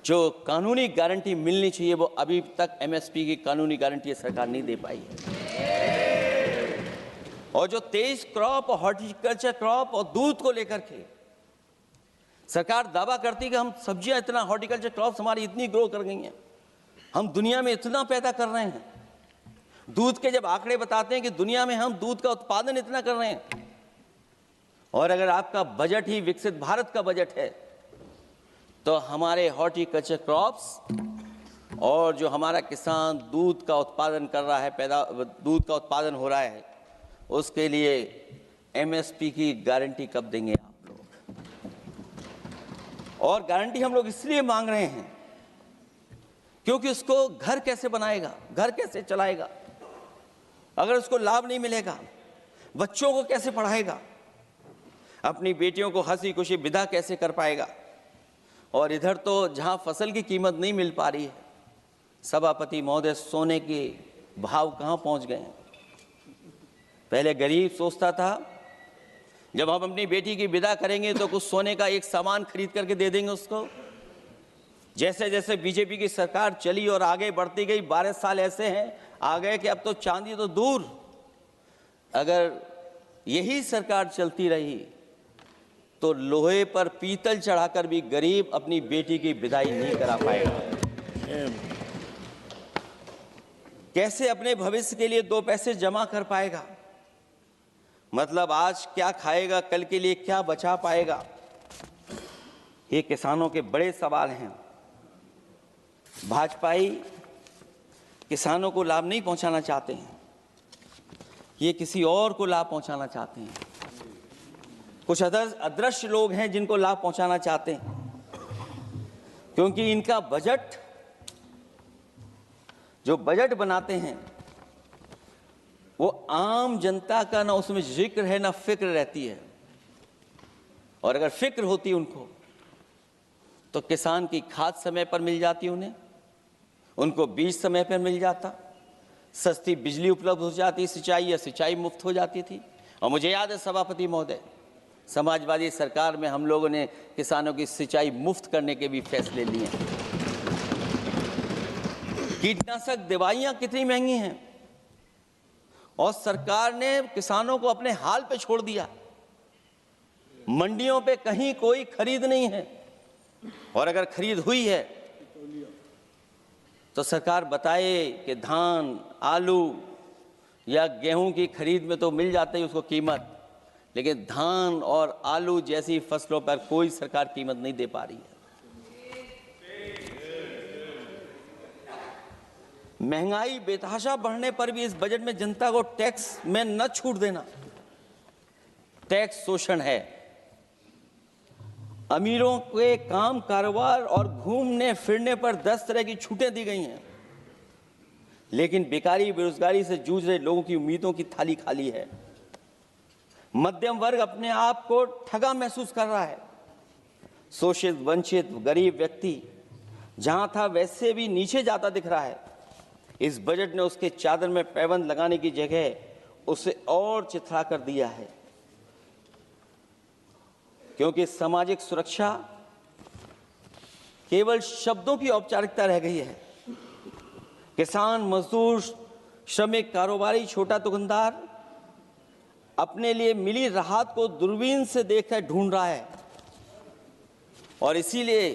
जो कानूनी गारंटी मिलनी चाहिए वो अभी तक एमएसपी की कानूनी गारंटी सरकार नहीं दे पाई है। और जो तेज क्रॉप और हॉर्टिकल्चर क्रॉप और दूध को लेकर के सरकार दावा करती है कि हम सब्जियां इतना, हॉर्टिकल्चर क्रॉप्स हमारी इतनी ग्रो कर गई हैं, हम दुनिया में इतना पैदा कर रहे हैं। दूध के जब आंकड़े बताते हैं कि दुनिया में हम दूध का उत्पादन इतना कर रहे हैं, और अगर आपका बजट ही विकसित भारत का बजट है तो हमारे हॉर्टिकल्चर क्रॉप्स और जो हमारा किसान दूध का उत्पादन कर रहा है, दूध का उत्पादन हो रहा है, उसके लिए एमएसपी की गारंटी कब देंगे आप लोग? और गारंटी हम लोग इसलिए मांग रहे हैं क्योंकि उसको घर कैसे बनाएगा, घर कैसे चलाएगा, अगर उसको लाभ नहीं मिलेगा, बच्चों को कैसे पढ़ाएगा, अपनी बेटियों को हंसी खुशी विदा कैसे कर पाएगा? और इधर तो जहां फसल की कीमत नहीं मिल पा रही है, सभापति महोदय, सोने के भाव कहां पहुंच गए हैं? पहले गरीब सोचता था जब हम अपनी बेटी की विदा करेंगे तो कुछ सोने का एक सामान खरीद करके दे देंगे उसको। जैसे जैसे बीजेपी की सरकार चली और आगे बढ़ती गई, 12 साल ऐसे हैं आ गए कि अब तो चांदी तो दूर, अगर यही सरकार चलती रही तो लोहे पर पीतल चढ़ाकर भी गरीब अपनी बेटी की विदाई नहीं करा पाएगा। कैसे अपने भविष्य के लिए 2 पैसे जमा कर पाएगा? मतलब आज क्या खाएगा, कल के लिए क्या बचा पाएगा? ये किसानों के बड़े सवाल हैं। भाजपाई किसानों को लाभ नहीं पहुंचाना चाहते हैं, ये किसी और को लाभ पहुंचाना चाहते हैं। कुछ अदृश्य लोग हैं जिनको लाभ पहुंचाना चाहते हैं, क्योंकि इनका बजट, जो बजट बनाते हैं वो आम जनता का ना उसमें जिक्र है ना फिक्र रहती है। और अगर फिक्र होती उनको तो किसान की खाद समय पर मिल जाती, उनको बीज समय पर मिल जाता, सस्ती बिजली उपलब्ध हो जाती, सिंचाई या सिंचाई मुफ्त हो जाती थी। और मुझे याद है सभापति महोदय, समाजवादी सरकार में हम लोगों ने किसानों की सिंचाई मुफ्त करने के भी फैसले लिए। कीटनाशक दवाइयां कितनी महंगी हैं और सरकार ने किसानों को अपने हाल पे छोड़ दिया। मंडियों पे कहीं कोई खरीद नहीं है, और अगर खरीद हुई है तो सरकार बताए कि धान, आलू या गेहूं की खरीद में तो मिल जाती है उसको कीमत, लेकिन धान और आलू जैसी फसलों पर कोई सरकार कीमत नहीं दे पा रही है। महंगाई बेतहाशा बढ़ने पर भी इस बजट में जनता को टैक्स में न छूट देना टैक्स शोषण है। अमीरों के काम कारोबार और घूमने फिरने पर 10 तरह की छूटें दी गई हैं, लेकिन बेकारी बेरोजगारी से जूझ रहे लोगों की उम्मीदों की थाली खाली है। मध्यम वर्ग अपने आप को ठगा महसूस कर रहा है। शोषित, वंचित, गरीब व्यक्ति जहां था वैसे भी नीचे जाता दिख रहा है। इस बजट ने उसके चादर में पैबंद लगाने की जगह उसे और चिथड़ा कर दिया है, क्योंकि सामाजिक सुरक्षा केवल शब्दों की औपचारिकता रह गई है। किसान, मजदूर, श्रमिक, कारोबारी, छोटा दुकानदार अपने लिए मिली राहत को दूरबीन से देखकर ढूंढ रहा है, और इसीलिए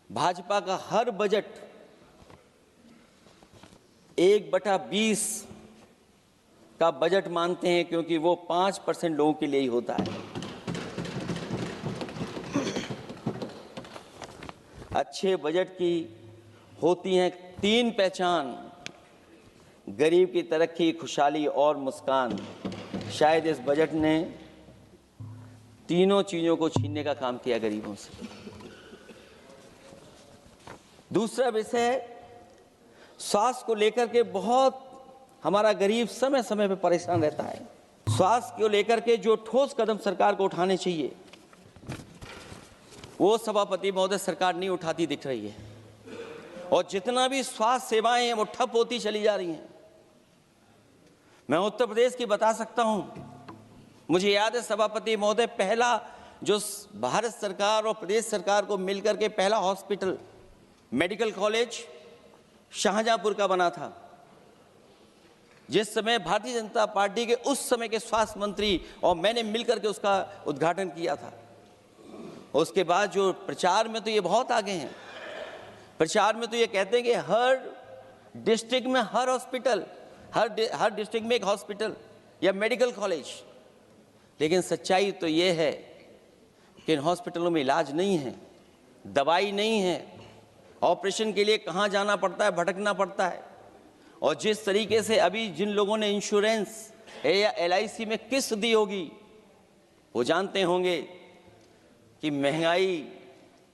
भाजपा का हर बजट 1/20 का बजट मानते हैं, क्योंकि वो 5% लोगों के लिए ही होता है। अच्छे बजट की होती हैं 3 पहचान: गरीब की तरक्की, खुशहाली और मुस्कान। शायद इस बजट ने तीनों चीजों को छीनने का काम किया गरीबों से। दूसरा विषय, स्वास्थ्य को लेकर के बहुत हमारा गरीब समय समय पर परेशान रहता है। स्वास्थ्य को लेकर के जो ठोस कदम सरकार को उठाने चाहिए वो सभापति महोदय सरकार नहीं उठाती दिख रही है, और जितना भी स्वास्थ्य सेवाएं हैं वो ठप होती चली जा रही हैं। मैं उत्तर प्रदेश की बता सकता हूं, मुझे याद है सभापति महोदय, पहला जो भारत सरकार और प्रदेश सरकार को मिलकर के पहला हॉस्पिटल मेडिकल कॉलेज शाहजहांपुर का बना था, जिस समय भारतीय जनता पार्टी के उस समय के स्वास्थ्य मंत्री और मैंने मिलकर के उसका उद्घाटन किया था। उसके बाद जो प्रचार में तो ये बहुत आगे हैं, प्रचार में तो ये कहते हैं कि हर डिस्ट्रिक्ट में हर हॉस्पिटल, हर डिस्ट्रिक्ट में एक हॉस्पिटल या मेडिकल कॉलेज, लेकिन सच्चाई तो ये है कि इन हॉस्पिटलों में इलाज नहीं है, दवाई नहीं है, ऑपरेशन के लिए कहाँ जाना पड़ता है, भटकना पड़ता है। और जिस तरीके से अभी जिन लोगों ने इंश्योरेंस या LIC में किस्त दी होगी, वो जानते होंगे कि महंगाई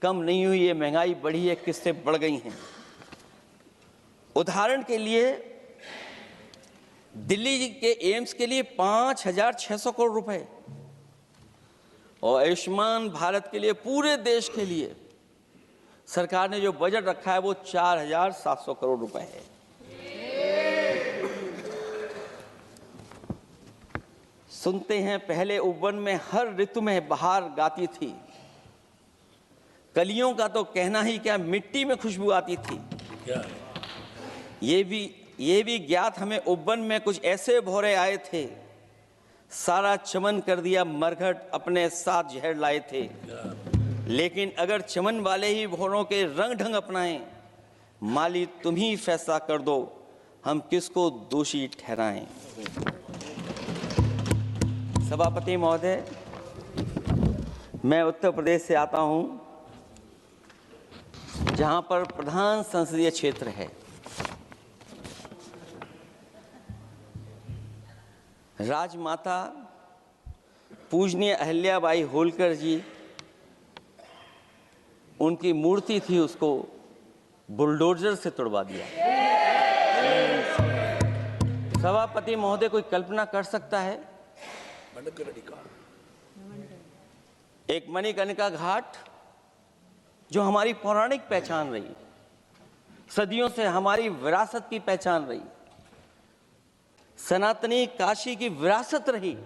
कम नहीं हुई है, महंगाई बढ़ी है, किस्तें बढ़ गई हैं। उदाहरण के लिए दिल्ली के एम्स के लिए 5,600 करोड़ रुपए और आयुष्मान भारत के लिए पूरे देश के लिए सरकार ने जो बजट रखा है वो 4,700 करोड़ रुपए है। सुनते हैं पहले उपवन में हर ऋतु में बहार गाती थी, कलियों का तो कहना ही क्या, मिट्टी में खुशबू आती थी। ये भी ज्ञात हमें उपवन में कुछ ऐसे भौरे आए थे, सारा चमन कर दिया मरघट, अपने साथ जहर लाए थे। लेकिन अगर चमन वाले ही भौरों के रंग ढंग अपनाएं, माली तुम ही फैसला कर दो, हम किसको दोषी ठहराएं। सभापति महोदय, मैं उत्तर प्रदेश से आता हूं, जहां पर प्रधान संसदीय क्षेत्र है। राजमाता पूजनीय अहिल्याबाई होलकर जी, उनकी मूर्ति थी, उसको बुलडोजर से तोड़वा दिया। सभापति महोदय, कोई कल्पना कर सकता है एक मणिकर्णिका घाट जो हमारी पौराणिक पहचान रही, सदियों से हमारी विरासत की पहचान रही, सनातनी काशी की विरासत रही,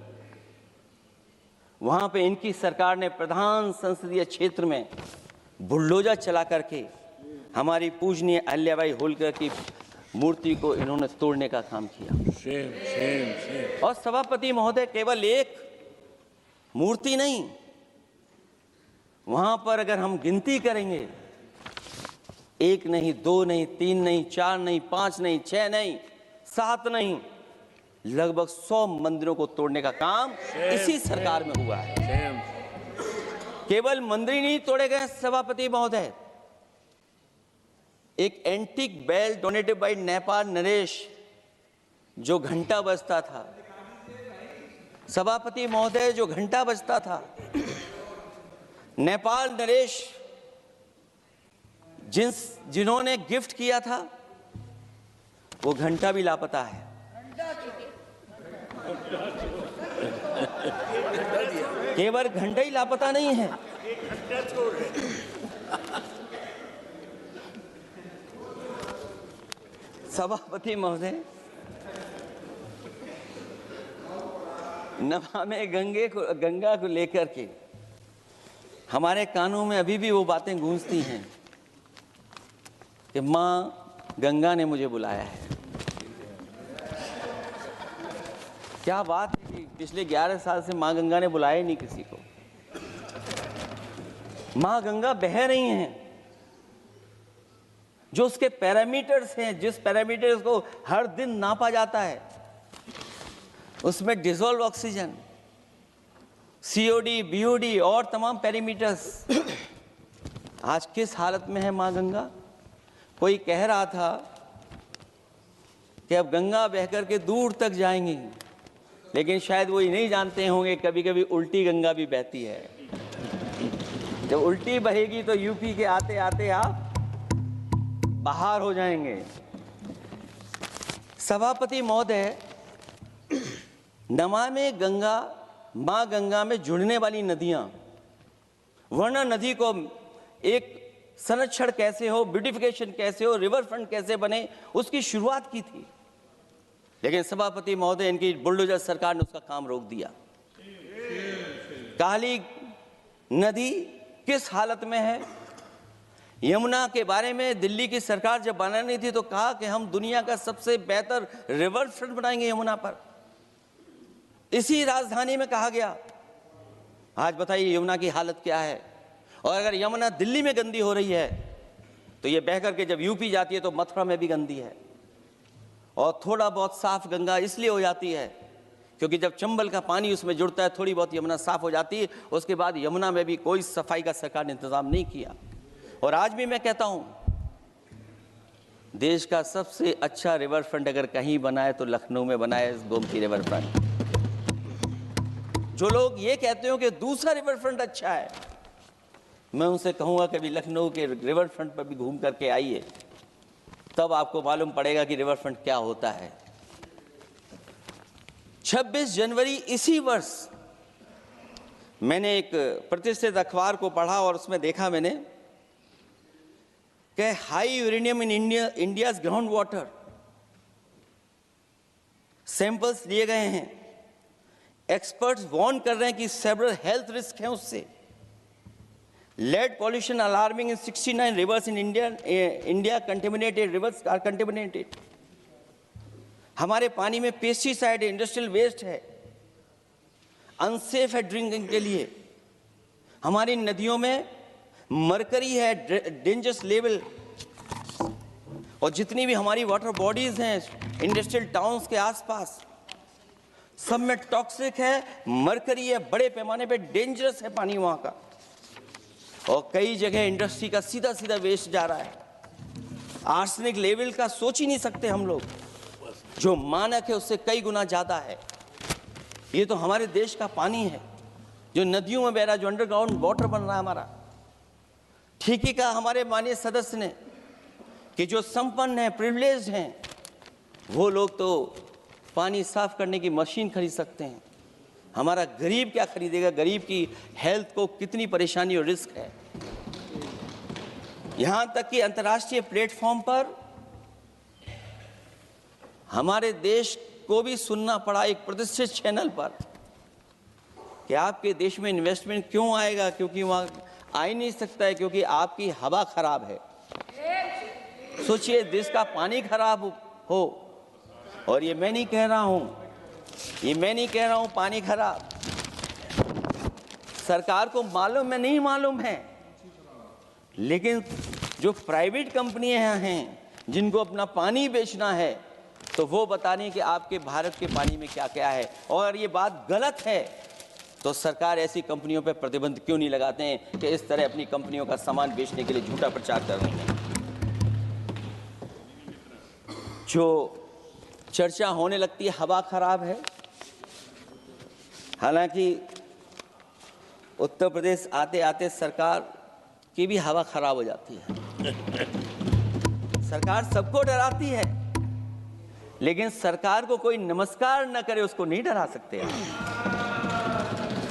वहां पे इनकी सरकार ने प्रधान संसदीय क्षेत्र में बुलडोजर चला करके हमारी पूजनीय अहिल्याबाई होलकर की मूर्ति को इन्होंने तोड़ने का काम किया। और सभापति महोदय, केवल एक मूर्ति नहीं, वहां पर अगर हम गिनती करेंगे, 1 नहीं, 2 नहीं, 3 नहीं, 4 नहीं, 5 नहीं, 6 नहीं, 7 नहीं, लगभग 100 मंदिरों को तोड़ने का काम इसी सरकार में हुआ है। केवल मंदिर नहीं तोड़े गए सभापति महोदय, एक antique bell donated by Nepal नरेश, जो घंटा बजता था, सभापति महोदय, जो घंटा बजता था, नेपाल नरेश जिन्होंने गिफ्ट किया था, वो घंटा भी लापता है। केवल घंटा ही लापता नहीं है, सभापति महोदय, नमामि गंगा को लेकर के हमारे कानों में अभी भी वो बातें गूंजती हैं कि माँ गंगा ने मुझे बुलाया है। क्या बात है कि पिछले 11 साल से माँ गंगा ने बुलाया ही नहीं किसी को। माँ गंगा बह रही हैं, जो उसके पैरामीटर्स हैं, जिस पैरामीटर्स को हर दिन नापा जाता है, उसमें डिसॉल्व ऑक्सीजन, COD, BOD और तमाम पैरामीटर्स आज किस हालत में है माँ गंगा। कोई कह रहा था कि अब गंगा बहकर के दूर तक जाएंगी, लेकिन शायद वो ये नहीं जानते होंगे कभी कभी उल्टी गंगा भी बहती है। जब उल्टी बहेगी तो यूपी के आते आते आप बाहर हो जाएंगे। सभापति महोदय, नमामि गंगा, मां गंगा में जुड़ने वाली नदियां, वरना नदी को एक संरक्षण कैसे हो, ब्यूटिफिकेशन कैसे हो, रिवर फ्रंट कैसे बने, उसकी शुरुआत की थी। लेकिन सभापति महोदय, इनकी बुलडोजर सरकार ने उसका काम रोक दिया। काली नदी किस हालत में है, यमुना के बारे में दिल्ली की सरकार जब बनानी थी तो कहा कि हम दुनिया का सबसे बेहतर रिवर फ्रंट बनाएंगे यमुना पर। इसी राजधानी में कहा गया। आज बताइए यमुना की हालत क्या है। और अगर यमुना दिल्ली में गंदी हो रही है तो ये बह करके जब यूपी जाती है तो मथुरा में भी गंदी है। और थोड़ा बहुत साफ गंगा इसलिए हो जाती है क्योंकि जब चंबल का पानी उसमें जुड़ता है, थोड़ी बहुत यमुना साफ हो जाती है। उसके बाद यमुना में भी कोई सफाई का सरकार ने इंतजाम नहीं किया। और आज भी मैं कहता हूं, देश का सबसे अच्छा रिवर फ्रंट अगर कहीं बना है तो लखनऊ में बना है, गोमती रिवर फ्रंट। जो लोग ये कहते हो कि दूसरा रिवर फ्रंट अच्छा है, मैं उनसे कहूंगा कभी लखनऊ के रिवर फ्रंट पर भी घूम करके आइए, तब आपको मालूम पड़ेगा कि रिवर फ्रंट क्या होता है। 26 जनवरी इसी वर्ष मैंने एक प्रतिष्ठित अखबार को पढ़ा और उसमें देखा मैंने कि high uranium in India's ground water samples लिए गए हैं। एक्सपर्ट्स वार्न कर रहे हैं कि सेवरल हेल्थ रिस्क हैं उससे। Lead pollution alarming in 69 rivers in India contaminated, rivers are contaminated. हमारे पानी में पेस्टिसाइड है, इंडस्ट्रियल वेस्ट है, अनसेफ है ड्रिंकिंग के लिए। हमारी नदियों में मरकरी है, डेंजरस लेवल। और जितनी भी हमारी वाटर बॉडीज हैं इंडस्ट्रियल टाउन्स के आसपास, सब में टॉक्सिक है, मरकरी है, बड़े पैमाने पे डेंजरस है पानी वहां का। और कई जगह इंडस्ट्री का सीधा सीधा वेस्ट जा रहा है। आर्सेनिक लेवल का सोच ही नहीं सकते हम लोग, जो मानक है उससे कई गुना ज्यादा है। ये तो हमारे देश का पानी है जो नदियों में बह रहा है, जो अंडरग्राउंड वाटर बन रहा है हमारा। ठीक ही कहा हमारे माननीय सदस्य ने कि जो संपन्न हैं, प्रिविलेज्ड हैं, वो लोग तो पानी साफ करने की मशीन खरीद सकते हैं। हमारा गरीब क्या खरीदेगा? गरीब की हेल्थ को कितनी परेशानी और रिस्क है। यहां तक कि अंतर्राष्ट्रीय प्लेटफॉर्म पर हमारे देश को भी सुनना पड़ा एक प्रतिष्ठित चैनल पर कि आपके देश में इन्वेस्टमेंट क्यों आएगा, क्योंकि वहां आ ही नहीं सकता है क्योंकि आपकी हवा खराब है। सोचिए, देश का पानी खराब हो, और ये मैं नहीं कह रहा हूं, पानी खराब सरकार को मालूम है, नहीं मालूम है, लेकिन जो प्राइवेट कंपनियां हैं जिनको अपना पानी बेचना है, तो वो बता रही हैं कि आपके भारत के पानी में क्या क्या है। और ये बात गलत है तो सरकार ऐसी कंपनियों पर प्रतिबंध क्यों नहीं लगाते हैं कि इस तरह अपनी कंपनियों का सामान बेचने के लिए झूठा प्रचार कर रहे हैं। जो चर्चा होने लगती है हवा खराब है, हालांकि उत्तर प्रदेश आते आते सरकार की भी हवा खराब हो जाती है। सरकार सबको डराती है, लेकिन सरकार को कोई नमस्कार न करे उसको नहीं डरा सकते।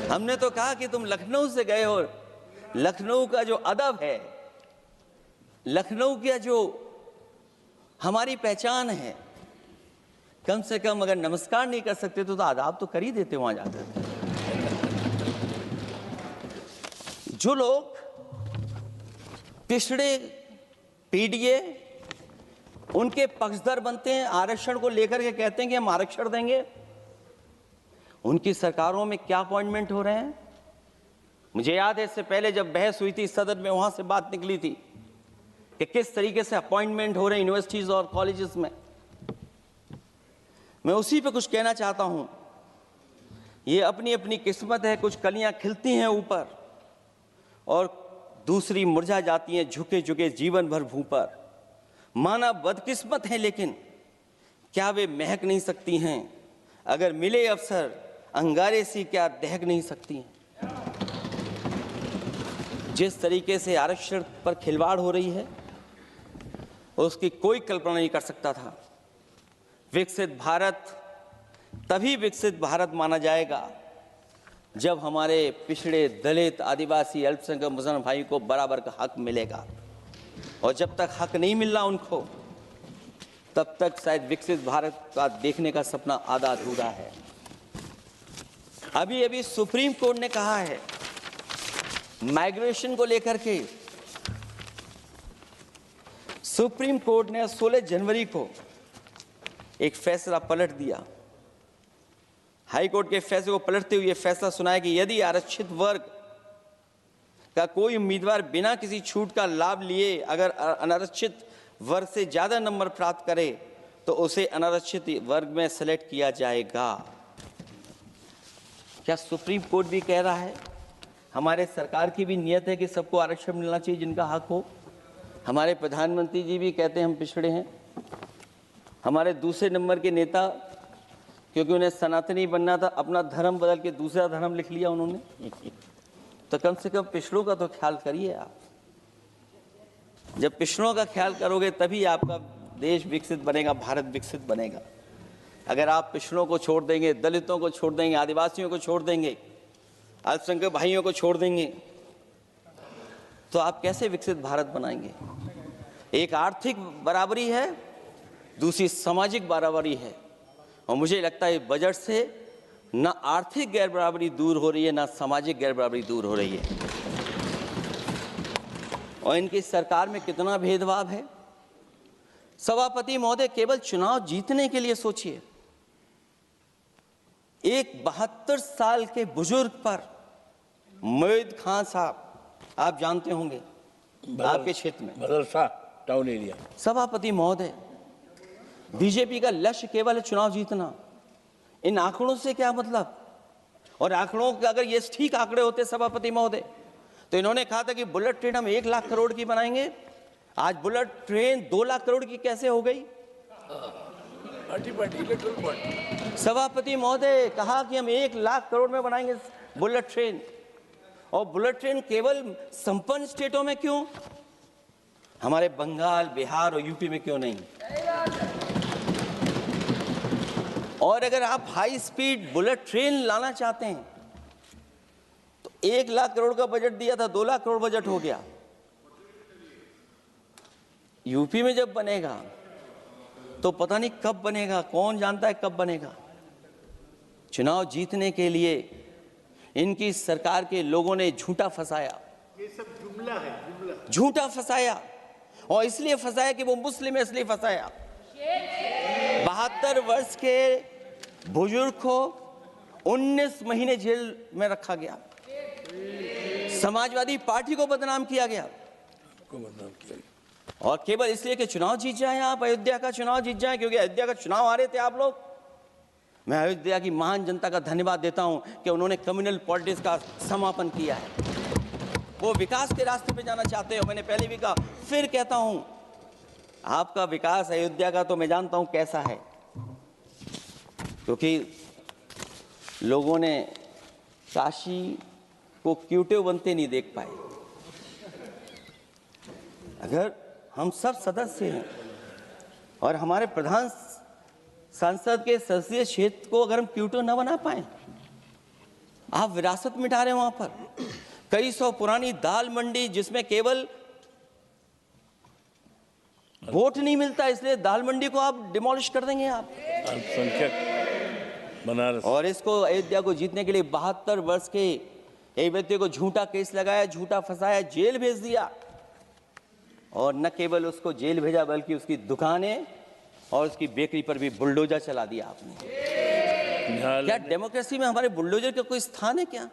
हमने तो कहा कि तुम लखनऊ से गए हो, लखनऊ का जो अदब है, लखनऊ का जो हमारी पहचान है, कम से कम अगर नमस्कार नहीं कर सकते तो आदाब तो कर ही देते वहां जाकर। जो लोग पिछड़े पीडीए उनके पक्षधर बनते हैं, आरक्षण को लेकर के कहते हैं कि हम आरक्षण देंगे, उनकी सरकारों में क्या अपॉइंटमेंट हो रहे हैं। मुझे याद है इससे पहले जब बहस हुई थी सदन में, वहां से बात निकली थी कि किस तरीके से अपॉइंटमेंट हो रहे हैं यूनिवर्सिटीज और कॉलेजेस में। मैं उसी पे कुछ कहना चाहता हूं। ये अपनी अपनी किस्मत है, कुछ कलियां खिलती हैं ऊपर और दूसरी मुरझा जाती हैं झुके झुके जीवन भर भूं पर। माना बदकिस्मत है, लेकिन क्या वे महक नहीं सकती हैं? अगर मिले अवसर अंगारे सी क्या दहक नहीं सकती हैं? जिस तरीके से आरक्षण पर खिलवाड़ हो रही है उसकी कोई कल्पना नहीं कर सकता था। विकसित भारत तभी विकसित भारत माना जाएगा जब हमारे पिछड़े, दलित, आदिवासी, अल्पसंख्यक मुसलमान भाई को बराबर का हक मिलेगा। और जब तक हक नहीं मिल रहा उनको, तब तक शायद विकसित भारत का देखने का सपना आधा अधूरा है। अभी अभी सुप्रीम कोर्ट ने कहा है माइग्रेशन को लेकर के सुप्रीम कोर्ट ने 16 जनवरी को एक फैसला पलट दिया। हाई कोर्ट के फैसले को पलटते हुए फैसला सुनाया कि यदि आरक्षित वर्ग का कोई उम्मीदवार बिना किसी छूट का लाभ लिए अगर अनारक्षित वर्ग से ज्यादा नंबर प्राप्त करे तो उसे अनारक्षित वर्ग में सेलेक्ट किया जाएगा। क्या सुप्रीम कोर्ट भी कह रहा है? हमारे सरकार की भी नियत है कि सबको आरक्षण मिलना चाहिए जिनका हक हो। हमारे प्रधानमंत्री जी भी कहते हैं हम पिछड़े हैं। हमारे दूसरे नंबर के नेता, क्योंकि उन्हें सनातनी बनना था, अपना धर्म बदल के दूसरा धर्म लिख लिया उन्होंने। तो कम से कम पिछड़ों का तो ख्याल करिए आप। जब पिछड़ों का ख्याल करोगे तभी आपका देश विकसित बनेगा, भारत विकसित बनेगा। अगर आप पिछड़ों को छोड़ देंगे, दलितों को छोड़ देंगे, आदिवासियों को छोड़ देंगे, अल्पसंख्यक भाइयों को छोड़ देंगे, तो आप कैसे विकसित भारत बनाएंगे? एक आर्थिक बराबरी है, दूसरी सामाजिक बराबरी है। और मुझे लगता है बजट से न आर्थिक गैर बराबरी दूर हो रही है, न सामाजिक गैर बराबरी दूर हो रही है। और इनकी सरकार में कितना भेदभाव है। सभापति महोदय, केवल चुनाव जीतने के लिए सोचिए। एक 72 साल के बुजुर्ग पर मोहित खान साहब, आप जानते होंगे आपके क्षेत्र में, बरला टाउन एरिया। सभापति महोदय, बीजेपी का लक्ष्य केवल है चुनाव जीतना। इन आंकड़ों से क्या मतलब? और आंकड़ों के अगर ये ठीक आंकड़े होते सभापति महोदय, तो इन्होंने कहा था कि बुलेट ट्रेन हम 1 लाख करोड़ की बनाएंगे। आज बुलेट ट्रेन 2 लाख करोड़ की कैसे हो गई? सभापति महोदय कहा कि हम 1 लाख करोड़ में बनाएंगे बुलेट ट्रेन। और बुलेट ट्रेन केवल संपन्न स्टेटों में क्यों? हमारे बंगाल, बिहार और यूपी में क्यों नहीं? और अगर आप हाई स्पीड बुलेट ट्रेन लाना चाहते हैं तो 1 लाख करोड़ का बजट दिया था, 2 लाख करोड़ बजट हो गया। यूपी में जब बनेगा तो पता नहीं कब बनेगा, कौन जानता है कब बनेगा। चुनाव जीतने के लिए इनकी सरकार के लोगों ने झूठा फंसाया। ये सब जुमला है, जुमला। झूठा फंसाया, और इसलिए फंसाया कि वो मुस्लिम है, इसलिए फंसाया। 72 वर्ष के बुजुर्ग को 19 महीने जेल में रखा गया। समाजवादी पार्टी को बदनाम किया गया, और केवल इसलिए कि चुनाव जीत जाए आप, अयोध्या का चुनाव जीत जाए, क्योंकि अयोध्या का चुनाव हारे थे आप लोग। मैं अयोध्या की महान जनता का धन्यवाद देता हूं कि उन्होंने कम्युनल पॉलिटिक्स का समापन किया है। वो विकास के रास्ते पे जाना चाहते हो। मैंने पहले भी कहा, फिर कहता हूं, आपका विकास अयोध्या का तो मैं जानता हूं कैसा है, क्योंकि लोगों ने काशी को क्यूटिव बनते नहीं देख पाए। अगर हम सब सदस्य हैं और हमारे प्रधान सांसद के संसदीय क्षेत्र को अगर हम क्यूटिव न बना पाए, आप विरासत मिटा रहे हैं। वहां पर कई सौ पुरानी दाल मंडी, जिसमें केवल वोट नहीं मिलता, इसलिए दाल मंडी को आप डिमोलिश कर देंगे आप। अल्पसंख्यक बनारस। और इसको अयोध्या को जीतने के लिए 72 वर्ष के एक व्यक्ति को झूठा केस लगाया, झूठा फंसाया, जेल भेज दिया। और न केवल उसको जेल भेजा, बल्कि उसकी दुकानें और उसकी बेकरी पर भी बुलडोजर चला दिया आपने। क्या डेमोक्रेसी में हमारे बुलडोजर का कोई स्थान है क्या?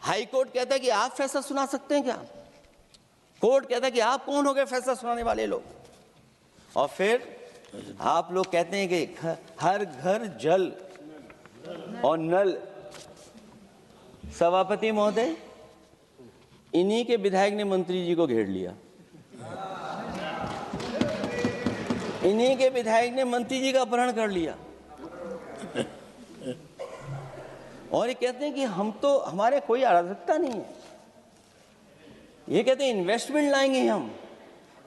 हाई कोर्ट कहता है कि आप फैसला सुना सकते हैं क्या? कोर्ट कहता है कि आप कौन हो गए फैसला सुनाने वाले लोग? और फिर आप लोग कहते हैं कि हर घर जल और नल। सभापति महोदय, इन्हीं के विधायक ने मंत्री जी को घेर लिया। इन्हीं के विधायक ने मंत्री जी का अपहरण कर लिया, और ये कहते हैं कि हम तो, हमारे कोई अराजकता नहीं है। ये कहते हैं इन्वेस्टमेंट लाएंगे, हम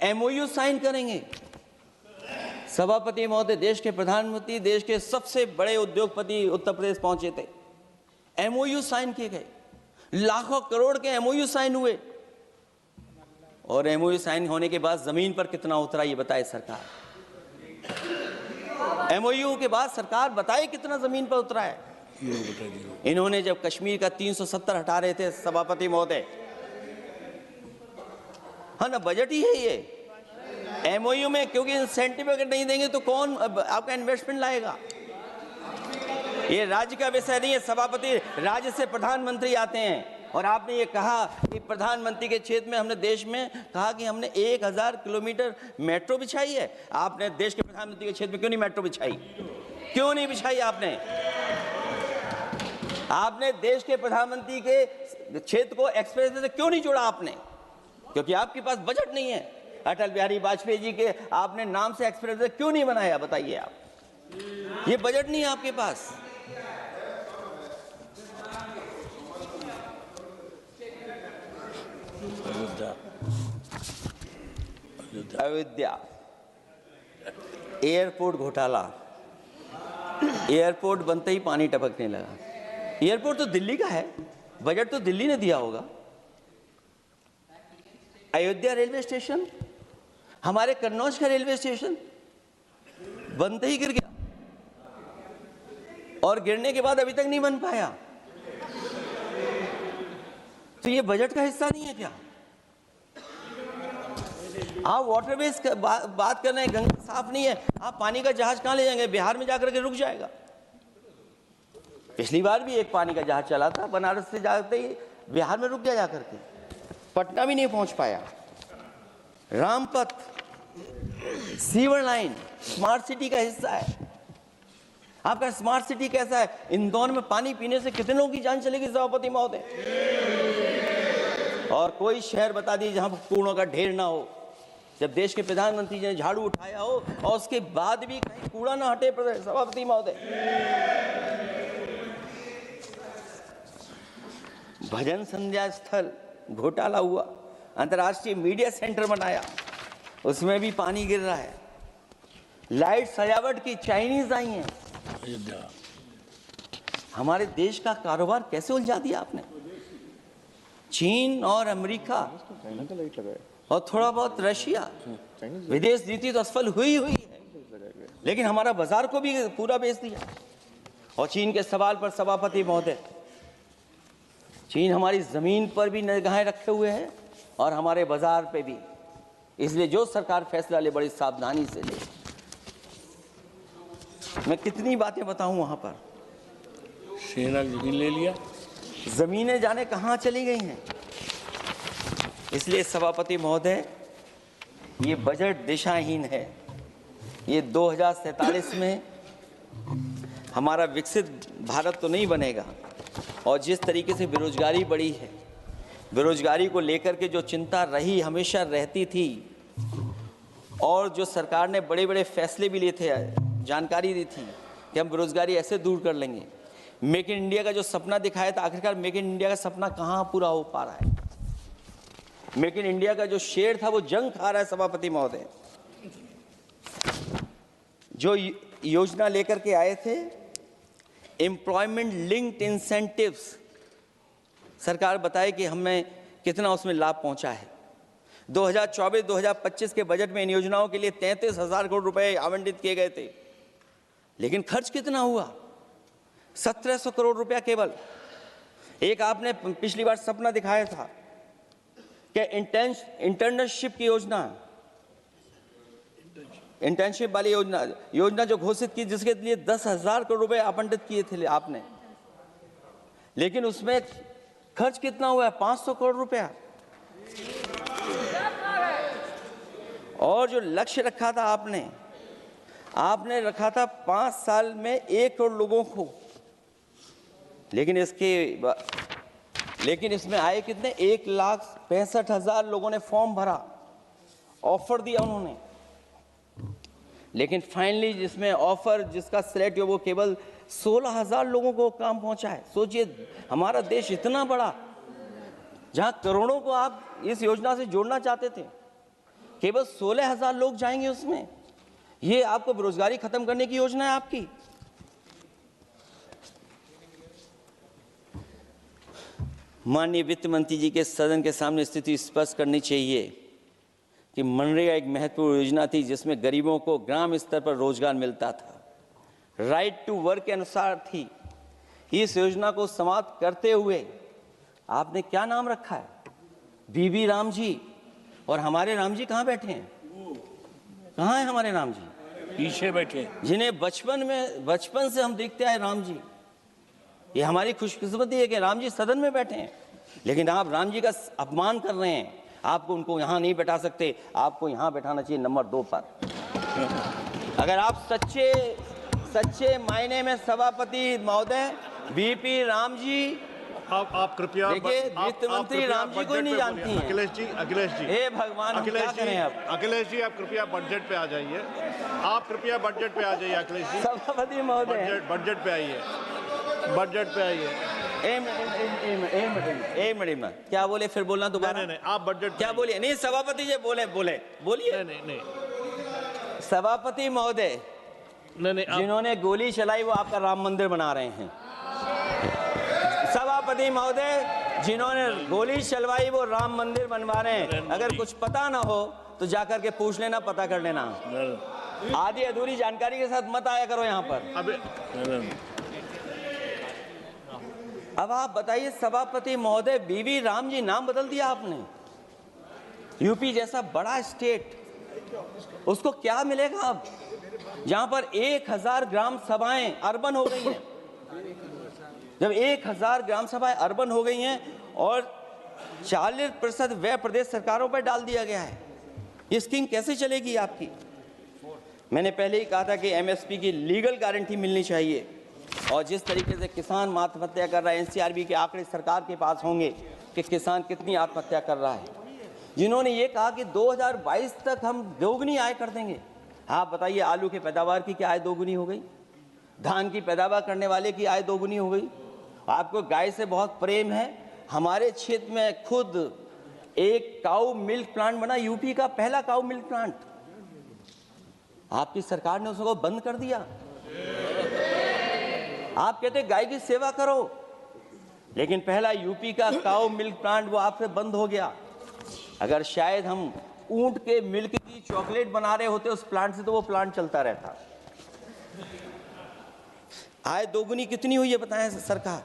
एमओयू साइन करेंगे। सभापति महोदय, देश के प्रधानमंत्री, देश के सबसे बड़े उद्योगपति उत्तर प्रदेश पहुंचे थे, एमओयू साइन किए गए, लाखों करोड़ के एमओयू साइन हुए। और एमओयू साइन होने के बाद जमीन पर कितना उतरा ये बताए सरकार। एमओयू के बाद सरकार बताए कितना जमीन पर उतरा है। इन्होंने जब कश्मीर का 370 हटा रहे थे सभापति महोदय, हाँ ना, बजट ही है ये, एमओयू में, क्योंकि इंसेंटिव अगर नहीं देंगे तो कौन आपका इन्वेस्टमेंट लाएगा? ये राज्य का विषय नहीं है सभापति, राज्य से प्रधानमंत्री आते हैं। और आपने ये कहा कि प्रधानमंत्री के क्षेत्र में हमने देश में कहा कि हमने 1000 किलोमीटर मेट्रो बिछाई है। आपने देश के प्रधानमंत्री के क्षेत्र में क्यों नहीं मेट्रो बिछाई? क्यों नहीं बिछाई आपने? आपने देश के प्रधानमंत्री के क्षेत्र को एक्सप्रेस से क्यों नहीं जोड़ा आपने? क्योंकि आपके पास बजट नहीं है। अटल बिहारी वाजपेयी जी के आपने नाम से एक्सप्रेस वे क्यों नहीं बनाया? बताइए आप, ये बजट नहीं है आपके पास। अयोध्या एयरपोर्ट घोटाला, एयरपोर्ट बनते ही पानी टपकने लगा। एयरपोर्ट तो दिल्ली का है, बजट तो दिल्ली ने दिया होगा। अयोध्या रेलवे स्टेशन, हमारे कन्नौज का रेलवे स्टेशन बनते ही गिर गया, और गिरने के बाद अभी तक नहीं बन पाया। तो ये बजट का हिस्सा नहीं है क्या? आप वाटरवेज बात कर रहे हैं, गंगा साफ नहीं है, आप पानी का जहाज कहां ले जाएंगे? बिहार में जाकर के रुक जाएगा। पिछली बार भी एक पानी का जहाज चला था, बनारस से जाते ही बिहार में रुक गया, जाकर के पटना भी नहीं पहुंच पाया। Rampath, sewer line smart city का हिस्सा है। आपका स्मार्ट सिटी कैसा है? इंदौर में पानी पीने से कितने लोगों की जान चलेगी सभापति महोदय? और कोई शहर बता दीजिए जहां कूड़ों का ढेर ना हो। जब देश के प्रधानमंत्री जी ने झाड़ू उठाया हो और उसके बाद भी कहीं कूड़ा ना हटे सभापति महोदय। भजन संध्या स्थल घोटाला हुआ, अंतर्राष्ट्रीय मीडिया सेंटर बनाया, उसमें भी पानी गिर रहा है। लाइट सजावट की चाइनीज आई हैं। हमारे देश का कारोबार कैसे उलझा दिया आपने? चीन और अमेरिका और थोड़ा बहुत रशिया, विदेश नीति तो असफल हुई है, लेकिन हमारा बाजार को भी पूरा बेच दिया। और चीन के सवाल पर सभापति महोदय, चीन हमारी जमीन पर भी निगाहें रखे हुए है और हमारे बाजार पे भी। इसलिए जो सरकार फैसला ले बड़ी सावधानी से ले। मैं कितनी बातें बताऊं, वहां पर सेना जमीन ले लिया, जमीनें जाने कहां चली गई हैं। इसलिए सभापति महोदय, ये बजट दिशाहीन है। ये 2047 में हमारा विकसित भारत तो नहीं बनेगा। और जिस तरीके से बेरोजगारी बढ़ी है, बेरोजगारी को लेकर के जो चिंता रही, हमेशा रहती थी, और जो सरकार ने बड़े बड़े फैसले भी लिए थे, जानकारी दी थी कि हम बेरोजगारी ऐसे दूर कर लेंगे। मेक इन इंडिया का जो सपना दिखाया था, आखिरकार मेक इन इंडिया का सपना कहाँ पूरा हो पा रहा है? मेक इन इंडिया का जो शेर था वो जंग खा रहा है सभापति महोदय। जो योजना लेकर के आए थे, एम्प्लॉयमेंट लिंक्ड इंसेंटिव्स, सरकार बताए कि हमें कितना उसमें लाभ पहुंचा है। 2024-2025 के बजट में इन योजनाओं के लिए 33,000 करोड़ रुपए आवंटित किए गए थे, लेकिन खर्च कितना हुआ? 1700 करोड़ रुपया केवल। एक आपने पिछली बार सपना दिखाया था कि इंटर्नशिप की योजना, इंटर्नशिप वाली योजना जो घोषित की, जिसके लिए 10,000 करोड़ रुपए आवंटित किए थे आपने, लेकिन उसमें खर्च कितना हुआ है? 500 करोड़ रुपया। और जो लक्ष्य रखा था आपने रखा था 5 साल में 1 करोड़ लोगों को, लेकिन इसमें आए कितने? 1,65,000 लोगों ने फॉर्म भरा, ऑफर दिया उन्होंने, लेकिन फाइनली जिसमें ऑफर, जिसका सिलेक्ट हुआ, वो केवल 16,000 लोगों को काम पहुंचा है। सोचिए, हमारा देश इतना बड़ा, जहां करोड़ों को आप इस योजना से जोड़ना चाहते थे, केवल 16,000 लोग जाएंगे उसमें। ये आपको बेरोजगारी खत्म करने की योजना है आपकी? माननीय वित्त मंत्री जी के सदन के सामने स्थिति स्पष्ट करनी चाहिए कि मनरेगा एक महत्वपूर्ण योजना थी, जिसमें गरीबों को ग्राम स्तर पर रोजगार मिलता था, राइट टू वर्क के अनुसार थी। इस योजना को समाप्त करते हुए आपने क्या नाम रखा है? बीबी राम जी। और हमारे राम जी कहाँ बैठे हैं? कहाँ है हमारे राम जी? पीछे बैठे। जिन्हें बचपन से हम देखते आए राम जी। ये हमारी खुशकिस्मती है कि राम जी सदन में बैठे हैं, लेकिन आप राम जी का अपमान कर रहे हैं। आपको उनको यहाँ नहीं बैठा सकते, आपको यहाँ बैठाना चाहिए नंबर 2 पर। अगर आप सच्चे मायने में सभापति महोदय बीपी राम जी, आप कृपया देखिए वित्त मंत्री राम जी को ही नहीं जानती हैं। अखिलेश जी हे भगवान, हम क्या करें अब? अखिलेश जी, आप कृपया बजट पे आ जाइए। आप कृपया बजट पे आ जाइए अखिलेश जी। सभापति महोदय बजट पे आइए, बजट पे आइए। एक मिनट क्या बोले, फिर बोलना दोबारा। नहीं, आप बजट क्या बोलिए? नहीं, सभापति जी बोलिए। नहीं सभापति महोदय, नहीं जिन्होंने गोली चलाई वो आपका राम मंदिर बना रहे हैं। सभापति महोदय, जिन्होंने गोली चलवाई वो राम मंदिर बनवा रहे हैं। अगर कुछ पता ना हो तो जाकर के पूछ लेना, पता कर लेना। आधी अधूरी जानकारी के साथ मत आया करो यहाँ पर। अब आप बताइए सभापति महोदय, बीवी राम जी नाम बदल दिया आपने। यूपी जैसा बड़ा स्टेट, उसको क्या मिलेगा अब, जहां पर 1000 ग्राम सभाएं अर्बन हो गई हैं। जब 1000 ग्राम सभाएं अर्बन हो गई हैं और 40% व्यय प्रदेश सरकारों पर डाल दिया गया है, ये स्कीम कैसे चलेगी आपकी? मैंने पहले ही कहा था कि एमएसपी की लीगल गारंटी मिलनी चाहिए, और जिस तरीके से किसान आत्महत्या कर रहा है, एनसीआरबी के आंकड़े सरकार के पास होंगे कि किसान कितनी आत्महत्या कर रहा है। जिन्होंने ये कहा कि 2022 तक हम दोगुनी आय कर देंगे। आप बताइए, आलू की पैदावार की क्या आय दोगुनी हो गई? धान की पैदावार करने वाले की आय दोगुनी हो गई। आपको गाय से बहुत प्रेम है। हमारे क्षेत्र में खुद एक काऊ मिल्क प्लांट बना, यूपी का पहला काऊ मिल्क प्लांट। आपकी सरकार ने उसको बंद कर दिया। आप कहते गाय की सेवा करो, लेकिन पहला यूपी का काऊ मिल्क प्लांट वो आपसे बंद हो गया। अगर शायद हम ऊंट के मिल्क की चॉकलेट बना रहे होते उस प्लांट से, तो वो प्लांट चलता रहता। आय दोगुनी कितनी हुई है बताएं सरकार?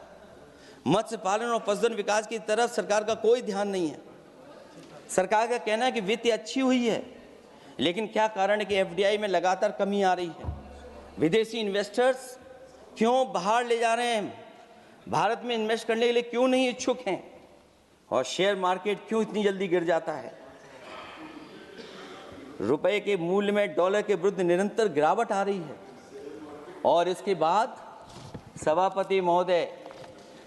मत्स्य पालन और पशुधन विकास की तरफ सरकार का कोई ध्यान नहीं है। सरकार का कहना है कि वित्त अच्छी हुई है, लेकिन क्या कारण है कि एफडीआई में लगातार कमी आ रही है? विदेशी इन्वेस्टर्स क्यों बाहर ले जा रहे हैं? भारत में इन्वेस्ट करने के लिए क्यों नहीं इच्छुक हैं? और शेयर मार्केट क्यों इतनी जल्दी गिर जाता है? रुपए के मूल्य में डॉलर के विरुद्ध निरंतर गिरावट आ रही है। और इसके बाद सभापति महोदय,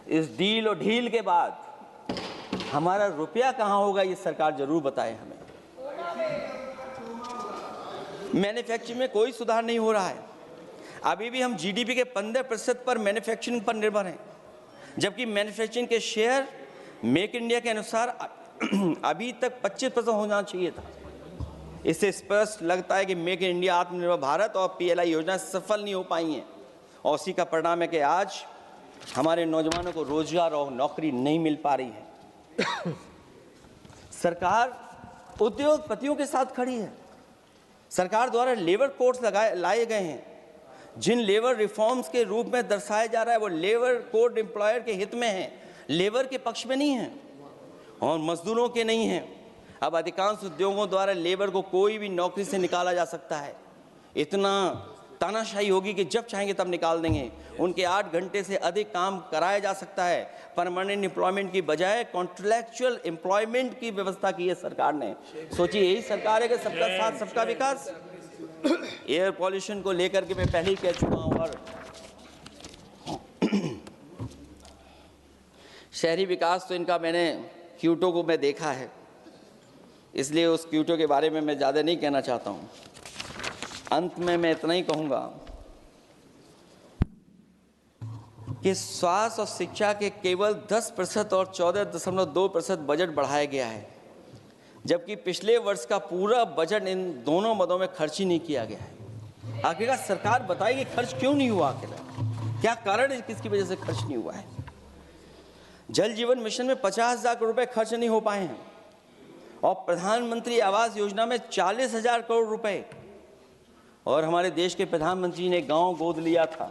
इस डील और ढील के बाद हमारा रुपया कहां होगा, ये सरकार जरूर बताए हमें। मैन्युफैक्चरिंग में कोई सुधार नहीं हो रहा है। अभी भी हम जीडीपी के 15% पर मैन्युफैक्चरिंग पर निर्भर हैं, जबकि मैन्युफैक्चरिंग के शेयर मेक इंडिया के अनुसार अभी तक 25% होना चाहिए था। इससे स्पष्ट लगता है कि मेक इन इंडिया, आत्मनिर्भर भारत और पीएलआई योजना सफल नहीं हो पाई हैं, और उसी का परिणाम है कि आज हमारे नौजवानों को रोजगार और नौकरी नहीं मिल पा रही है। सरकार उद्योगपतियों के साथ खड़ी है। सरकार द्वारा लेबर कोड्स लाए गए हैं, जिन लेबर रिफॉर्म्स के रूप में दर्शाया जा रहा है वो लेबर कोड एम्प्लॉयर के हित में है, लेबर के पक्ष में नहीं है और मजदूरों के नहीं है। अब अधिकांश उद्योगों द्वारा लेबर को कोई भी नौकरी से निकाला जा सकता है। इतना तानाशाही होगी कि जब चाहेंगे तब निकाल देंगे। उनके 8 घंटे से अधिक काम कराया जा सकता है। परमानेंट एम्प्लॉयमेंट की बजाय कॉन्ट्रैक्चुअल एम्प्लॉयमेंट की व्यवस्था की है सरकार ने। सोचिए, यही सरकार है कि सबका साथ सबका विकास। एयर पॉल्यूशन को लेकर के मैं पहले ही कह चुका हूँ, और शहरी विकास तो इनका मैंने क्यूटो को मैं देखा है, इसलिए उस क्यूटो के बारे में मैं ज़्यादा नहीं कहना चाहता हूँ। अंत में मैं इतना ही कहूँगा कि स्वास्थ्य और शिक्षा के केवल 10% और 14.2% बजट बढ़ाया गया है, जबकि पिछले वर्ष का पूरा बजट इन दोनों मदों में खर्च ही नहीं किया गया है। आखिरकार सरकार बताएगी खर्च क्यों नहीं हुआ, आखिर क्या कारण है, किसकी वजह से खर्च नहीं हुआ है? जल जीवन मिशन में 50,000 करोड़ रुपए खर्च नहीं हो पाए हैं, और प्रधानमंत्री आवास योजना में 40,000 करोड़ रुपए, और हमारे देश के प्रधानमंत्री ने गांव गोद लिया था।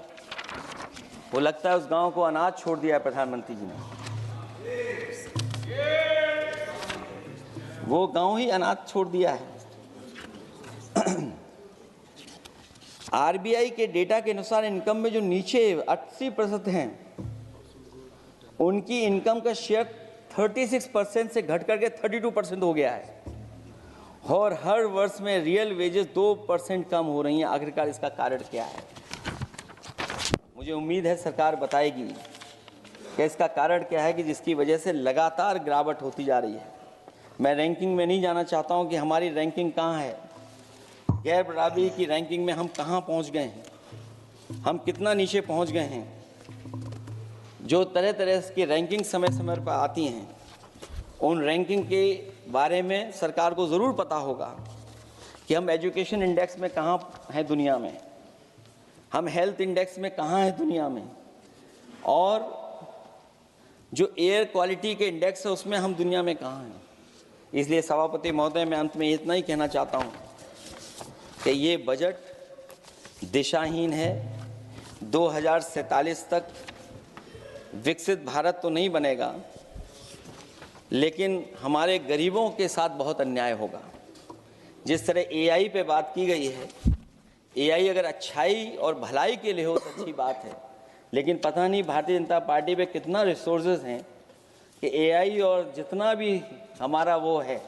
वो लगता है उस गांव को अनाथ छोड़ दिया है प्रधानमंत्री जी ने। वो गांव ही अनाथ छोड़ दिया है। आरबीआई के डेटा के अनुसार इनकम में जो नीचे 80% हैं, उनकी इनकम का शेयर 36% से घट करके 32% हो गया है और हर वर्ष में रियल वेजेस 2% कम हो रही हैं। आखिरकार इसका कारण क्या है? मुझे उम्मीद है सरकार बताएगी कि इसका कारण क्या है कि जिसकी वजह से लगातार गिरावट होती जा रही है। मैं रैंकिंग में नहीं जाना चाहता हूं कि हमारी रैंकिंग कहां है, गैर बराबरी की रैंकिंग में हम कहां पहुंच गए हैं, हम कितना नीचे पहुंच गए हैं। जो तरह तरह की रैंकिंग समय समय पर आती हैं, उन रैंकिंग के बारे में सरकार को ज़रूर पता होगा कि हम एजुकेशन इंडेक्स में कहाँ हैं दुनिया में, हम हेल्थ इंडेक्स में कहाँ हैं दुनिया में, और जो एयर क्वालिटी के इंडेक्स है उसमें हम दुनिया में कहाँ हैं। इसलिए सभापति महोदय, मैं अंत में इतना ही कहना चाहता हूँ कि ये बजट दिशाहीन है। 2047 तक विकसित भारत तो नहीं बनेगा, लेकिन हमारे गरीबों के साथ बहुत अन्याय होगा। जिस तरह एआई पे बात की गई है, एआई अगर अच्छाई और भलाई के लिए हो तो अच्छी बात है, लेकिन पता नहीं भारतीय जनता पार्टी पे कितना रिसोर्सेज हैं कि एआई और जितना भी हमारा वो है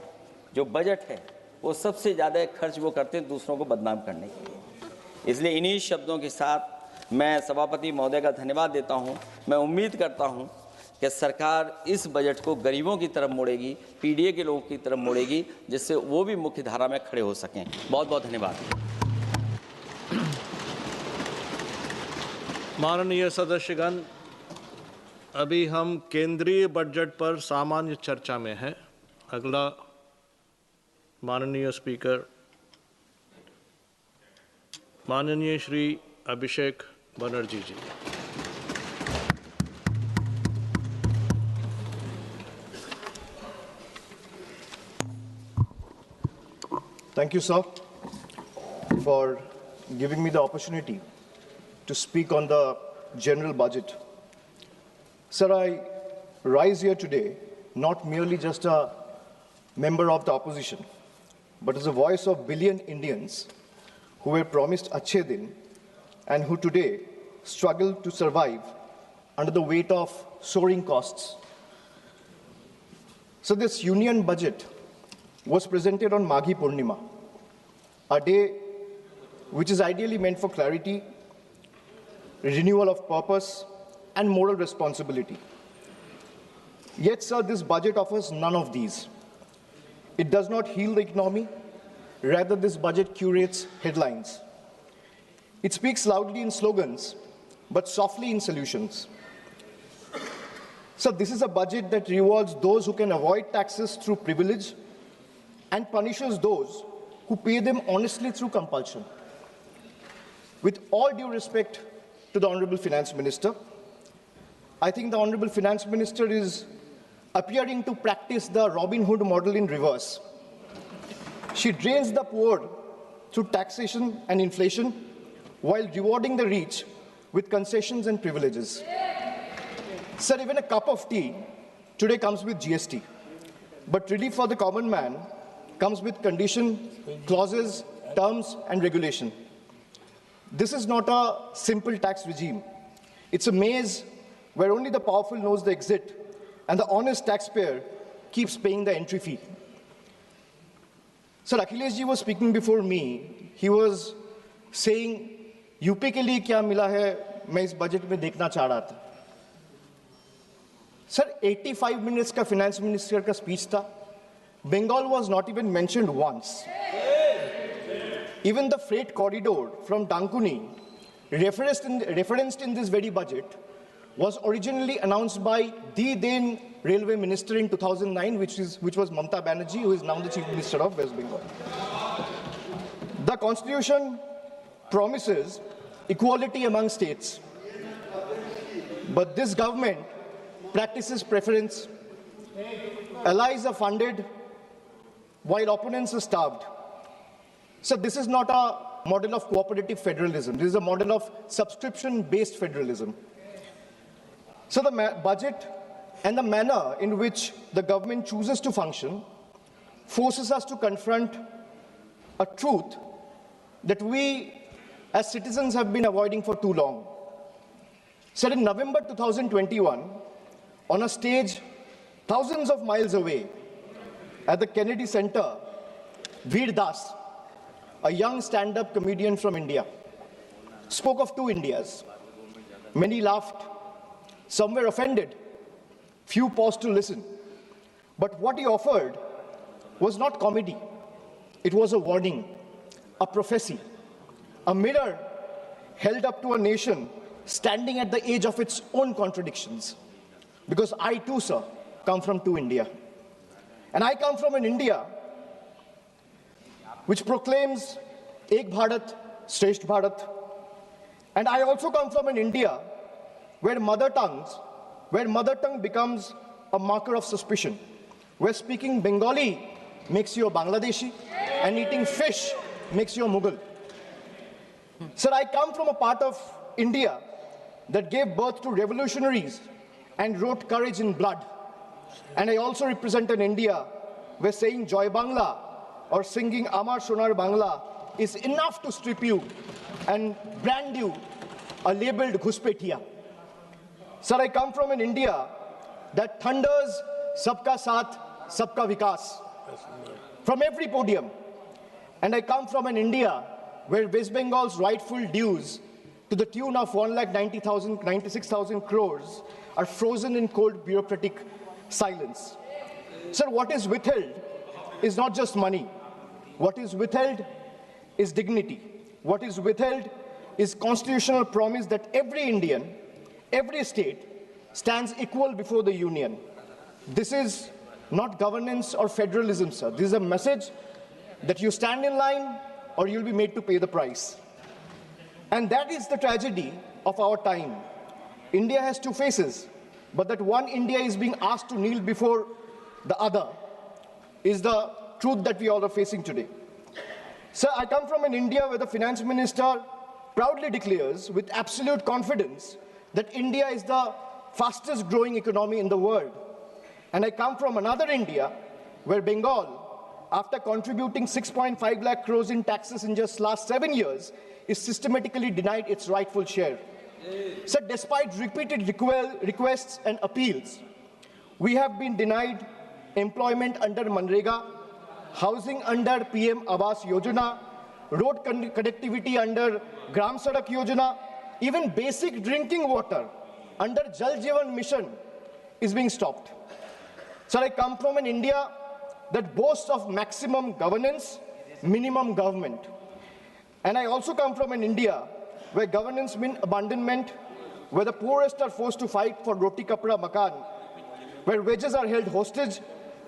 जो बजट है, वो सबसे ज़्यादा खर्च वो करते हैं दूसरों को बदनाम करने के लिए। इसलिए इन्हीं शब्दों के साथ मैं सभापति महोदय का धन्यवाद देता हूँ। मैं उम्मीद करता हूँ कि सरकार इस बजट को गरीबों की तरफ मोड़ेगी, पीडीए के लोगों की तरफ मोड़ेगी, जिससे वो भी मुख्य धारा में खड़े हो सकें। बहुत बहुत धन्यवाद। माननीय सदस्यगण, अभी हम केंद्रीय बजट पर सामान्य चर्चा में हैं। अगला माननीय स्पीकर माननीय श्री अभिषेक बनर्जी जी। Thank you, sir, for giving me the opportunity to speak on the general budget. Sir, I rise here today not merely just a member of the opposition, but as a voice of billion Indians who were promised Achhe Din and who today struggle to survive under the weight of soaring costs. So this union budget was presented on Maghi Purnima, a day which is ideally meant for clarity, renewal of purpose, and moral responsibility. Yet, sir, this budget offers none of these. It does not heal the economy. Rather, this budget curates headlines. It speaks loudly in slogans, but softly in solutions. So this is a budget that rewards those who can avoid taxes through privilege and punishes those who pay them honestly through compulsion. With all due respect to the Honorable Finance Minister, I think the Honorable Finance Minister is appearing to practice the Robin Hood model in reverse. She drains the poor through taxation and inflation while rewarding the rich with concessions and privileges. Sir, even a cup of tea today comes with GST, but relief for the common man comes with condition, clauses, terms, and regulation. This is not a simple tax regime. It's a maze where only the powerful knows the exit and the honest taxpayer keeps paying the entry fee. Sir, Akhilesh ji was speaking before me. He was saying, UP के लिए क्या मिला है मैं इस budget में देखना चाह रहा था. Sir, 85 minutes का finance minister का speech था. Bengal was not even mentioned once. Even the freight corridor from Dankuni, referenced in this very budget, was originally announced by the then railway minister in 2009, which was Mamata Banerjee, who is now the chief minister of West Bengal. The constitution promises equality among states, but this government practices preference. Allies are funded while opponents are starved. So this is not a model of cooperative federalism. This is a model of subscription-based federalism. So the budget and the manner in which the government chooses to function forces us to confront a truth that we as citizens have been avoiding for too long. Sir, in November 2021, on a stage thousands of miles away at the Kennedy Center, Veer Das, a young stand-up comedian from India, spoke of two Indias. Many laughed, some were offended, few paused to listen. But what he offered was not comedy. It was a warning, a prophecy, a mirror held up to a nation standing at the edge of its own contradictions. Because I too, sir, come from two India. And I come from an India which proclaims Ek Bharat, Shresth Bharat. And I also come from an India where mother tongue becomes a marker of suspicion, where speaking Bengali makes you a Bangladeshi and eating fish makes you a Mughal. Sir, I come from a part of India that gave birth to revolutionaries and wrote courage in blood. And I also represent an India where saying Joy Bangla or singing Amar Sonar Bangla is enough to strip you and brand you a labeled Ghuspetia. Sir, I come from an India that thunders Sabka Saath, Sabka Vikas from every podium. And I come from an India where West Bengal's rightful dues to the tune of 1,96,000 crores are frozen in cold bureaucratic silence. Sir, what is withheld is not just money. What is withheld is dignity. What is withheld is constitutional promise that every Indian, every state, stands equal before the union. This is not governance or federalism, sir. This is a message that you stand in line or you'll be made to pay the price. And that is the tragedy of our time. India has two faces, but that one India is being asked to kneel before the other is the truth that we all are facing today. Sir, I come from an India where the finance minister proudly declares with absolute confidence that India is the fastest growing economy in the world. And I come from another India where Bengal, after contributing 6.5 lakh crores in taxes in just last 7 years, is systematically denied its rightful share. So despite repeated requests and appeals, we have been denied employment under Manrega, housing under PM Awas Yojana, road connectivity under Gram Sadak Yojana, even basic drinking water under Jal Jeevan Mission is being stopped. So I come from an India that boasts of maximum governance, minimum government. And I also come from an India where governance means abandonment, where the poorest are forced to fight for roti kapra makan, where wages are held hostage,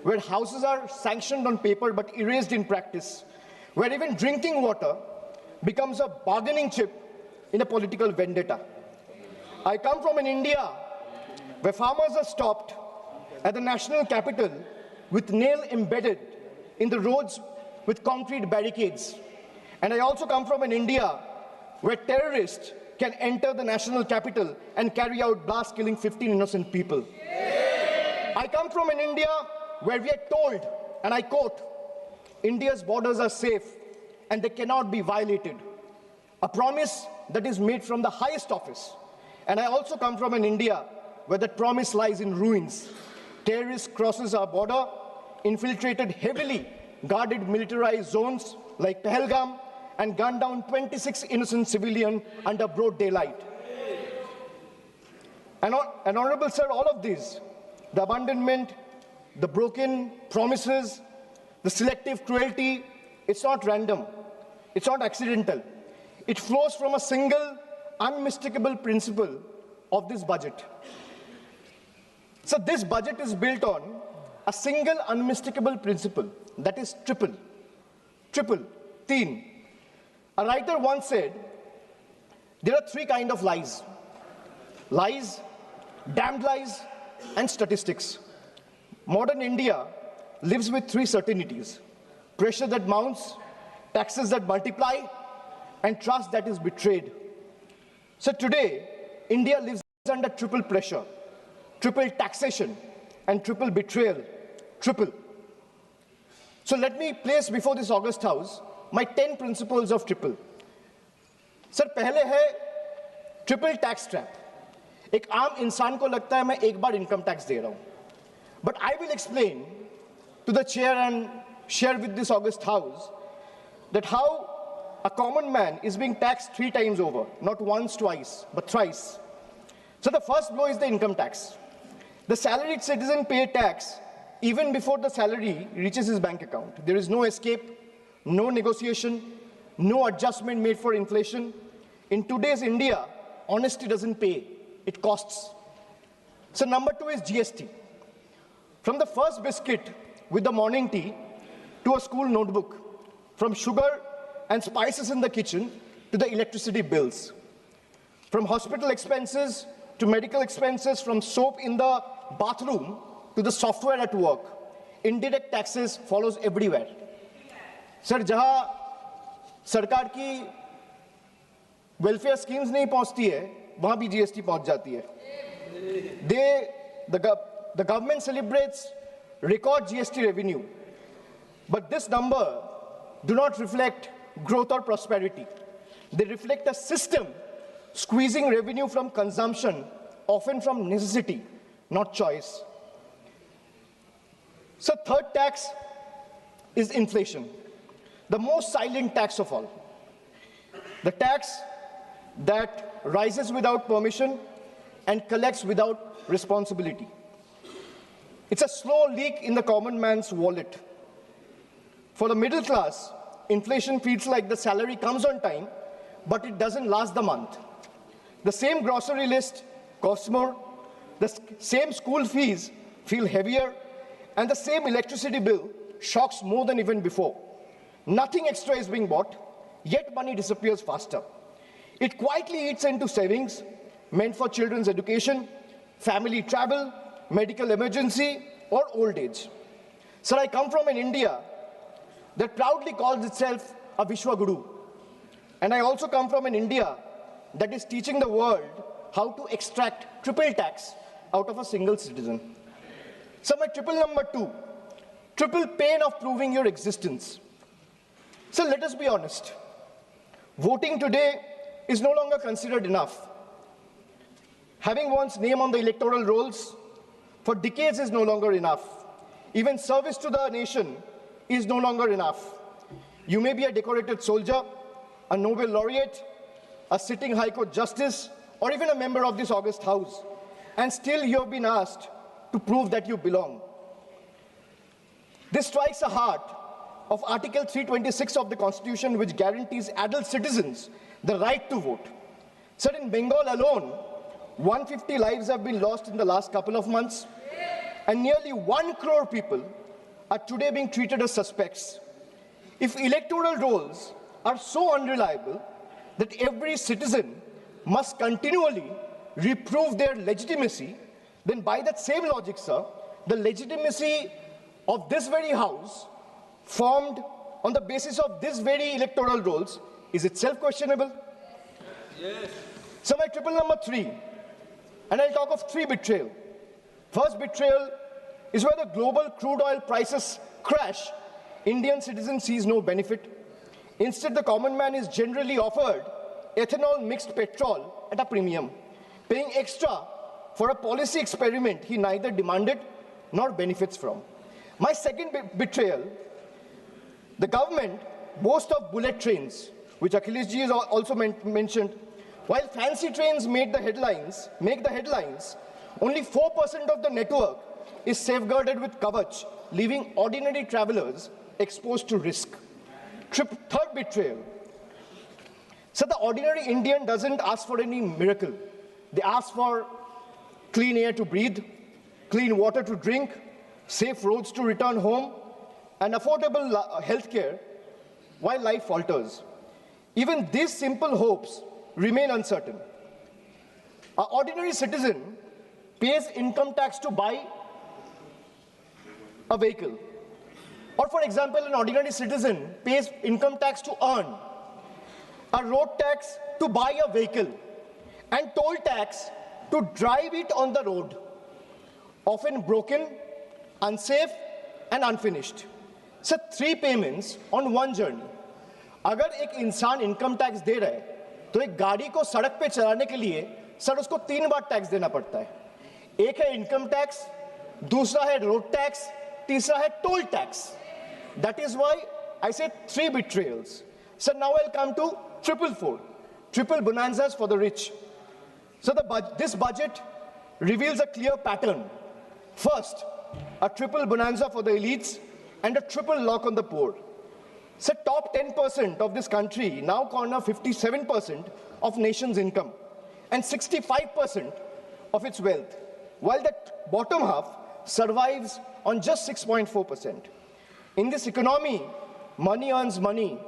where houses are sanctioned on paper but erased in practice, where even drinking water becomes a bargaining chip in a political vendetta. I come from an India where farmers are stopped at the national capital with nail embedded in the roads with concrete barricades. And I also come from an India where terrorists can enter the national capital and carry out blasts killing 15 innocent people. I come from an India where we are told, and I quote, India's borders are safe and they cannot be violated. A promise that is made from the highest office. And I also come from an India where that promise lies in ruins. Terrorists crosses our border, infiltrated heavily guarded militarized zones like Pahalgam, and gunned down 26 innocent civilians under broad daylight. And Honorable Sir, all of these, the abandonment, the broken promises, the selective cruelty, it's not random, it's not accidental. It flows from a single, unmistakable principle of this budget. So this budget is built on a single unmistakable principle, that is triple, teen. A writer once said, there are three kinds of lies. Lies, damned lies, and statistics. Modern India lives with three certainties: pressure that mounts, taxes that multiply, and trust that is betrayed. So today, India lives under triple pressure, triple taxation, and triple betrayal, triple. So let me place before this august house my 10 principles of triple. Sir पहले है triple tax trap. एक आम इंसान को लगता है मैं एक बार इनकम टैक्स दे रहा हूं. But I will explain to the chair and share with this august house that how a common man is being taxed 3 times over, not once, twice, but thrice. So the first blow is the income tax. The salaried citizen pay tax even before the salary reaches his bank account. There is no escape, no negotiation, no adjustment made for inflation. In today's India, honesty doesn't pay, it costs. So number 2 is GST. From the first biscuit with the morning tea to a school notebook, from sugar and spices in the kitchen to the electricity bills, from hospital expenses to medical expenses, from soap in the bathroom to the software at work, indirect taxes follows everywhere. Sir, जहां सरकार की welfare schemes नहीं पहुंचती है, वहां भी GST पहुंच जाती है. The government celebrates record GST revenue, but this number do not reflect growth or prosperity. They reflect a system squeezing revenue from consumption, often from necessity, not choice. So third tax is inflation, the most silent tax of all. The tax that rises without permission and collects without responsibility. It's a slow leak in the common man's wallet. For the middle class, inflation feels like the salary comes on time, but it doesn't last the month. The same grocery list costs more, the same school fees feel heavier, and the same electricity bill shocks more than even before. Nothing extra is being bought, yet money disappears faster. It quietly eats into savings meant for children's education, family travel, medical emergency, or old age. Sir, I come from an India that proudly calls itself a Vishwa Guru. And I also come from an India that is teaching the world how to extract triple tax out of a single citizen. So my triple number 2, triple pain of proving your existence. So let us be honest. Voting today is no longer considered enough. Having one's name on the electoral rolls for decades is no longer enough. Even service to the nation is no longer enough. You may be a decorated soldier, a Nobel laureate, a sitting High Court justice, or even a member of this august house, and still you have been asked to prove that you belong. This strikes the heart of Article 326 of the Constitution, which guarantees adult citizens the right to vote. Sir, in Bengal alone, 150 lives have been lost in the last couple of months, and nearly 1 crore people are today being treated as suspects. If electoral rolls are so unreliable that every citizen must continually reprove their legitimacy, then by that same logic, sir, the legitimacy of this very house, formed on the basis of this very electoral rolls, is itself questionable. Yes. So my triple number 3, and I'll talk of 3 betrayal. First betrayal is where the global crude oil prices crash. Indian citizen sees no benefit. Instead, the common man is generally offered ethanol mixed petrol at a premium, paying extra for a policy experiment he neither demanded nor benefits from. My second betrayal, the government boasts of bullet trains, which Achilles ji has also mentioned. While fancy trains make the headlines, only 4% of the network is safeguarded with Kavach, leaving ordinary travelers exposed to risk. Third betrayal. So the ordinary Indian doesn't ask for any miracle. They ask for clean air to breathe, clean water to drink, safe roads to return home, and affordable health care while life falters. Even these simple hopes remain uncertain. An ordinary citizen pays income tax to buy a vehicle. Or for example, an ordinary citizen pays income tax to earn, a road tax to buy a vehicle, and toll tax to drive it on the road, often broken, unsafe, and unfinished. So 3 payments on one journey. अगर एक इंसान income tax दे रहा है, तो एक गाड़ी को सड़क पे चलाने के लिए सर उसको 3 बार टैक्स देना पड़ता है। एक है इनकम टैक्स, दूसरा है रोड टैक्स, तीसरा है toll tax. That is why I said 3 betrayals. So now I'll come to triple bonanzas for the rich. So this budget reveals a clear pattern. First, a triple bonanza for the elites and a triple lock on the poor. So top 10% of this country now corner 57% of nation's income and 65% of its wealth, while the bottom half survives on just 6.4%. In this economy, money earns money,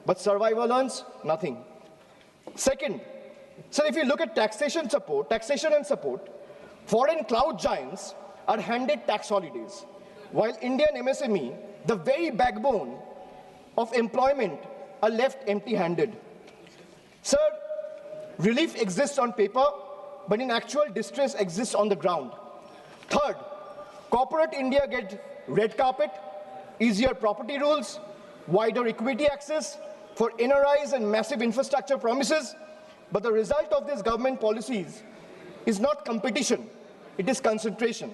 but survival earns nothing. Second, so if you look at taxation and support, foreign cloud giants are handed tax holidays, while Indian MSME, the very backbone of employment, are left empty-handed. Sir, relief exists on paper, but in actual distress exists on the ground. Third, corporate India gets red carpet, easier property rules, wider equity access for NRIs and massive infrastructure promises. But the result of these government policies is not competition, it is concentration.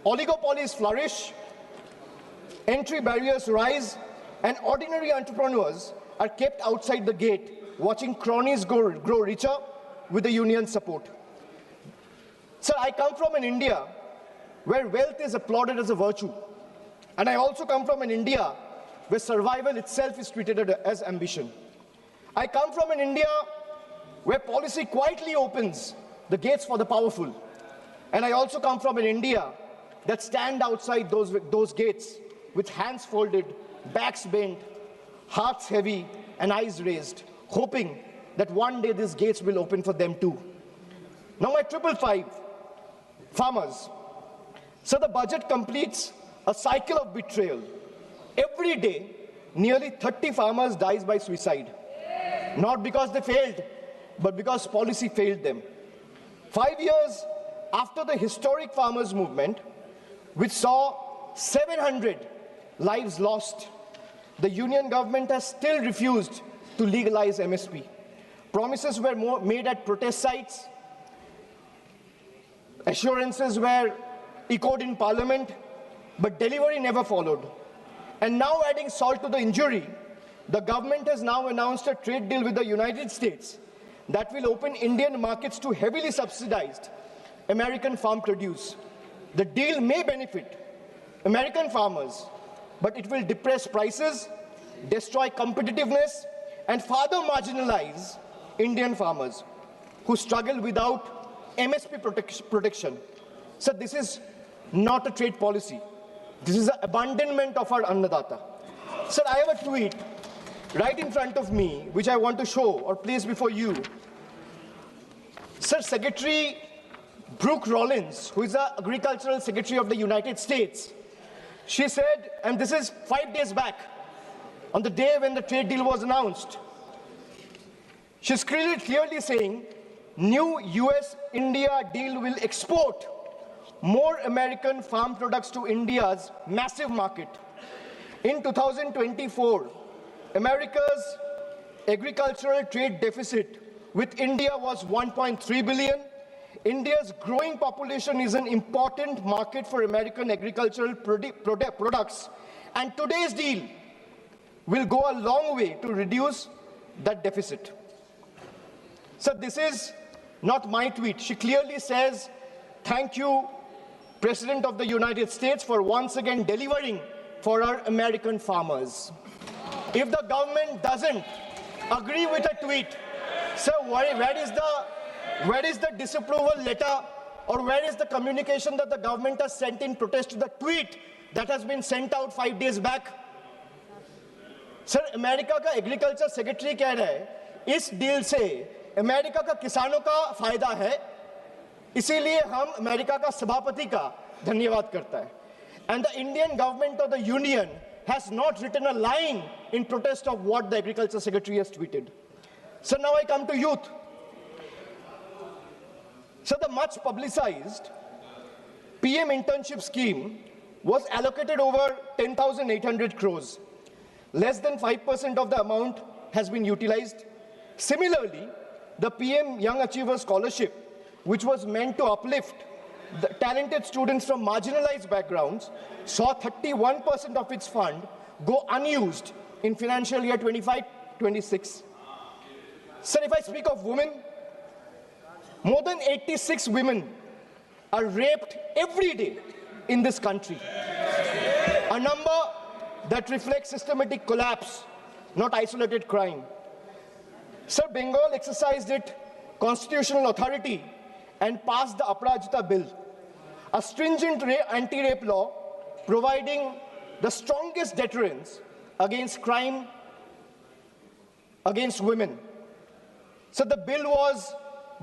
Oligopolies flourish, entry barriers rise, and ordinary entrepreneurs are kept outside the gate, watching cronies grow richer with the union's support. Sir, I come from an India where wealth is applauded as a virtue. And I also come from an India where survival itself is treated as ambition. I come from an India where policy quietly opens the gates for the powerful. And I also come from an India that stand outside those gates with hands folded, backs bent, hearts heavy, and eyes raised, hoping that one day these gates will open for them too. Now my 555, farmers. So the budget completes a cycle of betrayal. Every day, nearly 30 farmers dies by suicide. Not because they failed, but because policy failed them. 5 years after the historic farmers' movement, which saw 700 lives lost, the union government has still refused to legalize MSP. Promises were made at protest sites, assurances were echoed in parliament, but delivery never followed. And now, adding salt to the injury, the government has now announced a trade deal with the United States that will open Indian markets to heavily subsidized American farm produce. The deal may benefit American farmers, but it will depress prices, destroy competitiveness, and further marginalize Indian farmers who struggle without MSP protection. So this is not a trade policy. This is an abandonment of our Annadata. Sir, I have a tweet right in front of me, which I want to show or place before you. Sir, Secretary Brooke Rollins, who is the Agricultural Secretary of the United States, she said, and this is 5 days back, on the day when the trade deal was announced, she's clearly saying, new US-India deal will export more American farm products to India's massive market. In 2024, America's agricultural trade deficit with India was 1.3 billion. India's growing population is an important market for American agricultural products, and today's deal will go a long way to reduce that deficit. So this is not my tweet. She clearly says, thank you, President of the United States, for once again delivering for our American farmers. If the government doesn't agree with a tweet, so where is the disapproval letter, or where is the communication that the government has sent in protest to the tweet that has been sent out 5 days back? Sir, America का agriculture secretary कह रहा है इस deal से America का किसानों का फायदा है, इसीलिए हम अमेरिका का सभापति का धन्यवाद करता है. And the Indian government or the union has not written a line in protest of what the agriculture secretary has tweeted. So now I come to youth. So the much publicized PM internship scheme was allocated over 10,800 crores. Less than 5% of the amount has been utilized. Similarly, the PM Young Achiever Scholarship, which was meant to uplift the talented students from marginalized backgrounds, saw 31% of its fund go unused in financial year 25-26. Sir, if I speak of women, more than 86 women are raped every day in this country. A number that reflects systematic collapse, not isolated crime. Sir, Bengal exercised its constitutional authority and passed the Aparajita Bill, a stringent anti-rape law providing the strongest deterrence against crime against women. So the bill was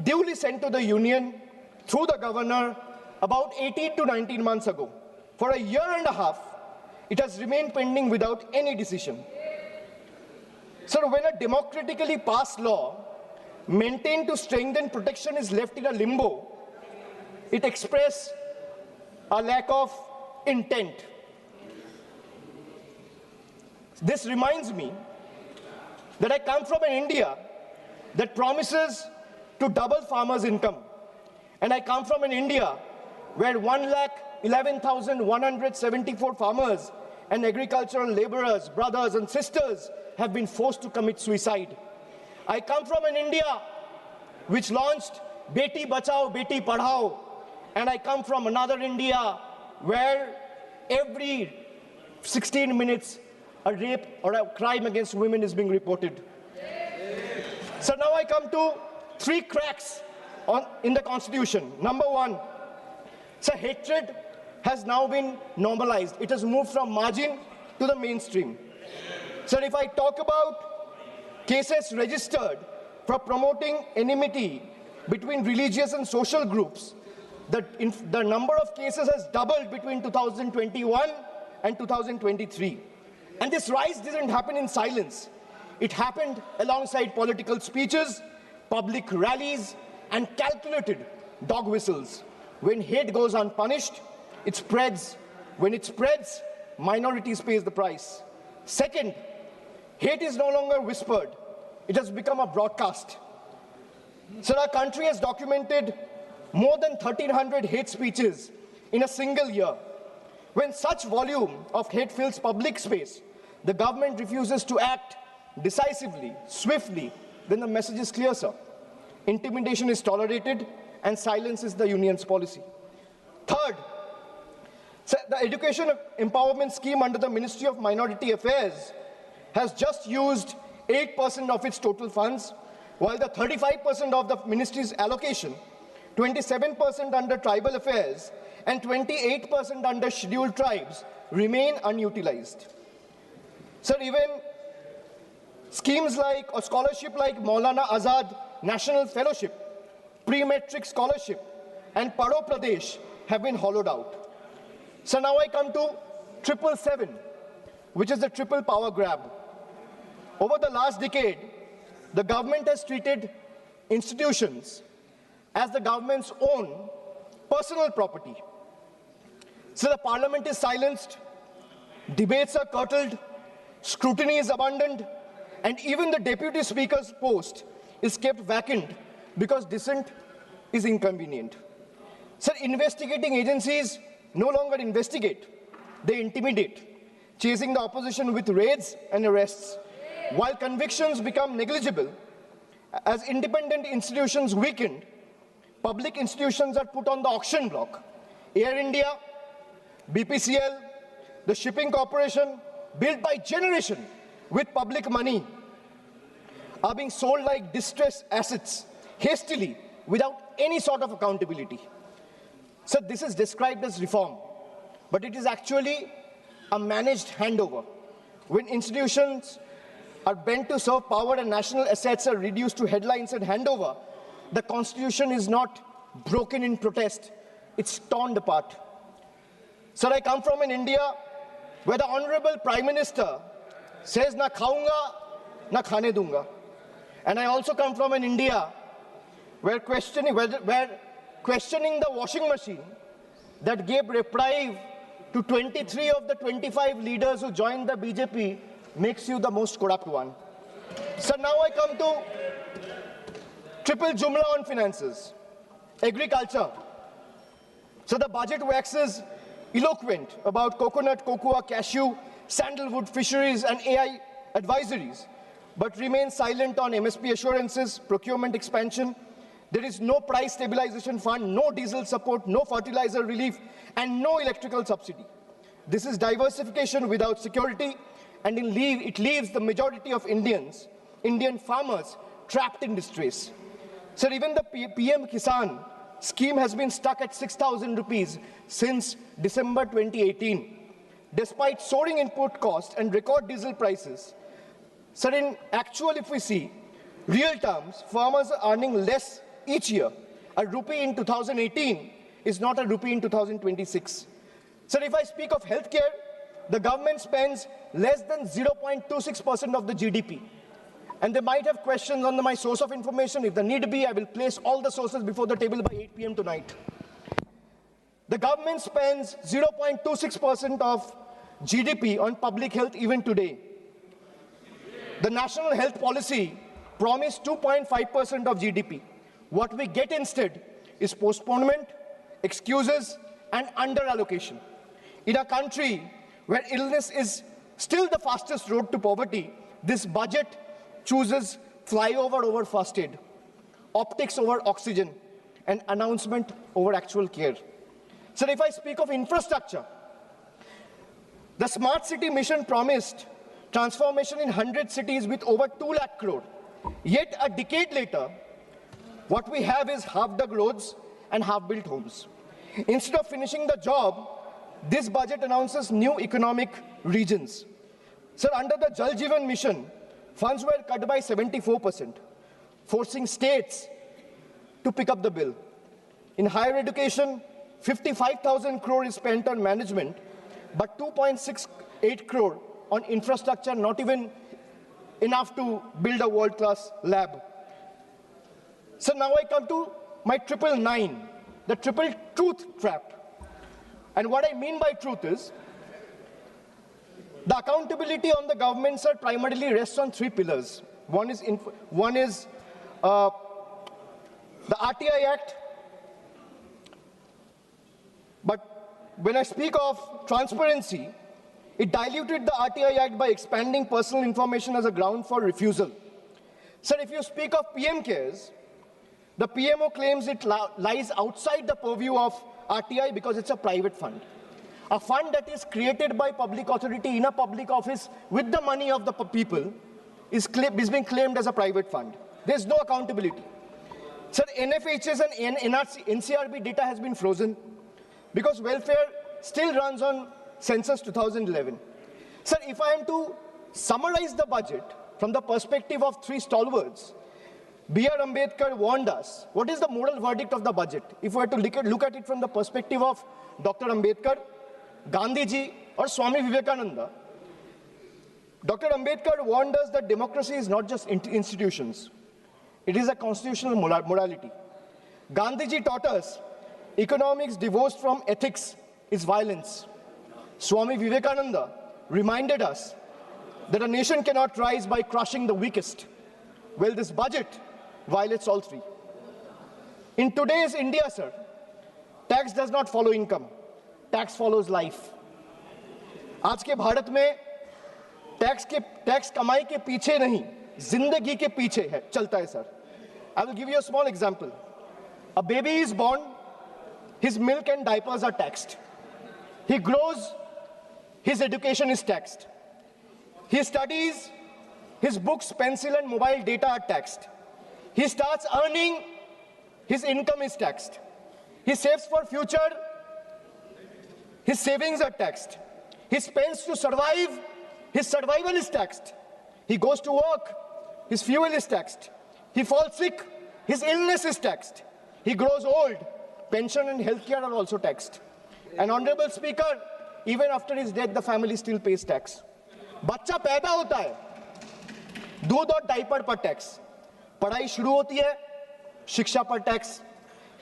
duly sent to the Union through the governor about 18 to 19 months ago. For a year and a half, it has remained pending without any decision. So when a democratically passed law maintained to strengthen protection is left in a limbo, it expresses a lack of intent. This reminds me that I come from an India that promises to double farmers' income. And I come from an India where 1,11,174 farmers and agricultural laborers, brothers and sisters, have been forced to commit suicide. I come from an India which launched Beti Bachao, Beti Padhao, and I come from another India where every 16 minutes a rape or a crime against women is being reported. So now I come to 3 cracks in the Constitution. Number 1, so hatred has now been normalized. It has moved from margin to the mainstream. So if I talk about cases registered for promoting enmity between religious and social groups, the number of cases has doubled between 2021 and 2023. And this rise didn't happen in silence. It happened alongside political speeches, public rallies, and calculated dog whistles. When hate goes unpunished, it spreads. When it spreads, minorities pay the price. Second, hate is no longer whispered. It has become a broadcast. So our country has documented more than 1,300 hate speeches in a single year. When such volume of hate fills public space, the government refuses to act decisively, swiftly, then the message is clear, sir. Intimidation is tolerated and silence is the union's policy. Third, sir, the education empowerment scheme under the Ministry of Minority Affairs has just used 8% of its total funds, while the 35% of the ministry's allocation, 27% under tribal affairs, and 28% under scheduled tribes remain unutilized. Sir, even schemes like or scholarship like Maulana Azad National Fellowship, Pre-Metric Scholarship, and Paro Pradesh have been hollowed out. So now I come to 777, which is the triple power grab. Over the last decade, the government has treated institutions as the government's own personal property. So the parliament is silenced, debates are curtailed, scrutiny is abundant, and even the deputy speaker's post is kept vacant because dissent is inconvenient. Sir, investigating agencies no longer investigate, they intimidate, chasing the opposition with raids and arrests. While convictions become negligible, as independent institutions weaken, public institutions are put on the auction block. Air India, BPCL, the shipping corporation, built by generation with public money, are being sold like distressed assets, hastily, without any sort of accountability. So this is described as reform, but it is actually a managed handover. When institutions are bent to serve power and national assets are reduced to headlines and handover, the constitution is not broken in protest, it's torn apart. Sir, I come from an India where the Honorable Prime Minister says, na khaunga, na khane dunga. And I also come from an India where questioning the washing machine that gave reprieve to 23 of the 25 leaders who joined the BJP makes you the most corrupt one. So now I come to Triple jumla on finances. Agriculture. So the budget waxes eloquent about coconut, cocoa, cashew, sandalwood, fisheries and AI advisories, but remains silent on MSP assurances, procurement expansion. There is no price stabilization fund, no diesel support, no fertilizer relief, and no electrical subsidy. This is diversification without security, and it leaves the majority of Indian farmers trapped in distress. Sir, even the PM Kisan scheme has been stuck at 6,000 rupees since December 2018. Despite soaring input costs and record diesel prices, sir, in actual, if we see, real terms, farmers are earning less each year. A rupee in 2018 is not a rupee in 2026. Sir, if I speak of healthcare, the government spends less than 0.26% of the GDP. And they might have questions on my source of information. If the need be, I will place all the sources before the table by 8 p.m. tonight. The government spends 0.26% of GDP on public health even today. The national health policy promised 2.5% of GDP. What we get instead is postponement, excuses, and under-allocation. In a country where illness is still the fastest road to poverty, this budget chooses flyover over first aid, optics over oxygen, and announcement over actual care. So if I speak of infrastructure, the smart city mission promised transformation in 100 cities with over 2 lakh crore. Yet a decade later, what we have is half-dug roads and half-built homes. Instead of finishing the job, this budget announces new economic regions. Sir, under the Jal Jeevan mission, funds were cut by 74%, forcing states to pick up the bill. In higher education, 55,000 crore is spent on management, but 2.68 crore on infrastructure, not even enough to build a world-class lab. So now I come to my 999, the triple truth trap. And what I mean by truth is, the accountability on the government, sir, primarily rests on 3 pillars. One is the RTI Act. But when I speak of transparency, it diluted the RTI Act by expanding personal information as a ground for refusal. Sir, if you speak of PM Cares, the PMO claims it lies outside the purview of RTI because it's a private fund. A fund that is created by public authority in a public office with the money of the people is being claimed as a private fund. There's no accountability. Sir, NFHS and NCRB data has been frozen because welfare still runs on census 2011. Sir, if I am to summarize the budget from the perspective of 3 stalwarts, B.R. Ambedkar warned us. What is the moral verdict of the budget? If we were to look at it from the perspective of Dr. Ambedkar, Gandhi ji, or Swami Vivekananda, Dr. Ambedkar warned us that democracy is not just institutions. It is a constitutional morality. Gandhi ji taught us economics divorced from ethics is violence. Swami Vivekananda reminded us that a nation cannot rise by crushing the weakest. Well, this budget violates all 3. In today's India, sir, tax does not follow income. Tax follows life. आज के भारत में tax कमाई के पीछे नहीं, जिंदगी के पीछे है, चलता है, sir. I will give you a small example. A baby is born, his milk and diapers are taxed. He grows, his education is taxed. He studies, his books, pencil and mobile data are taxed. He starts earning, his income is taxed. He saves for future, his savings are taxed. He spends to survive, his survival is taxed. He goes to work, his fuel is taxed. He falls sick, his illness is taxed. He grows old, pension and healthcare are also taxed. And Honorable Speaker, even after his death, the family still pays tax. बच्चा पैदा होता है, दूध और diaper पर tax, पढ़ाई शुरू होती है, शिक्षा पर टैक्स,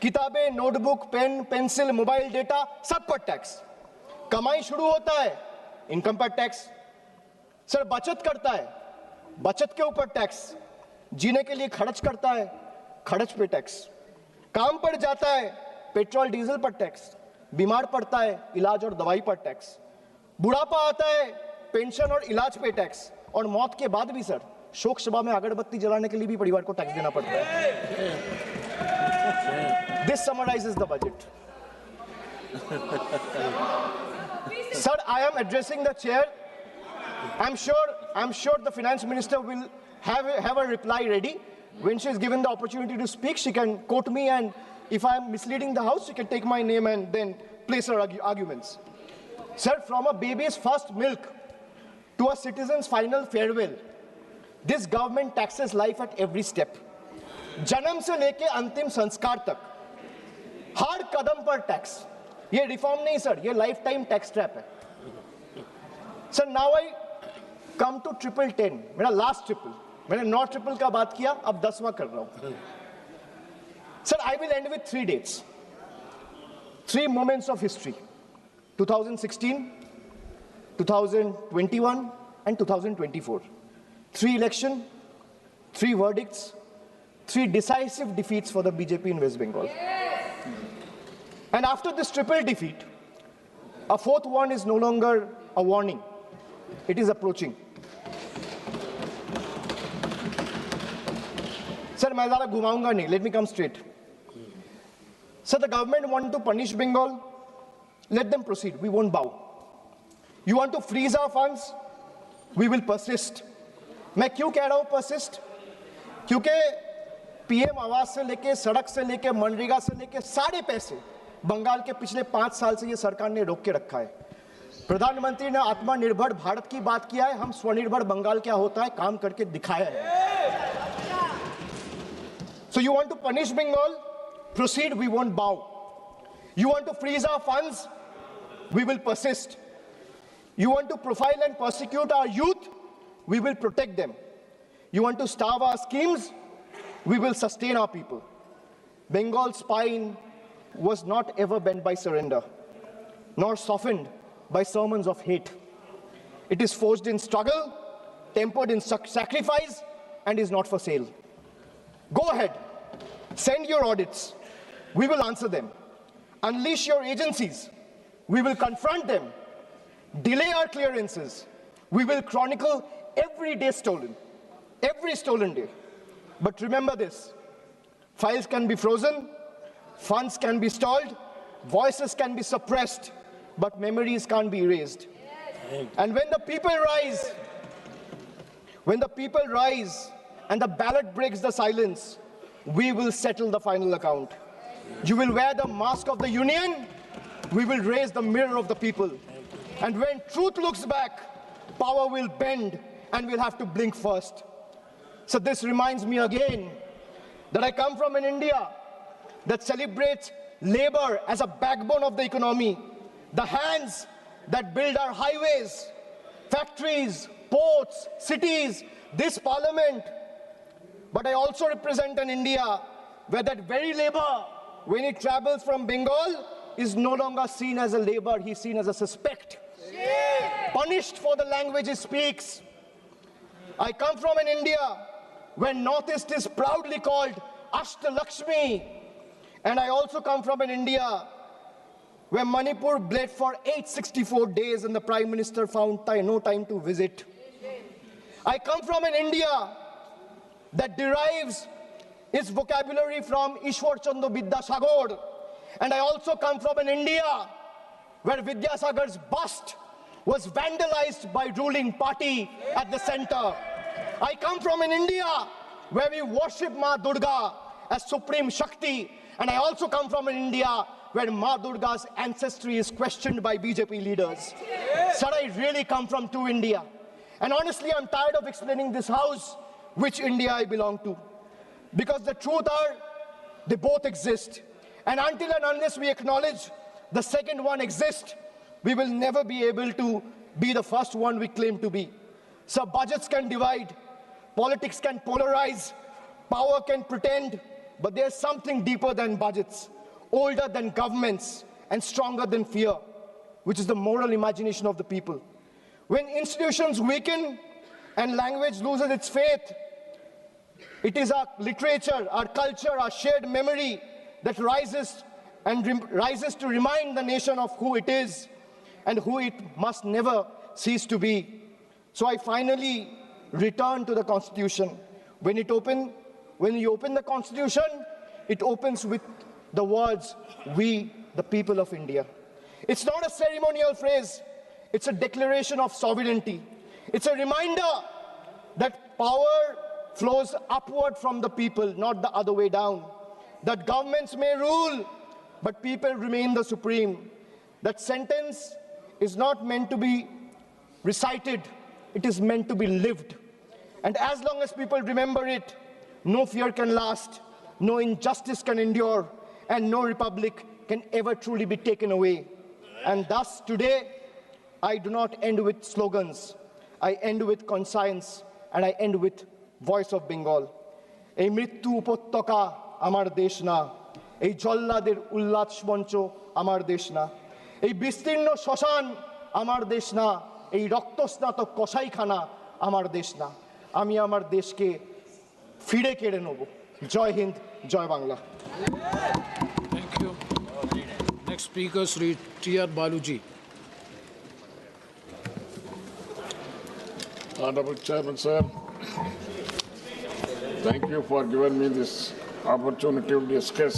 किताबें, notebook, pen, pencil, mobile data, सब पर टैक्स, कमाई शुरू होता है, इनकम पर टैक्स, सर बचत करता है, बचत के ऊपर टैक्स, जीने के लिए खर्च करता है, खर्च पे टैक्स, काम पड़ जाता है पेट्रोल डीजल पर टैक्स, बीमार पड़ता है इलाज और दवाई पर टैक्स, बुढ़ापा आता है पेंशन और इलाज पे टैक्स, और मौत के बाद भी सर शोक सभा में अगरबत्ती जलाने के लिए भी परिवार को टैक्स देना पड़ता है. This summarizes the budget. Sir, I am addressing the chair. I'm sure the finance minister will have a reply ready. When she is given the opportunity to speak, she can quote me, and if I am misleading the house, she can take my name and then place her arguments. Sir, from a baby's first milk to a citizen's final farewell, this government taxes life at every step. जन्म से लेके अंतिम संस्कार तक हर कदम पर tax. ये reform नहीं sir, ये लाइफ टाइम टैक्स ट्रैप है. Sir, now I come to 1010, मेरा लास्ट ट्रिपल. मैंने 9 ट्रिपल का बात किया, अब 10वां कर रहा हूं. Sir, I will and with 3 dates, 3 moments of history: 2016, 2021 and 2024. 3 elections, 3 verdicts, 3 decisive defeats for the BJP in West Bengal. And after this triple defeat, a 4th one is no longer a warning. It is approaching. Sir, मैं ज़्यादा घुमाऊंगा नहीं. Let me come straight. Sir, the government want to punish Bengal. Let them proceed. We won't bow. You want to freeze our funds? We will persist. मैं क्यों कह रहा हूँ persist? क्योंकि पीएम आवास से लेके, सड़क से लेके, मनरेगा से लेके सारे पैसे बंगाल के पिछले 5 साल से ये सरकार ने रोक के रखा है. प्रधानमंत्री ने आत्मनिर्भर भारत की बात किया है, हम स्वनिर्भर बंगाल क्या होता है काम करके दिखाया है. So you want to punish Bengal? Proceed, we won't bow. You want to freeze our funds? We will persist. You want to profile and persecute our youth? We will protect them. You want to starve our schemes? We will sustain our people. Bengal's spine was not ever bent by surrender, nor softened by sermons of hate. It is forged in struggle, tempered in sacrifice, and is not for sale. Go ahead, send your audits. We will answer them. Unleash your agencies. We will confront them. Delay our clearances. We will chronicle every day stolen, every stolen day. But remember this, files can be frozen, funds can be stalled, voices can be suppressed, but memories can't be erased. And when the people rise and the ballot breaks the silence, we will settle the final account. You will wear the mask of the union, we will raise the mirror of the people. And when truth looks back, power will bend and we'll have to blink first. So this reminds me again that I come from an India that celebrates labor as a backbone of the economy, the hands that build our highways, factories, ports, cities, this parliament. But I also represent an India where that very labor, when it travels from Bengal, is no longer seen as a labor, he's seen as a suspect, punished for the language he speaks. I come from an India where Northeast is proudly called Ashtalakshmi. And I also come from an India where Manipur bled for 864 days and the Prime Minister found no time to visit. I come from an India that derives its vocabulary from Ishwar Chandra Vidyasagar. And I also come from an India where Vidyasagar's bust was vandalized by ruling party at the center. I come from an India where we worship Ma Durga as Supreme Shakti, and I also come from an India where Ma Durga's ancestry is questioned by BJP leaders. Sir, I really come from two India. And honestly, I'm tired of explaining this house which India I belong to. Because the truth are, they both exist. And until and unless we acknowledge the second one exists, we will never be able to be the first one we claim to be. So budgets can divide, politics can polarize, power can pretend, but there's something deeper than budgets, older than governments, and stronger than fear, which is the moral imagination of the people. When institutions weaken and language loses its faith, It is our literature, our culture, our shared memory that rises to remind the nation of who it is and who it must never cease to be. So I finally return to the Constitution. When you open the Constitution, it opens with the words, "We, the people of India." It's not a ceremonial phrase. It's a declaration of sovereignty. It's a reminder that power flows upward from the people, not the other way down. That governments may rule, but people remain the supreme. That sentence is not meant to be recited, it is meant to be lived. And as long as people remember it, no fear can last, no injustice can endure, and no republic can ever truly be taken away. And thus today, I do not end with slogans. I end with conscience, and I end with voice of Bengal. এই মৃত্যু উপত্যকা আমার দেশ না, এই জল্লাদের উল্লাস মঞ্চ আমার দেশ না, এই বিস্তীর্ণ শ্মশান আমার দেশ না, এই রক্তস্নাত কসাইখানা আমার দেশ না। আমি আমার দেশকে ফিরে কেড়ে নেব। জয় হিন্দ, জয় Bangla. Thank you. Next speaker, Sri T.R. Baluji. Honorable Chairman, sir, thank you for giving me this opportunity to discuss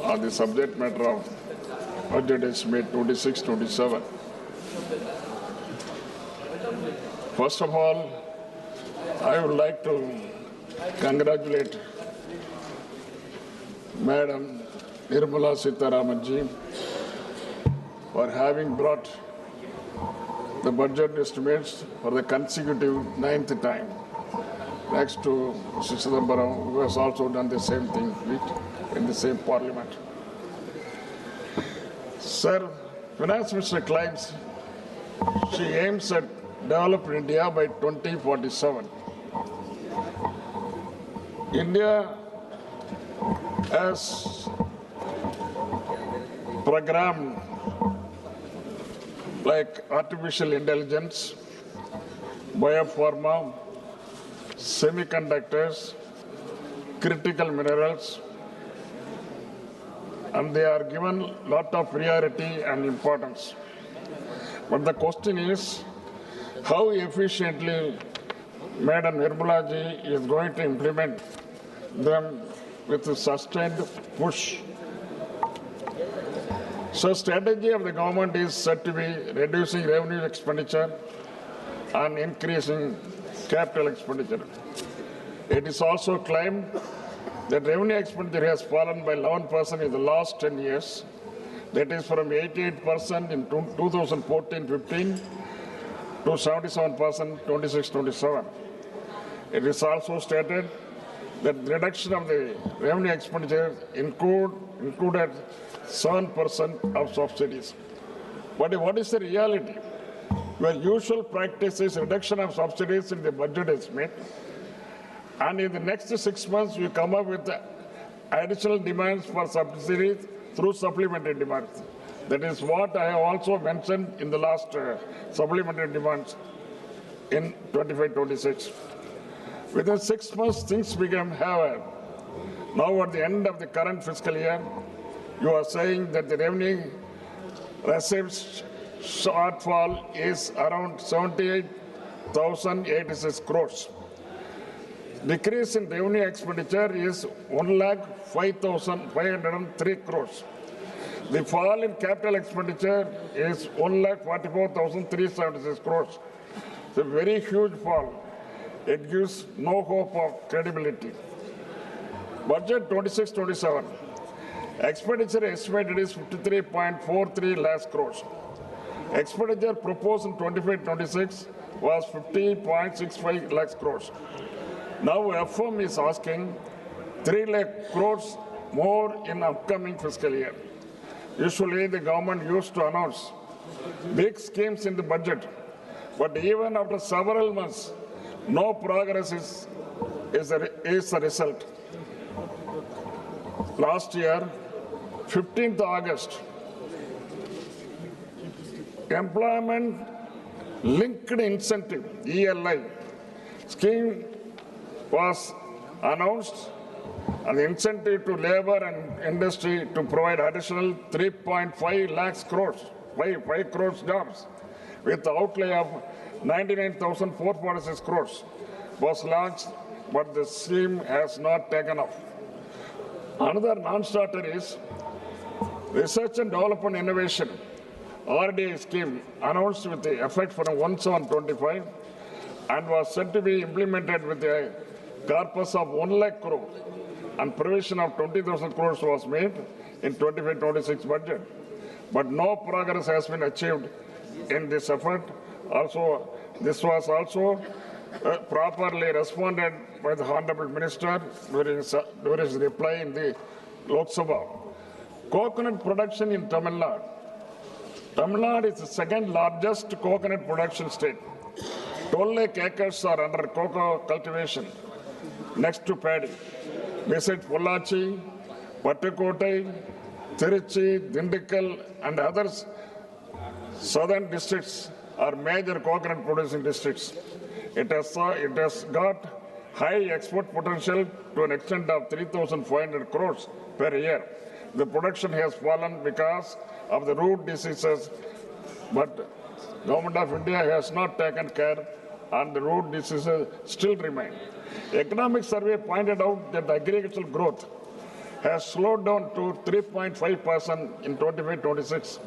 on the subject matter of budget estimate 26-27. First of all, I would like to congratulate Madam Birla Sitaramanji for having brought the budget estimates for the consecutive 9th time, next to Mr. Chidambaram, who has also done the same thing in the same parliament. Sir, Finance Minister claims she aims at developing India by 2047. India has programmed like artificial intelligence, biopharma, semiconductors, critical minerals, and they are given a lot of priority and importance. But the question is, how efficiently Madam Birla ji is going to implement them with a sustained push. So strategy of the government is said to be reducing revenue expenditure and increasing capital expenditure. It is also claimed that revenue expenditure has fallen by 11% in the last 10 years. That is from 88% in 2014-15 to 77% 26-27. It is also stated that the reduction of the revenue expenditure included 7% of subsidies. But what is the reality? Well, usual practice is reduction of subsidies in the budget estimate, and in the next 6 months we come up with additional demands for subsidies through supplementary demands. That is what I have also mentioned in the last supplementary demands in 25-26. Within 6 months, things became haywire. Now at the end of the current fiscal year, you are saying that the revenue receipts shortfall is around 78,086 crores. Decrease in revenue expenditure is 1,05,503 crores. The fall in capital expenditure is 1,44,376 crores. It's a very huge fall. It gives no hope of credibility. Budget 26-27. Expenditure estimated is 53.43 lakhs crores. Expenditure proposed in 25-26 was 50.65 lakhs crores. Now FM is asking 3 lakh crores more in upcoming fiscal year. Usually the government used to announce big schemes in the budget, but even after several months, no progress is the result. Last year, 15th August, Employment Linked Incentive, ELI, scheme was announced, and the incentive to labor and industry to provide additional 3.5 lakhs crores, 5 crores jobs, with the outlay of 99,446 crores was launched, but the scheme has not taken off. Another non-starter is Research and Development Innovation, RDI scheme, announced with the effect from 1/7/25 and was said to be implemented with a corpus of 1 lakh crore, and provision of 20,000 crores was made in 25-26 budget. But no progress has been achieved in this effort. Also, this was also properly responded by the Honorable Minister during his reply in the Lok Sabha. Coconut production in Tamil Nadu. Tamil Nadu is the second largest coconut production state. 12 lakh acres are under cocoa cultivation, next to paddy. Besides Pollachi, Pattukottai, Tiruchi, Dindigul, and others, southern districts are major coconut producing districts. It has got high export potential to an extent of 3,500 crores per year. The production has fallen because of the root diseases, but Government of India has not taken care, and the root diseases still remain. Economic survey pointed out that the agricultural growth has slowed down to 3.5% in 25-26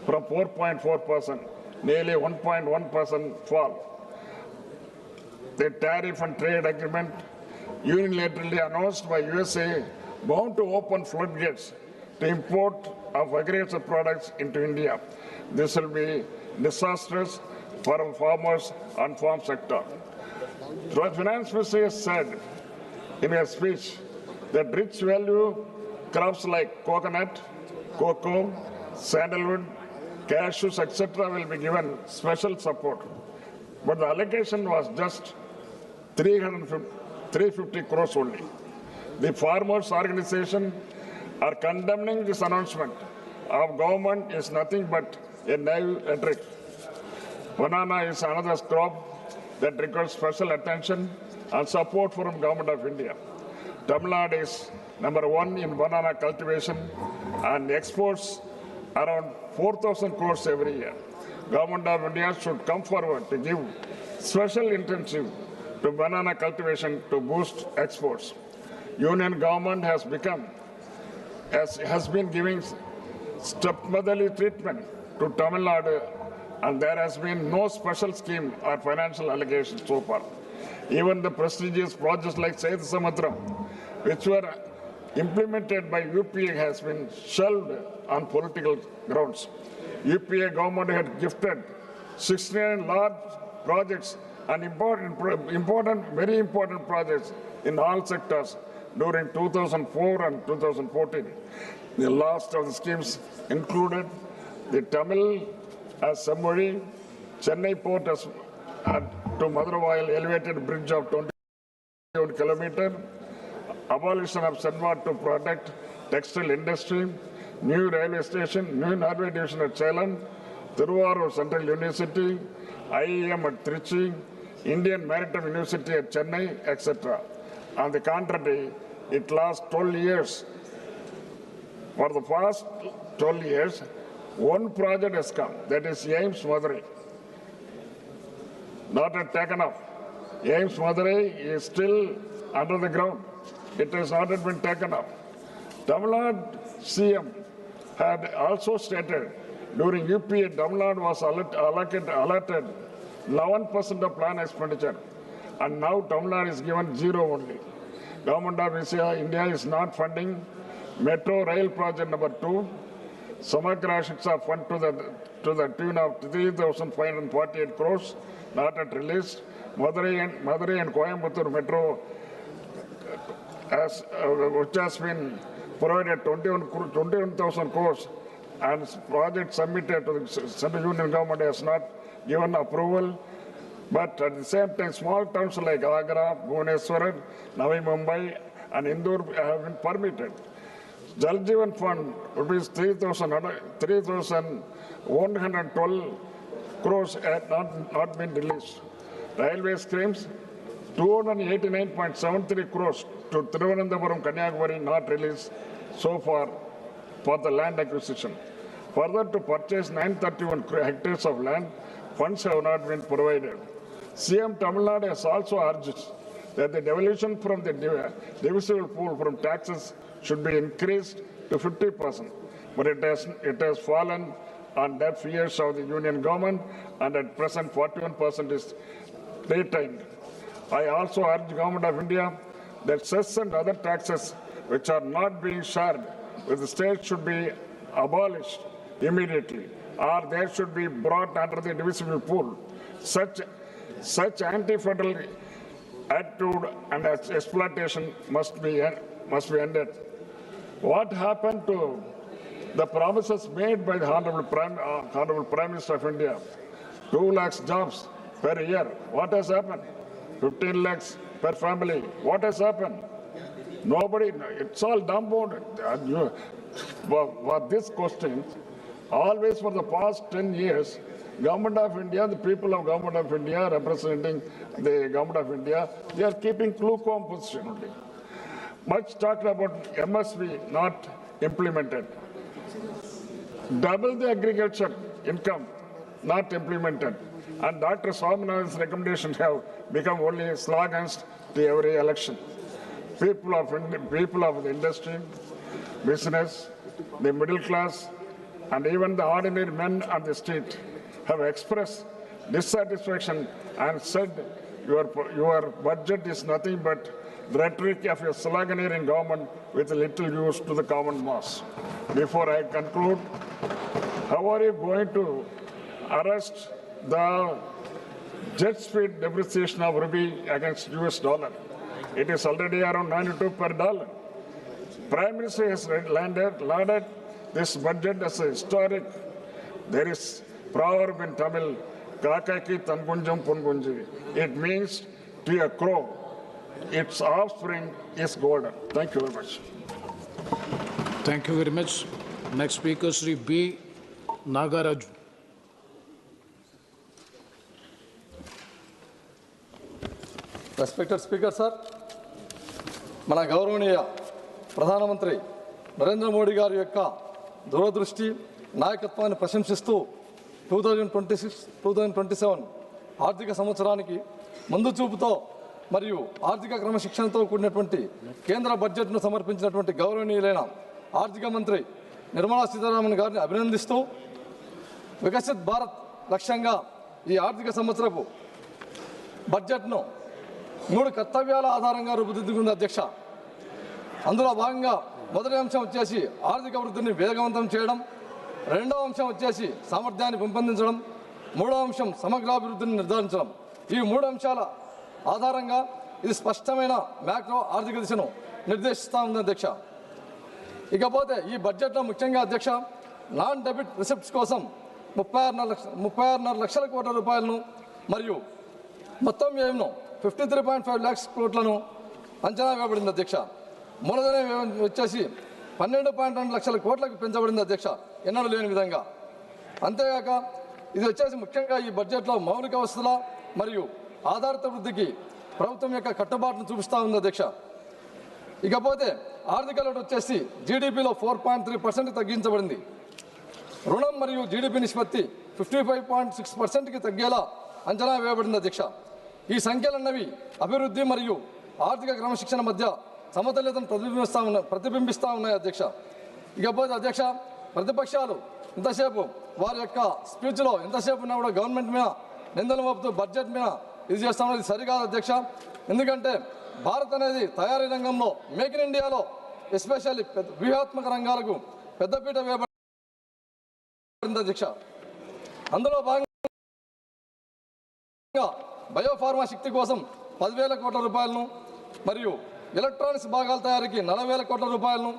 from 4.4%, nearly 1.1% fall. The tariff and trade agreement unilaterally announced by USA bound to open floodgates to import of agricultural products into India. This will be disastrous for farmers and farm sector. The finance minister said in her speech that rich value crops like coconut, cocoa, sandalwood, cashews, etc. will be given special support. But the allocation was just 350 crores only. The farmers' organization are condemning this announcement of government is nothing but a naive rhetoric. Banana is another crop that requires special attention and support from Government of India. Tamil Nadu is #1 in banana cultivation and exports around 4,000 crores every year. Government of India should come forward to give special intensive to banana cultivation to boost exports. Union government has been giving stepmotherly treatment to Tamil Nadu, and there has been no special scheme or financial allocation so far. Even the prestigious projects like Seithu Samudram, which were implemented by UPA, has been shelved on political grounds. UPA government had gifted 69 large projects and very important projects in all sectors during 2004 and 2014. The last of the schemes included the Tamil as Sammuri, Chennai port as to Madurai elevated bridge of 21 kilometers, abolition of Senwat to protect textile industry, new railway station, new railway division at Salem, Thiruvarur Central University, IEM at Trichy, Indian Maritime University at Chennai, etc. On the contrary, it lasts 12 years. For the past 12 years, one project has come, that is AIMS Madurai. Not yet taken up. AIMS Madurai is still under the ground. It has not yet been taken up. Tamil Nadu CM had also stated during UPA, Tamil Nadu was allotted 11% of plan expenditure, and now Tamil Nadu is given 0 only. Government of India is not funding Metro Rail Project #2, Samagra Shiksha Fund to the tune of 3,548 crores, not yet released. Madurai and Coimbatore Metro, which has been provided 21,000 crores, and project submitted to the Central Union Government has not given approval. But at the same time, small towns like Agra, Bhubaneswar, Navi Mumbai, and Indore have been permitted. Jal Jeevan Fund, rupees 3,112 crores had not been released. Railway schemes, 289.73 crores to Thiruvananthapuram, Kanyakumari not released so far for the land acquisition. Further, to purchase 931 hectares of land, funds have not been provided. CM Tamil Nadu has also urged that the devolution from the divisible pool from taxes should be increased to 50%, but it has fallen on deaf ears of the union government, and at present 41% is retained. I also urge the Government of India that cess and other taxes which are not being shared with the state should be abolished immediately, or they should be brought under the divisible pool. Such anti-federal attitude and exploitation must be ended. What happened to the promises made by the Honorable Prime Minister of India? 2 lakhs jobs per year. What has happened? 15 lakhs per family. What has happened? Nobody, it's all dumbfounded. For this question, always for the past 10 years, Government of India, the people of Government of India representing the Government of India, they are keeping lukewarm position only. Much talked about MSP not implemented. Double the agriculture income not implemented. And Dr. Swaminathan's recommendations have become only slogans to every election. People of the industry, business, the middle class, and even the ordinary men on the street have expressed dissatisfaction and said your budget is nothing but the rhetoric of a sloganeering government with little use to the common mass. Before I conclude, how are you going to arrest the jet speed depreciation of rupee against US dollar? It is already around 92 per dollar. Prime Minister has lauded this budget as a historic. There is proverb in Tamil, Kakaki Tanpunjam Pungunji. It means to a crow, its offspring is golden. Thank you very much. Thank you very much. Next speaker, Sri B. Nagaraju. Respected Speaker, sir, మన గౌరవనీయ ప్రధానమంత్రి నరేంద్ర మోడీ గారి యొక్క దూరదృష్టి నాయకత్వాన్ని ప్రశంసిస్తూ 2026-2027 ఆర్థిక సంవత్సరానికి ముందు చూపుతో మరియు ఆర్థిక క్రమశిక్షణతో కూడినటువంటి కేంద్ర బడ్జెట్ను సమర్పించినటువంటి గౌరవనీయులైన ఆర్థిక మంత్రి నిర్మలా సీతారామన్ గారిని అభినందిస్తూ వికసిత్ భారత్ లక్ష్యంగా ఈ ఆర్థిక సంవత్సరపు బడ్జెట్ను 3 కర్తవ్యాల ఆధారంగా రూపుదిద్దుకుంది అధ్యక్ష. అందులో భాగంగా మొదటి అంశం వచ్చేసి ఆర్థిక వృద్ధిని వేగవంతం చేయడం, రెండవ అంశం వచ్చేసి సామర్థ్యాన్ని పెంపొందించడం, మూడవ అంశం సమగ్రాభివృద్ధిని నిర్ధారించడం. ఈ 3 అంశాల ఆధారంగా ఇది స్పష్టమైన మ్యాక్రో ఆర్థిక దిశను నిర్దేశిస్తూ ఉంది అధ్యక్ష. ఇకపోతే ఈ బడ్జెట్లో ముఖ్యంగా అధ్యక్ష నాన్ డెబిట్ రిసిప్ట్స్ కోసం 36.5 లక్షల కోట్ల రూపాయలను మరియు మొత్తం వ్యయంను 53.5 lakhs కోట్లను అంచనా వేయబడింది అధ్యక్ష. మూలధన వ్యయం వచ్చేసి 12.2 లక్షల కోట్లకు పెంచబడింది అధ్యక్ష, ఎన్నడూ లేని విధంగా. అంతేగాక ఇది వచ్చేసి ముఖ్యంగా ఈ బడ్జెట్లో మౌలిక వసతుల మరియు ఆధారిత వృద్ధికి ప్రభుత్వం యొక్క కట్టుబాటును చూపిస్తూ ఉంది అధ్యక్ష. ఇకపోతే ఆర్థిక లోటు వచ్చేసి జీడిపిలో 4.3% తగ్గించబడింది. రుణం మరియు జీడిపి నిష్పత్తి 55.6%కి తగ్గేలా అంచనా వేయబడింది అధ్యక్ష. ఈ సంఖ్యలన్నవి అభివృద్ధి మరియు ఆర్థిక క్రమశిక్షణ మధ్య సమతుల్యతను ప్రతిబింబిస్తూ ఉన్నాయి అధ్యక్ష. ఇకపోతే అధ్యక్ష ప్రతిపక్షాలు ఇంతసేపు వారి యొక్క స్పీచ్లో ఎంతసేపు ఉన్నా కూడా గవర్నమెంట్ మీద నిందలు మోపుతూ బడ్జెట్ మీద ఇది చేస్తామన్నది సరికాదు అధ్యక్ష. ఎందుకంటే భారత్ అనేది తయారీ రంగంలో మేక్ ఇన్ ఇండియాలో ఎస్పెషల్లీ వ్యూహాత్మక రంగాలకు పెద్దపీట వేయబడింది అధ్యక్ష. అందులో భాగంగా బయోఫార్మా శక్తి కోసం 10,000 కోట్ల రూపాయలను మరియు ఎలక్ట్రానిక్స్ భాగాల తయారీకి 40,000 కోట్ల రూపాయలను,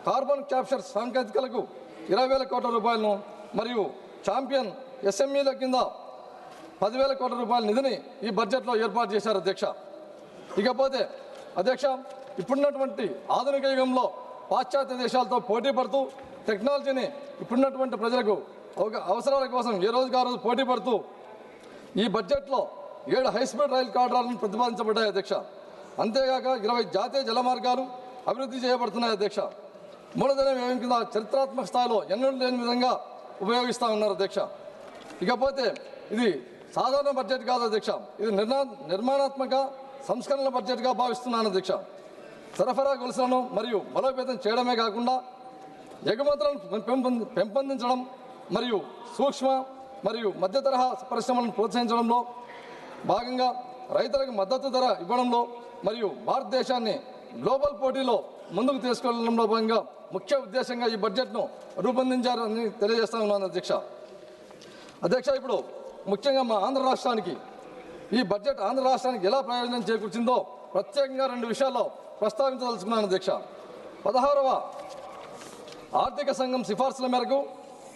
కార్బన్ క్యాప్చర్ సాంకేతికలకు 20,000 కోట్ల రూపాయలను మరియు ఛాంపియన్ ఎస్ఎంఈల కింద 10,000 కోట్ల రూపాయల నిధిని ఈ బడ్జెట్లో ఏర్పాటు చేశారు అధ్యక్ష. ఇకపోతే అధ్యక్ష ఇప్పుడున్నటువంటి ఆధునిక యుగంలో పాశ్చాత్య దేశాలతో పోటీ పడుతూ టెక్నాలజీని ఇప్పుడున్నటువంటి ప్రజలకు అవసరాల కోసం ఏ రోజుకు ఆ రోజు పోటీ పడుతూ ఈ బడ్జెట్లో 7 హైస్పీడ్ రైలు కారిడార్లను ప్రతిపాదించబడ్డాయి అధ్యక్ష. అంతేగాక 20 జాతీయ జల మార్గాలు అభివృద్ధి చేయబడుతున్నాయి అధ్యక్ష. మూలధన వ్యయం కింద చరిత్రాత్మక స్థాయిలో ఎన్నడూ లేని విధంగా ఉపయోగిస్తూ ఉన్నారు అధ్యక్ష. ఇకపోతే ఇది సాధారణ బడ్జెట్ కాదు అధ్యక్ష, ఇది నిర్మాణాత్మక సంస్కరణల బడ్జెట్గా భావిస్తున్నాను అధ్యక్ష. సరఫరా గొలుసులను మరియు బలోపేతం చేయడమే కాకుండా ఎగుమతులను పెంపొందించడం మరియు సూక్ష్మ మరియు మధ్య తరహా పరిశ్రమలను ప్రోత్సహించడంలో భాగంగా రైతులకు మద్దతు ధర ఇవ్వడంలో మరియు భారతదేశాన్ని గ్లోబల్ పోటీలో ముందుకు తీసుకెళ్లడంలో భాగంగా ముఖ్య ఉద్దేశంగా ఈ బడ్జెట్ను రూపొందించారని తెలియజేస్తా ఉన్నాను అధ్యక్ష. ఇప్పుడు ముఖ్యంగా మా ఆంధ్ర రాష్ట్రానికి ఈ బడ్జెట్ ఆంధ్ర రాష్ట్రానికి ఎలా ప్రయోజనం చేకూర్చిందో ప్రత్యేకంగా 2 విషయాల్లో ప్రస్తావించదలుచుకున్నాను అధ్యక్ష. 16వ ఆర్థిక సంఘం సిఫార్సుల మేరకు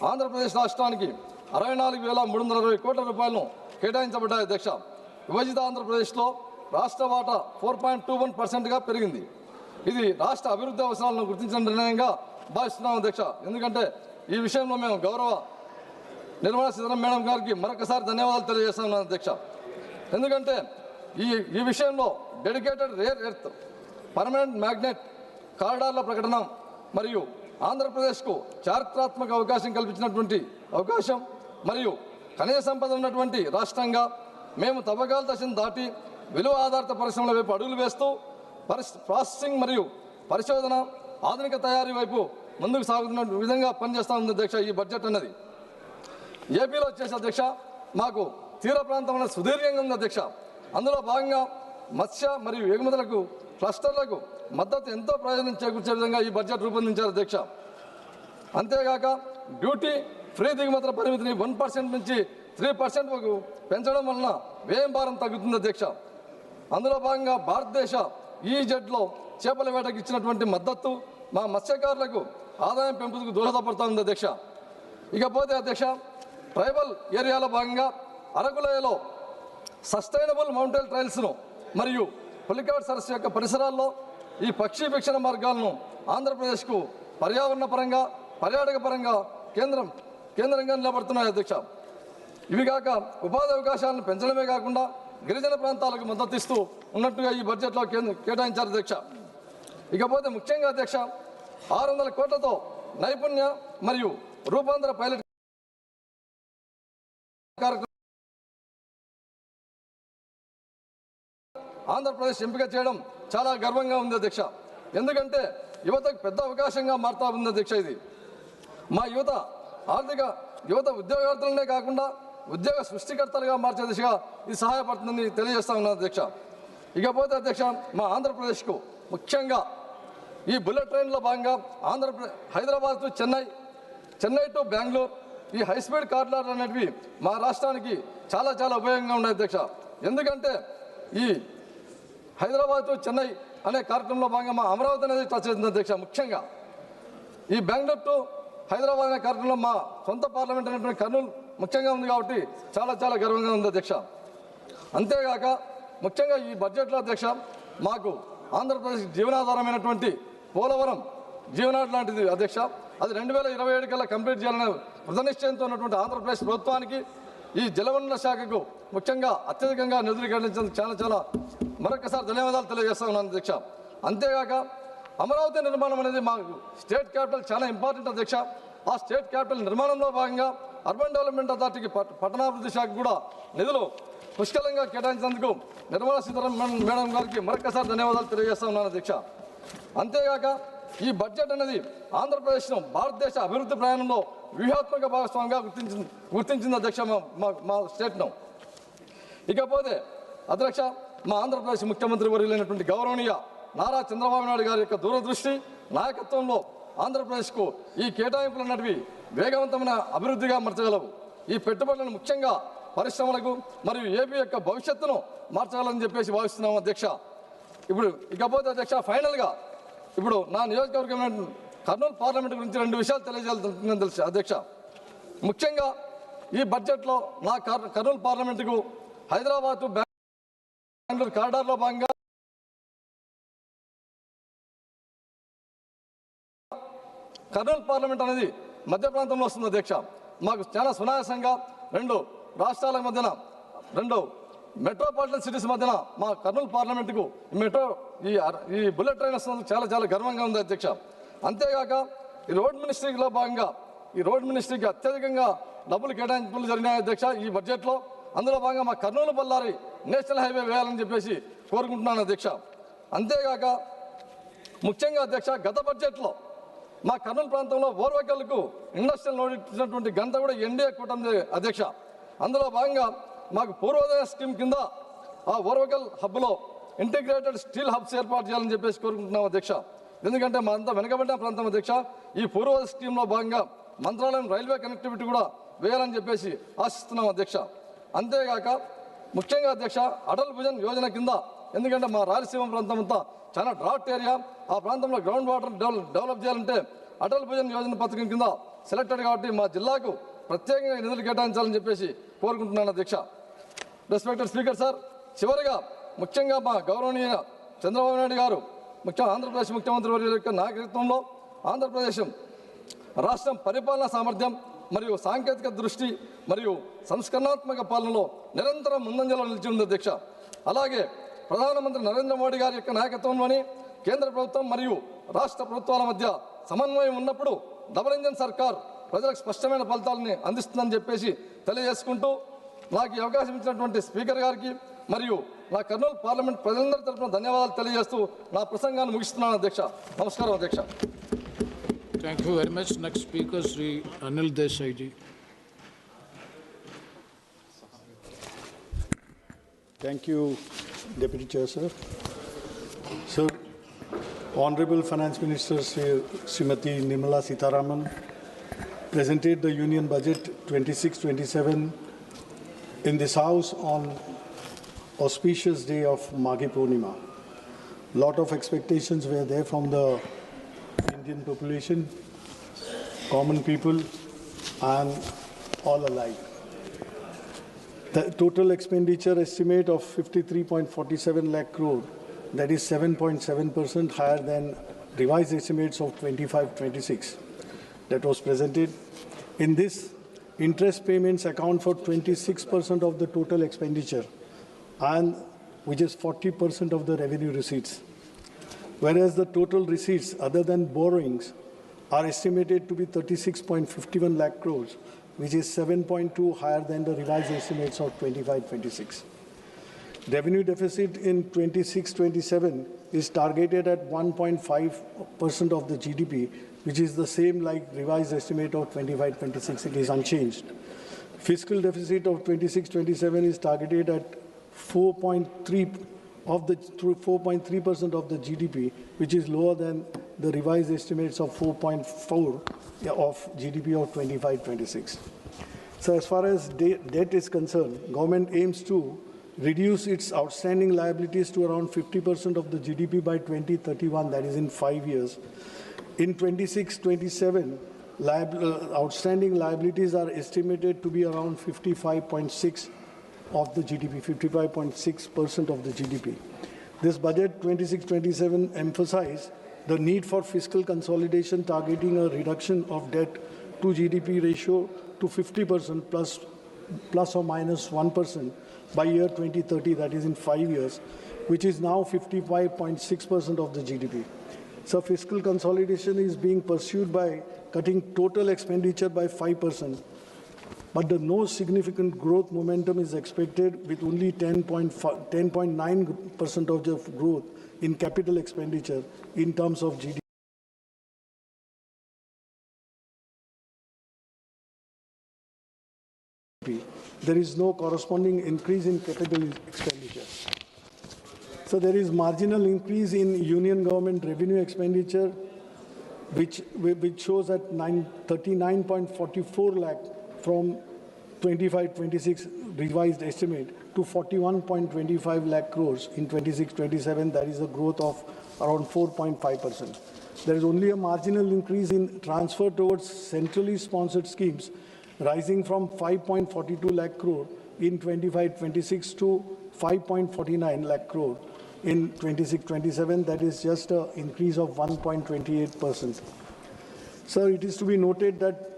ఆంధ్రప్రదేశ్ రాష్ట్రానికి 64,320 కోట్ల రూపాయలను కేటాయించబడ్డాయి అధ్యక్ష. విభజిత ఆంధ్రప్రదేశ్లో రాష్ట్ర వాటా 4.21%గా పెరిగింది. ఇది రాష్ట్ర అభివృద్ధి అవసరాలను గుర్తించిన నిర్ణయంగా భావిస్తున్నాం అధ్యక్ష. ఎందుకంటే ఈ విషయంలో మేము గౌరవ నిర్మలా సీతారామన్ మేడం గారికి మరొకసారి ధన్యవాదాలు తెలియజేస్తున్నాం అధ్యక్ష. ఎందుకంటే ఈ విషయంలో dedicated rare earth permanent magnet కారిడార్ల ప్రకటన మరియు ఆంధ్రప్రదేశ్కు చారిత్రాత్మక అవకాశం కల్పించినటువంటి అవకాశం మరియు ఖనిజ సంపద ఉన్నటువంటి రాష్ట్రంగా మేము తవ్వకాల దశను దాటి విలువ ఆధారిత పరిశ్రమల వైపు అడుగులు వేస్తూ ప్రాసెసింగ్ మరియు పరిశోధన ఆధునిక తయారీ వైపు ముందుకు సాగుతున్న విధంగా పనిచేస్తూ ఉంది అధ్యక్ష. ఈ బడ్జెట్ అన్నది ఏపీలో వచ్చేసి అధ్యక్ష మాకు తీర ప్రాంతం అనేది సుదీర్ఘంగా ఉంది అధ్యక్ష. అందులో భాగంగా మత్స్య మరియు ఎగుమతులకు క్లస్టర్లకు మద్దతు ఎంతో ప్రయోజనం చేకూర్చే విధంగా ఈ బడ్జెట్ రూపొందించారు అధ్యక్ష. అంతేగాక డ్యూటీ ఫ్రీ దిగుమతుల పరిమితిని 1% నుంచి 3% వరకు పెంచడం వలన వ్యయం భారం తగ్గుతుంది అధ్యక్ష. అందులో భాగంగా భారతదేశ ఈజెడ్లో చేపల వేటకు ఇచ్చినటువంటి మద్దతు మా మత్స్యకారులకు ఆదాయం పెంపుకు దోహదపడుతుంది అధ్యక్ష. ఇకపోతే అధ్యక్ష ట్రైబల్ ఏరియాలో భాగంగా అరకులోయలో సస్టైనబుల్ మౌంటైన్ ట్రైల్స్ను మరియు పులికాట్ సరస్సు యొక్క పరిసరాల్లో ఈ పక్షి వీక్షణ మార్గాలను ఆంధ్రప్రదేశ్కు పర్యావరణ పరంగా పర్యాటక పరంగా కేంద్రంగా నిలబడుతున్నాయి అధ్యక్ష. ఇవి కాక ఉపాధి అవకాశాలను పెంచడమే కాకుండా గిరిజన ప్రాంతాలకు మద్దతు ఇస్తూ ఉన్నట్టుగా ఈ బడ్జెట్లో కేటాయించారు అధ్యక్ష. ఇకపోతే ముఖ్యంగా అధ్యక్ష 600 కోట్లతో నైపుణ్య మరియు రూపాంతర పైలట్ కార్యక్రమం ఆంధ్రప్రదేశ్ ఎంపిక చేయడం చాలా గర్వంగా ఉంది అధ్యక్ష. ఎందుకంటే యువతకు పెద్ద అవకాశంగా మారుతా ఉంది అధ్యక్ష. ఇది మా యువత ఉద్యోగార్థులనే కాకుండా ఉద్యోగ సృష్టికర్తలుగా మార్చే దిశగా ఇది సహాయపడుతుందని తెలియజేస్తా ఉన్నాను అధ్యక్ష. ఇకపోతే అధ్యక్ష మా ఆంధ్రప్రదేశ్కు ముఖ్యంగా ఈ బుల్లెట్ ట్రైన్లో భాగంగా హైదరాబాద్ టు చెన్నై టు బెంగళూరు ఈ హైస్పీడ్ కారిడార్లు అనేటివి మా రాష్ట్రానికి చాలా చాలా ఉపయోగంగా ఉన్నాయి అధ్యక్ష. ఎందుకంటే ఈ హైదరాబాద్ టు చెన్నై అనే కార్యక్రమంలో భాగంగా మా అమరావతి అనేది టచ్ అవుతుంది అధ్యక్ష. ముఖ్యంగా ఈ బెంగళూరు టు హైదరాబాద్ అనే కార్యక్రమంలో మా సొంత పార్లమెంట్ అనేటువంటి కర్నూలు ముఖ్యంగా ఉంది కాబట్టి చాలా చాలా గర్వంగా ఉంది అధ్యక్ష. అంతేగాక ముఖ్యంగా ఈ బడ్జెట్లో అధ్యక్ష మాకు ఆంధ్రప్రదేశ్ జీవనాధారమైనటువంటి పోలవరం జీవనాడు లాంటిది అధ్యక్ష. అది 2027 కల్లా కంప్లీట్ చేయాలనే కృతనిశ్చయంతో ఉన్నటువంటి ఆంధ్రప్రదేశ్ ప్రభుత్వానికి ఈ జలవనరుల శాఖకు ముఖ్యంగా అత్యధికంగా నిధులు కేటాయించేందుకు చాలా చాలా మరొకసారి ధన్యవాదాలు తెలియజేస్తా ఉన్నాను అధ్యక్ష. అంతేగాక అమరావతి నిర్మాణం అనేది మాకు స్టేట్ క్యాపిటల్ చాలా ఇంపార్టెంట్ అధ్యక్ష. ఆ స్టేట్ క్యాపిటల్ నిర్మాణంలో భాగంగా అర్బన్ డెవలప్మెంట్ అథారిటీకి పట్టణాభివృద్ధి శాఖ కూడా నిధులు పుష్కలంగా కేటాయించినందుకు నిర్మలా సీతారామన్ మేడం గారికి మరొకసారి ధన్యవాదాలు తెలియజేస్తా ఉన్నాను అధ్యక్ష. అంతేగాక ఈ బడ్జెట్ అనేది ఆంధ్రప్రదేశ్ను భారతదేశ అభివృద్ధి ప్రయాణంలో వ్యూహాత్మక భాగస్వామిగా గుర్తించింది అధ్యక్ష మా స్టేట్ను. ఇకపోతే అధ్యక్ష మా ఆంధ్రప్రదేశ్ ముఖ్యమంత్రి వర్యులైనటువంటి గౌరవనీయ నారా చంద్రబాబు నాయుడు గారి యొక్క దూరదృష్టి నాయకత్వంలో ఆంధ్రప్రదేశ్కు ఈ కేటాయింపులు అన్నటివి వేగవంతమైన అభివృద్ధిగా మార్చగలవు. ఈ పెట్టుబడులను ముఖ్యంగా పరిశ్రమలకు మరియు ఏపీ యొక్క భవిష్యత్తును మార్చగలని చెప్పేసి భావిస్తున్నాము అధ్యక్ష. ఇకపోతే అధ్యక్ష ఫైనల్గా ఇప్పుడు నా నియోజకవర్గం కర్నూలు పార్లమెంట్ గురించి 2 విషయాలు తెలియజేయాలని తెలుసు అధ్యక్ష. ముఖ్యంగా ఈ బడ్జెట్లో నా కర్నూలు పార్లమెంటుకు హైదరాబాద్ టు బెంగళూరు కారిడార్లో భాగంగా కర్నూలు పార్లమెంట్ అనేది మధ్య ప్రాంతంలో వస్తుంది అధ్యక్ష. మాకు చాలా సునాయాసంగా 2 రాష్ట్రాల మధ్యన 2 మెట్రోపాలిటన్ సిటీస్ మధ్యన మా కర్నూలు పార్లమెంటుకు మెట్రో ఈ బుల్లెట్ ట్రైన్ వస్తున్నందుకు చాలా చాలా గర్వంగా ఉంది అధ్యక్ష. అంతేగాక ఈ రోడ్ మినిస్ట్రీలో భాగంగా ఈ రోడ్ మినిస్ట్రీకి అత్యధికంగా డబ్బులు కేటాయింపులు జరిగినాయి అధ్యక్ష ఈ బడ్జెట్లో. అందులో భాగంగా మా కర్నూలు బళ్ళారి నేషనల్ హైవే వేయాలని చెప్పేసి కోరుకుంటున్నాను అధ్యక్ష. అంతేగాక ముఖ్యంగా అధ్యక్ష గత బడ్జెట్లో మా కర్నూలు ప్రాంతంలో ఓర్వకల్కు ఇండస్ట్రియల్ నోడ్ ఇచ్చినటువంటి ఘనత కూడా ఎన్డీఏ కూటమి అధ్యక్ష. అందులో భాగంగా మాకు పూర్వోదయ స్కీమ్ కింద ఆ ఓర్వకల్ హబ్లో ఇంటిగ్రేటెడ్ స్టీల్ హబ్స్ ఏర్పాటు చేయాలని చెప్పేసి కోరుకుంటున్నాం అధ్యక్ష. ఎందుకంటే మా అంతా వెనుకబడిన ప్రాంతం అధ్యక్ష. ఈ పూర్వోదయ స్కీమ్లో భాగంగా మంత్రాలయం రైల్వే కనెక్టివిటీ కూడా వేయాలని చెప్పేసి ఆశిస్తున్నాం అధ్యక్ష. అంతేగాక ముఖ్యంగా అధ్యక్ష అటల్ భుజన్ యోజన కింద, ఎందుకంటే మా రాయలసీమ ప్రాంతం అంతా చాలా డ్రాట్ ఏరియా, ఆ ప్రాంతంలో గ్రౌండ్ వాటర్ డెవలప్ చేయాలంటే అటల్ భుజన్ యోజన పథకం కింద సెలెక్టెడ్ కాబట్టి మా జిల్లాకు ప్రత్యేకంగా నిధులు కేటాయించాలని చెప్పేసి కోరుకుంటున్నాను అధ్యక్ష. రెస్పెక్టెడ్ స్పీకర్ సార్, చివరిగా ముఖ్యంగా మా గౌరవనీయ చంద్రబాబు నాయుడు గారు ఆంధ్రప్రదేశ్ ముఖ్యమంత్రి వర్యుల యొక్క నాయకత్వంలో ఆంధ్రప్రదేశ్ రాష్ట్రం పరిపాలనా సామర్థ్యం మరియు సాంకేతిక దృష్టి మరియు సంస్కరణాత్మక పాలనలో నిరంతరం ముందంజలో నిలిచి ఉంది అధ్యక్ష. అలాగే ప్రధానమంత్రి నరేంద్ర మోడీ గారి యొక్క నాయకత్వంలోని కేంద్ర ప్రభుత్వం మరియు రాష్ట్ర ప్రభుత్వాల మధ్య సమన్వయం ఉన్నప్పుడు డబుల్ ఇంజన్ సర్కార్ ప్రజలకు స్పష్టమైన ఫలితాలని అందిస్తుందని చెప్పేసి తెలియజేసుకుంటూ నాకు ఈ అవకాశం ఇచ్చినటువంటి స్పీకర్ గారికి మరియు నా కర్నూలు పార్లమెంట్ ప్రజలందరి తరఫున ధన్యవాదాలు తెలియజేస్తూ నా ప్రసంగాన్ని ముగిస్తున్నాను అధ్యక్ష. నమస్కారం అధ్యక్ష. Thank you very much. Next speaker, Sri Anil Desai ji. Thank you, Deputy Chair, sir. Sir, Honorable Finance Minister Srimati Nirmala Sitharaman presented the Union Budget 26-27 in this House on auspicious day of Maghi Purnima. Lot of expectations were there from the Indian population, common people, and all alike. The total expenditure estimate of 53.47 lakh crore, that is 7.7% higher than revised estimates of 25-26 that was presented. In this, interest payments account for 26% of the total expenditure, and which is 40% of the revenue receipts. Whereas the total receipts other than borrowings are estimated to be 36.51 lakh crores, which is 7.2 higher than the revised estimates of 25-26. Revenue deficit in 26-27 is targeted at 1.5% of the GDP, which is the same like revised estimate of 25-26. It is unchanged. Fiscal deficit of 26-27 is targeted at 4.3% of the GDP, which is lower than the revised estimates of 4.4 of GDP of 25-26. So as far as debt is concerned, government aims to reduce its outstanding liabilities to around 50% of the GDP by 2031, that is in 5 years. In 26-27, outstanding liabilities are estimated to be around 55.6% of the GDP, 55.6% of the GDP. This budget 26-27 emphasized the need for fiscal consolidation, targeting a reduction of debt to GDP ratio to 50% plus or minus 1% by year 2030, that is in 5 years, which is now 55.6% of the GDP. So fiscal consolidation is being pursued by cutting total expenditure by 5%. But no significant growth momentum is expected, with only 10.9% of the growth in capital expenditure in terms of GDP. There is no corresponding increase in capital expenditure. So there is marginal increase in union government revenue expenditure, which shows at 39.44 lakh from 25-26 revised estimate to 41.25 lakh crores in 26-27. That is a growth of around 4.5%. There is only a marginal increase in transfer towards centrally sponsored schemes, rising from 5.42 lakh crore in 25-26 to 5.49 lakh crore in 26-27. That is just an increase of 1.28%. So it is to be noted that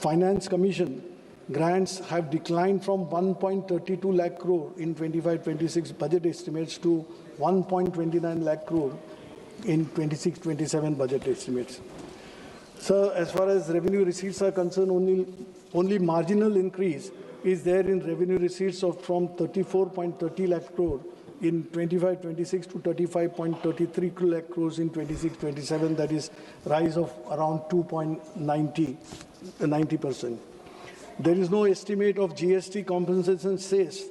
Finance Commission grants have declined from 1.32 lakh crore in 25-26 budget estimates to 1.29 lakh crore in 26-27 budget estimates. So as far as revenue receipts are concerned, only marginal increase is there in revenue receipts from 34.30 lakh crore in 25-26 to 35.33 lakh crores in 26-27. That is rise of around 90%. There is no estimate of GST compensation cess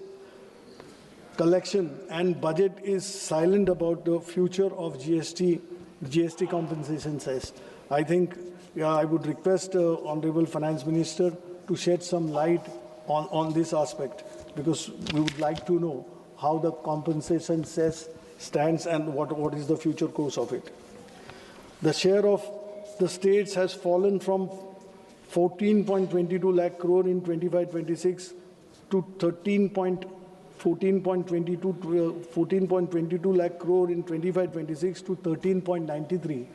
collection, and budget is silent about the future of GST compensation cess. I think I would request Honorable Finance Minister to shed some light on this aspect, because we would like to know how the compensation cess stands and what is the future course of it. The share of the states has fallen from 14.22 lakh crore in 25-26 to 14.22 lakh crore in 25-26 to 13.93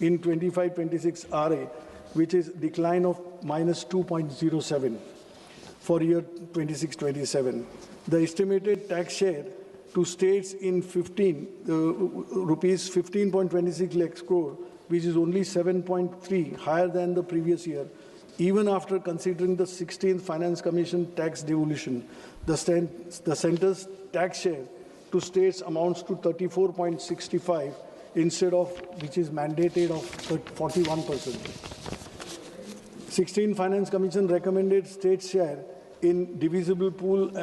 in 25-26 RA, which is decline of minus 2.07 for year 26-27. The estimated tax share to states in rupees 15.26 lakhs crore, which is only 7.3 higher than the previous year. Even after considering the 16th Finance Commission tax devolution, the centre's tax share to states amounts to 34.65 instead of which is mandated of 41%. 16th Finance Commission recommended state share in divisible pool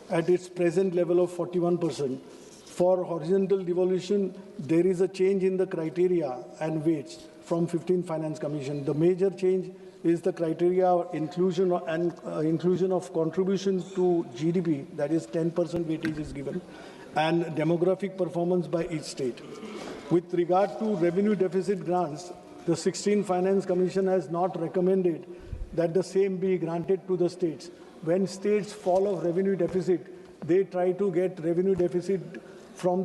at its present level of 41%. For horizontal devolution, there is a change in the criteria and weights from 15th Finance Commission. The major change is the criteria inclusion of contribution to GDP, that is 10% weightage is given, and demographic performance by each state. With regard to revenue deficit grants, the 16th Finance Commission has not recommended that the same be granted to the states. When states fall of revenue deficit, they try to get revenue deficit from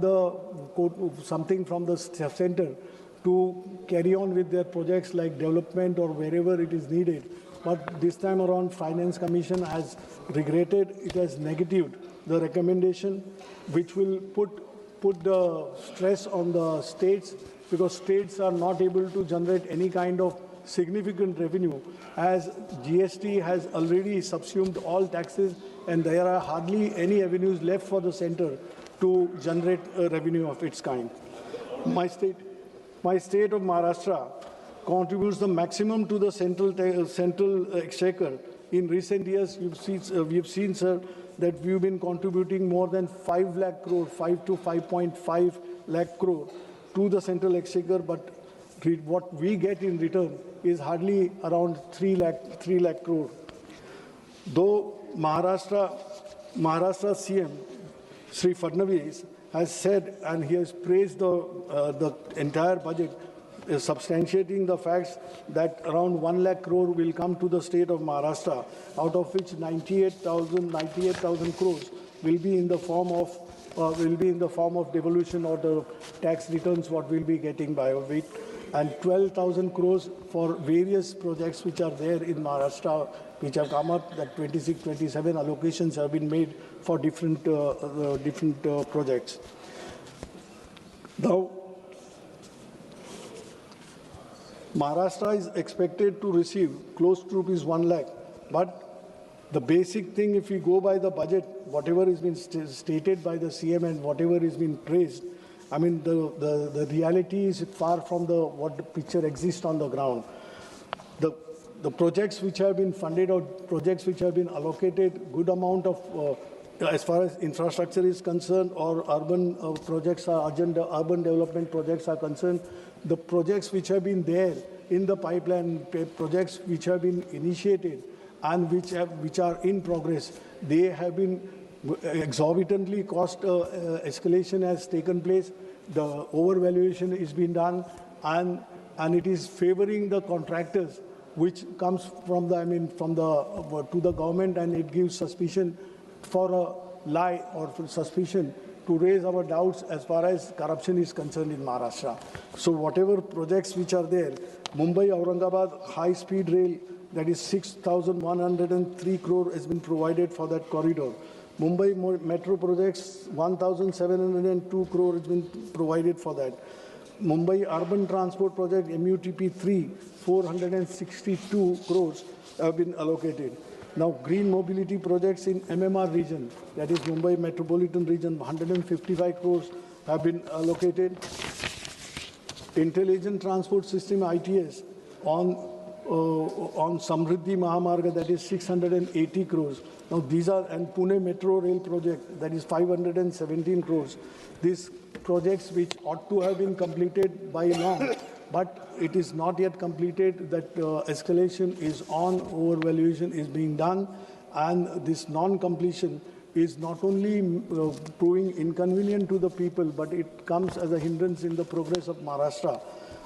something from the center to carry on with their projects like development or wherever it is needed. But this time around, Finance Commission has regretted, it has negatived the recommendation, which will put the stress on the states, because states are not able to generate any kind of significant revenue, as GST has already subsumed all taxes and there are hardly any avenues left for the center to generate a revenue of its kind. My state of Maharashtra contributes the maximum to the central exchequer. In recent years, we've seen, sir, that we've been contributing more than 5 lakh crore, 5 to 5.5 lakh crore to the central exchequer, but what we get in return is hardly around 3 lakh crore. Though Maharashtra CM, Sri Fadnavis, has said, and he has praised the entire budget, substantiating the facts that around 1 lakh crore will come to the state of Maharashtra, out of which 98,000 crores will be in the form of devolution or the tax returns what we'll be getting by it, and 12,000 crores for various projects which are there in Maharashtra, which have come up, that 26-27 allocations have been made for different projects. Now, Maharashtra is expected to receive close to ₹1 lakh, but the basic thing, if we go by the budget, whatever has been stated by the CM and whatever has been praised, I mean, the reality is far from what the picture exists on the ground. The projects which have been funded or projects which have been allocated, good amount of, as far as infrastructure is concerned or urban projects are, urban development projects are concerned, the projects which have been there in the pipeline, projects which have been initiated and which are in progress, they have been exorbitantly cost escalation has taken place. The overvaluation is being done, and it is favoring the contractors, which comes from to the government, and it gives suspicion for a lie or for suspicion to raise our doubts as far as corruption is concerned in Maharashtra. So whatever projects which are there, Mumbai-Aurangabad high-speed rail that is 6,103 crore has been provided for that corridor. Mumbai Metro projects, 1,702 crore has been provided for that. Mumbai Urban Transport Project, MUTP 3, 462 crores have been allocated. Now, green mobility projects in MMR region, that is Mumbai Metropolitan Region, 155 crores have been allocated. Intelligent Transport System, ITS, on Samriddhi Mahamarga, that is 680 crores. Now, these are, and Pune Metro Rail Project, that is 517 crores. These projects which ought to have been completed by long, but it is not yet completed. That escalation is on, overvaluation is being done, and this non-completion is not only proving inconvenient to the people, but it comes as a hindrance in the progress of Maharashtra.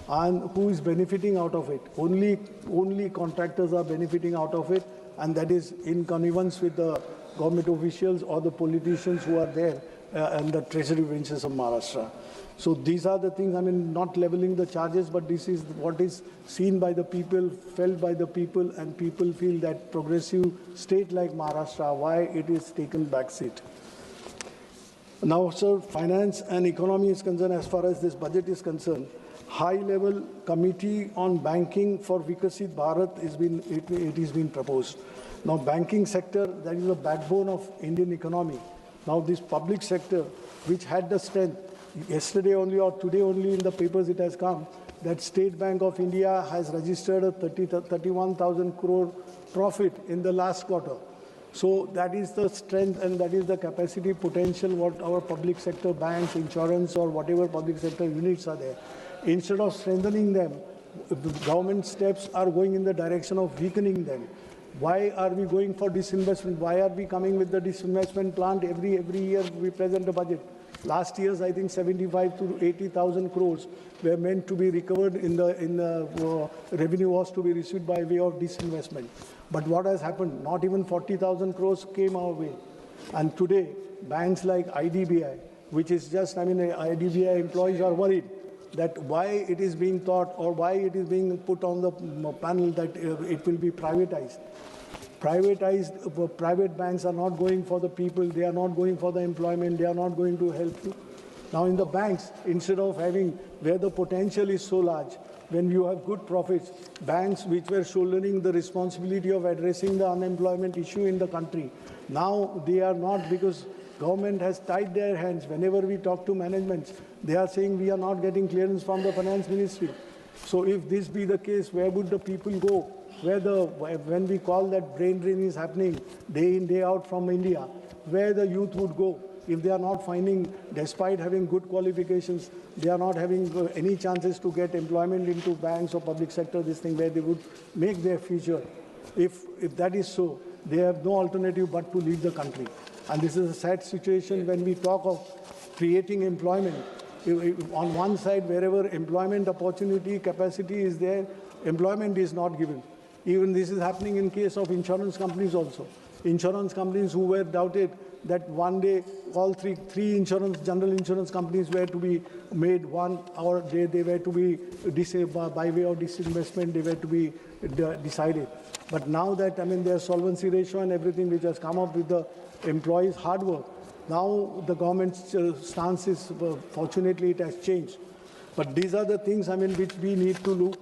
And who is benefiting out of it? Only contractors are benefiting out of it, and that is in connivance with the government officials or the politicians who are there and the treasury benches of Maharashtra. So these are the things, I mean, not leveling the charges, but this is what is seen by the people, felt by the people, and people feel that progressive state like Maharashtra, why it is taken back seat. Now, sir, finance and economy is concerned, as far as this budget is concerned, high-level committee on banking for Vikasit Bharat is been proposed. Now, banking sector, that is the backbone of Indian economy. Now, this public sector, which had the strength, yesterday only or today only in the papers it has come, that State Bank of India has registered a 31,000 crore profit in the last quarter. So that is the strength and that is the capacity potential what our public sector banks, insurance or whatever public sector units are there. Instead of strengthening them, the government steps are going in the direction of weakening them. Why are we going for disinvestment? Why are we coming with the disinvestment plan? Every year we present a budget. Last year's, I think, 75 to 80,000 crores were meant to be recovered in the revenue was to be received by way of disinvestment. But what has happened? Not even 40,000 crores came our way. And today, banks like IDBI, which is just, I mean, IDBI employees are worried that why it is being thought or why it is being put on the panel that it will be privatized. Private banks are not going for the people, they are not going for the employment, they are not going to help you. Now in the banks, instead of having where the potential is so large, when you have good profits, banks which were shouldering the responsibility of addressing the unemployment issue in the country, now they are not, because government has tied their hands. Whenever we talk to managements, they are saying we are not getting clearance from the finance ministry. So if this be the case, where would the people go? When we call that brain drain is happening day in, day out from India, where the youth would go if they are not finding, despite having good qualifications, they are not having any chances to get employment into banks or public sector, this thing where they would make their future. If that is so, they have no alternative but to leave the country. And this is a sad situation when we talk of creating employment. On one side, wherever employment opportunity, capacity is there, employment is not given. Even this is happening in case of insurance companies also. Insurance companies who were doubted that one day all three general insurance companies were to be made one, or they were to be by way of disinvestment, they were to be decided. But now that, I mean, their solvency ratio and everything which has come up with the employees' hard work, now the government's stance is, fortunately, it has changed. But these are the things, I mean, which we need to look.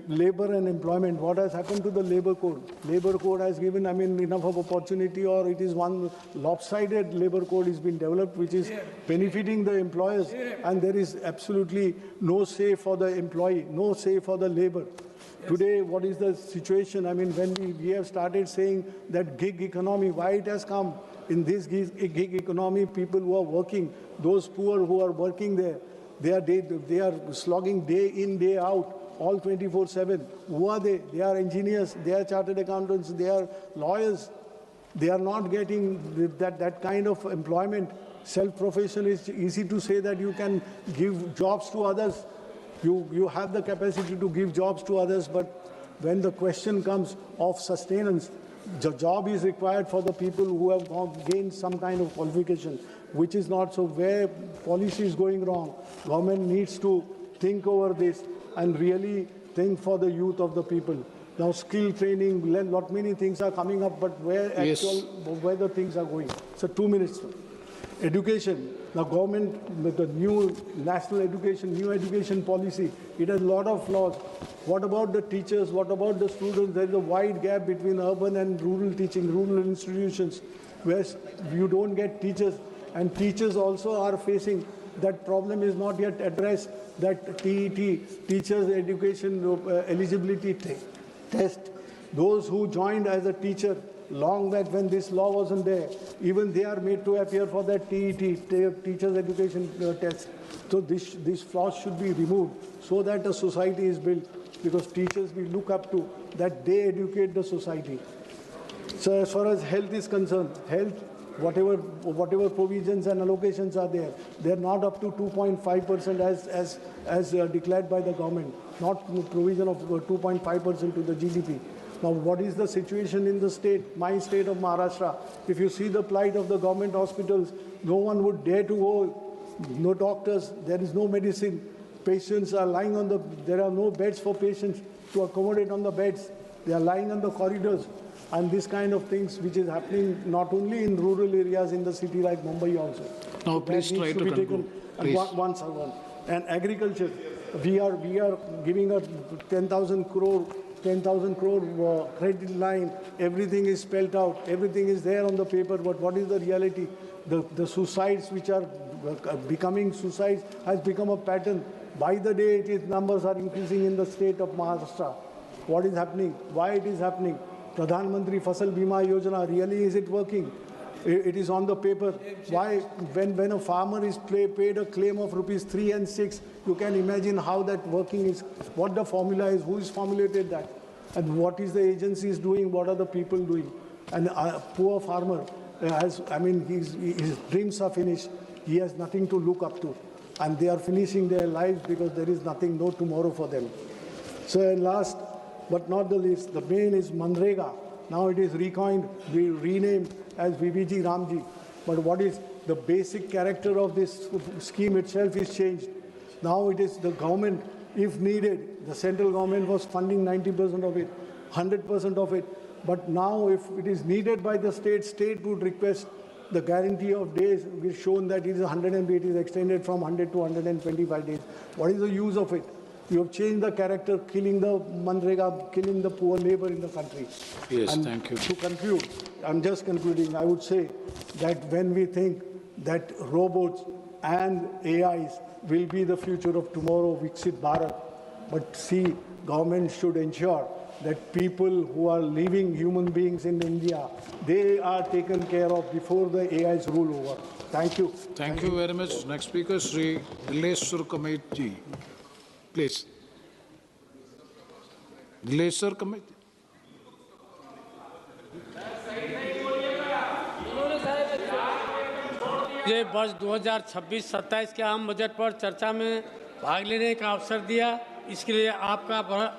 Labor and employment, what has happened to the labor code? Labor code has given, I mean, enough of opportunity, or it is one lopsided labor code has been developed, which is benefiting the employers, and there is absolutely no say for the employee, no say for the labor. Today, what is the situation? I mean, when we have started saying that gig economy, why it has come? In this gig economy, people who are working, those poor who are working there, they are slogging day in, day out, all 24/7. Who are they? They are engineers, they are chartered accountants, they are lawyers. They are not getting that kind of employment. Self-profession is easy to say that you can give jobs to others. You have the capacity to give jobs to others, but when the question comes of sustenance, the job is required for the people who have gained some kind of qualification, which is not so. Where policy is going wrong, government needs to think over this and really think for the youth of the people. Now skill training, lot many things are coming up, but where Yes. where the things are going. So 2 minutes. Education, the government with the new national education, new education policy, it has a lot of flaws. What about the teachers? What about the students? There is a wide gap between urban and rural teaching, rural institutions, where you don't get teachers, and teachers also are facing that problem is not yet addressed, that TET, Teachers Education Eligibility Test. Those who joined as a teacher long back when this law wasn't there, even they are made to appear for that TET, Teachers Education Test. So these flaws should be removed so that a society is built, because teachers we look up to, that they educate the society. So as far as health is concerned, health, whatever provisions and allocations are there, they're not up to 2.5% as declared by the government, not provision of 2.5% to the GDP. Now, what is the situation in the state, my state of Maharashtra? If you see the plight of the government hospitals, no one would dare to go, no doctors, there is no medicine. Patients are lying on there are no beds for patients to accommodate on the beds. They are lying on the corridors. And this kind of things which is happening not only in rural areas in the city like Mumbai also. Now, please try to conclude. Please. Once. And agriculture, we are giving a 10,000 crore credit line. Everything is spelled out. Everything is there on the paper. But what is the reality? The suicides which are becoming suicides has become a pattern. By the day, its numbers are increasing in the state of Maharashtra. What is happening? Why it is happening? Pradhan Mantri Fasal Bima Yojana, really is it working? It is on the paper. Why, when a farmer is paid a claim of rupees 3 and 6, you can imagine how that working is, what the formula is, who is formulated that, and what is the agencies doing, what are the people doing. And a poor farmer, his dreams are finished. He has nothing to look up to. And they are finishing their lives because there is nothing, no tomorrow for them. So last but not the least, the main is Manrega. Now it is renamed as VBG Ramji. But what is the basic character of this scheme itself is changed. Now it is the government, if needed, the central government was funding 90% of it, 100% of it. But now if it is needed by the state would request the guarantee of days. We've shown that it is 100 it is extended from 100 to 125 days. What is the use of it? You have changed the character, killing the Manrega, killing the poor labor in the country. Yes, and thank you. To conclude, I'm just concluding, I would say that when we think that robots and AIs will be the future of tomorrow, Viksit Bharat, but see, government should ensure that people who are living human beings in India, they are taken care of before the AIs rule over. Thank you. Thank you very much. Next speaker, Sri Dileshwar Kameti. Please. Dileshwar Kameti. ये वर्ष 2026-27 के आम budget पर चर्चा में भाग लेने का अवसर दिया, इसके लिए आपका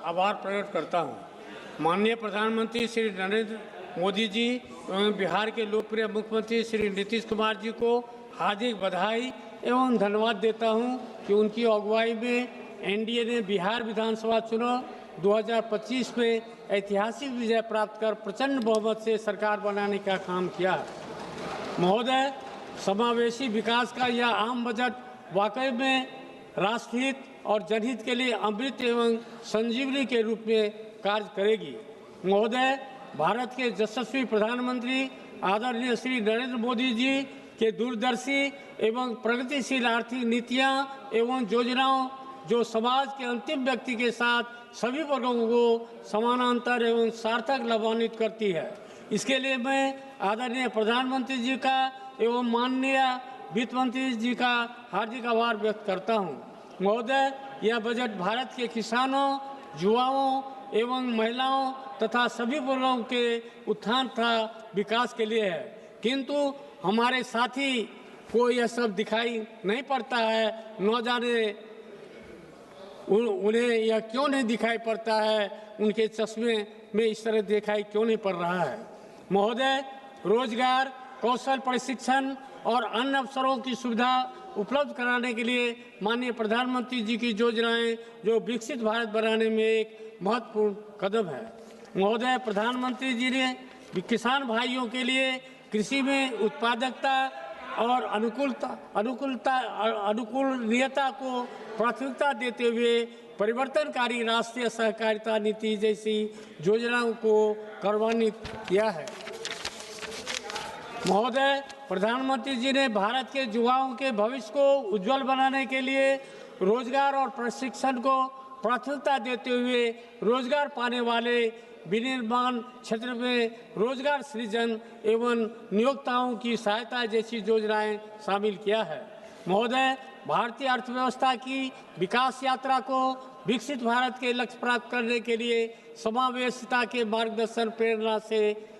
आभार प्रकट करता हूं। माननीय प्रधानमंत्री श्री नरेंद्र मोदी जी एवं बिहार के लोकप्रिय मुख्यमंत्री श्री नीतीश कुमार जी को हार्दिक बधाई एवं धन्यवाद देता हूं कि उनकी अगुवाई में एनडीए ने बिहार विधानसभा चुनाव 2025 में ऐतिहासिक विजय प्राप्त कर प्रचंड बहुमत से सरकार बनाने का काम किया। महोदय, समावेशी विकास का यह आम बजट वाकई में राष्ट्रहित और जनहित के लिए अमृत एवं संजीवनी के रूप में कार्य करेगी। महोदय, भारत के यशस्वी प्रधानमंत्री आदरणीय श्री नरेंद्र मोदी जी के दूरदर्शी एवं प्रगतिशील आर्थिक नीतियां एवं योजनाओं जो समाज के अंतिम व्यक्ति के साथ सभी वर्गों को समानांतर एवं सार्थक लाभान्वित करती है। इसके लिए मैं आदरणीय प्रधानमंत्री जी का एवं माननीय वित्त मंत्री जी का हार्दिक आभार व्यक्त करता हूं। महोदय, यह बजट भारत के किसानों, युवाओं एवं महिलाओं तथा सभी वर्गों के उत्थान तथा विकास के लिए है, किंतु हमारे साथी को यह सब दिखाई नहीं पड़ता है। न जाने उन्हें यह क्यों नहीं दिखाई पड़ता है, उनके चश्मे में इस तरह दिखाई क्यों नहीं पड़ रहा है। महोदय, रोजगार, कौशल प्रशिक्षण और अन्य अवसरों की सुविधा उपलब्ध कराने के लिए माननीय प्रधानमंत्री जी की योजनाएं जो विकसित भारत बनाने में एक महत्वपूर्ण कदम है। महोदय, प्रधानमंत्री जी ने किसान भाइयों के लिए कृषि में उत्पादकता और अनुकूलनीयता को प्राथमिकता देते हुए परिवर्तनकारी राष्ट्रीय सहकारिता नीति जैसी योजनाओं को कार्यान्वित किया है। महोदय, प्रधानमंत्री जी ने भारत के युवाओं के भविष्य को उज्जवल बनाने के लिए रोजगार और प्रशिक्षण को प्राथमिकता देते हुए रोजगार पाने वाले विनिर्माण क्षेत्र में रोजगार सृजन एवं नियोक्ताओं की सहायता जैसी योजनाएं शामिल किया है। महोदय, भारतीय अर्थव्यवस्था की विकास यात्रा को विकसित भारत के लक्ष्य प्राप्त करने के लिए समावेशिता के मार्गदर्शन प्रेरणा से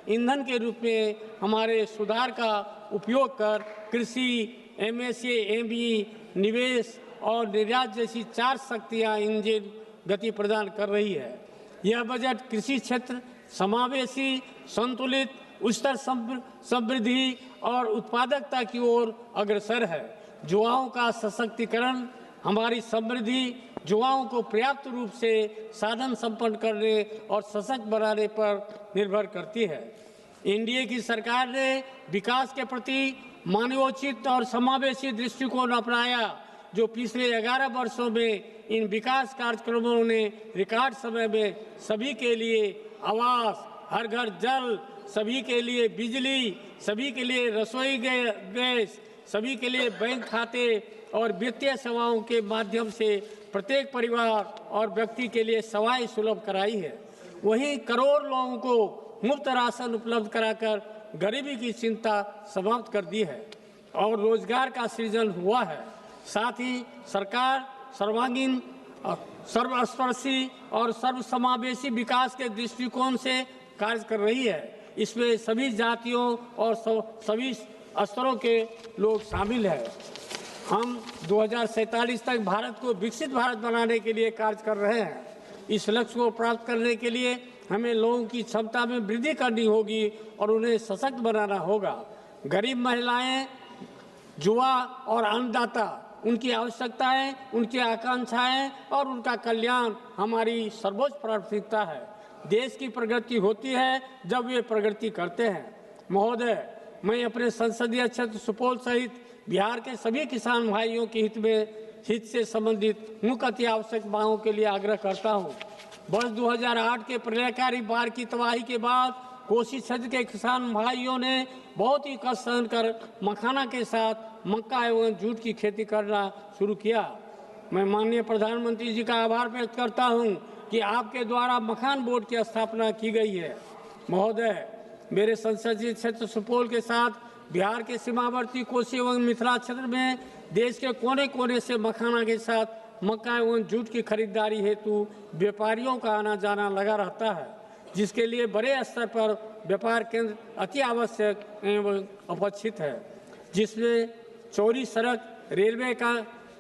ईंधन के रूप में हमारे सुधार का उपयोग कर कृषि, एमएसए, एमबी, निवेश और निर्यात जैसी 4 शक्तियां इंजन गति प्रदान कर रही है। यह बजट कृषि क्षेत्र समावेशी, संतुलित, उच्चतर समृद्धि और उत्पादकता की ओर अग्रसर है। युवाओं का सशक्तिकरण हमारी समृद्धि युवाओं को पर्याप्त रूप से साधन संपन्न करने और सशक्त बनाने पर निर्भर करती है। एनडीए की सरकार ने विकास के प्रति मानवोचित और समावेशी दृष्टिकोण अपनाया, जो पिछले 11 वर्षों में इन विकास कार्यक्रमों ने रिकॉर्ड समय में सभी के लिए आवास, हर घर जल, सभी के लिए बिजली, सभी के लिए रसोई गैस, सभी के लिए बैंक खाते और वित्तीय सेवाओं के माध्यम से प्रत्येक परिवार और व्यक्ति के लिए सेवाएं सुलभ कराई है। वहीं करोड़ लोगों को मुफ्त राशन उपलब्ध कराकर गरीबी की चिंता समाप्त कर दी है और रोजगार का सृजन हुआ है। साथ ही सरकार सर्वांगीण, सर्वस्पर्शी और सर्वसमावेशी विकास के दृष्टिकोण से कार्य कर रही है। इसमें सभी जातियों और सभी स्तरों के लोग शामिल हैं। हम 2047 तक भारत को विकसित भारत बनाने के लिए कार्य कर रहे हैं। इस लक्ष्य को प्राप्त करने के लिए हमें लोगों की क्षमता में वृद्धि करनी होगी और उन्हें सशक्त बनाना होगा। गरीब महिलाएं, युवा और अन्नदाता, उनकी आवश्यकताएं, उनकी आकांक्षाएं और उनका कल्याण हमारी सर्वोच्च प्राथमिकता है। देश की प्रगति होती है जब वे प्रगति करते हैं। महोदय, मैं अपने संसदीय क्षेत्र सुपौल सहित बिहार के सभी किसान भाइयों के हित से संबंधित मुख्य अति आवश्यक मांगों के लिए आग्रह करता हूं। वर्ष 2008 के प्रलयकारी बाढ़ की तबाही के बाद कोसी क्षेत्र के किसान भाइयों ने बहुत ही कष्ट सहन कर मखाना के साथ मक्का एवं जूट की खेती करना शुरू किया। मैं माननीय प्रधानमंत्री जी का आभार व्यक्त करता हूं कि आपके द्वारा मखान बोर्ड की स्थापना की गई है। महोदय, मेरे संसदीय क्षेत्र सुपौल के साथ बिहार के सीमावर्ती कोसी एवं मिथिला क्षेत्र में देश के कोने कोने से मखाना के साथ मक्का एवं जूट की खरीदारी हेतु व्यापारियों का आना जाना लगा रहता है, जिसके लिए बड़े स्तर पर व्यापार केंद्र अति आवश्यक एवं अपेक्षित है, जिसमें चौड़ी सड़क, रेलवे का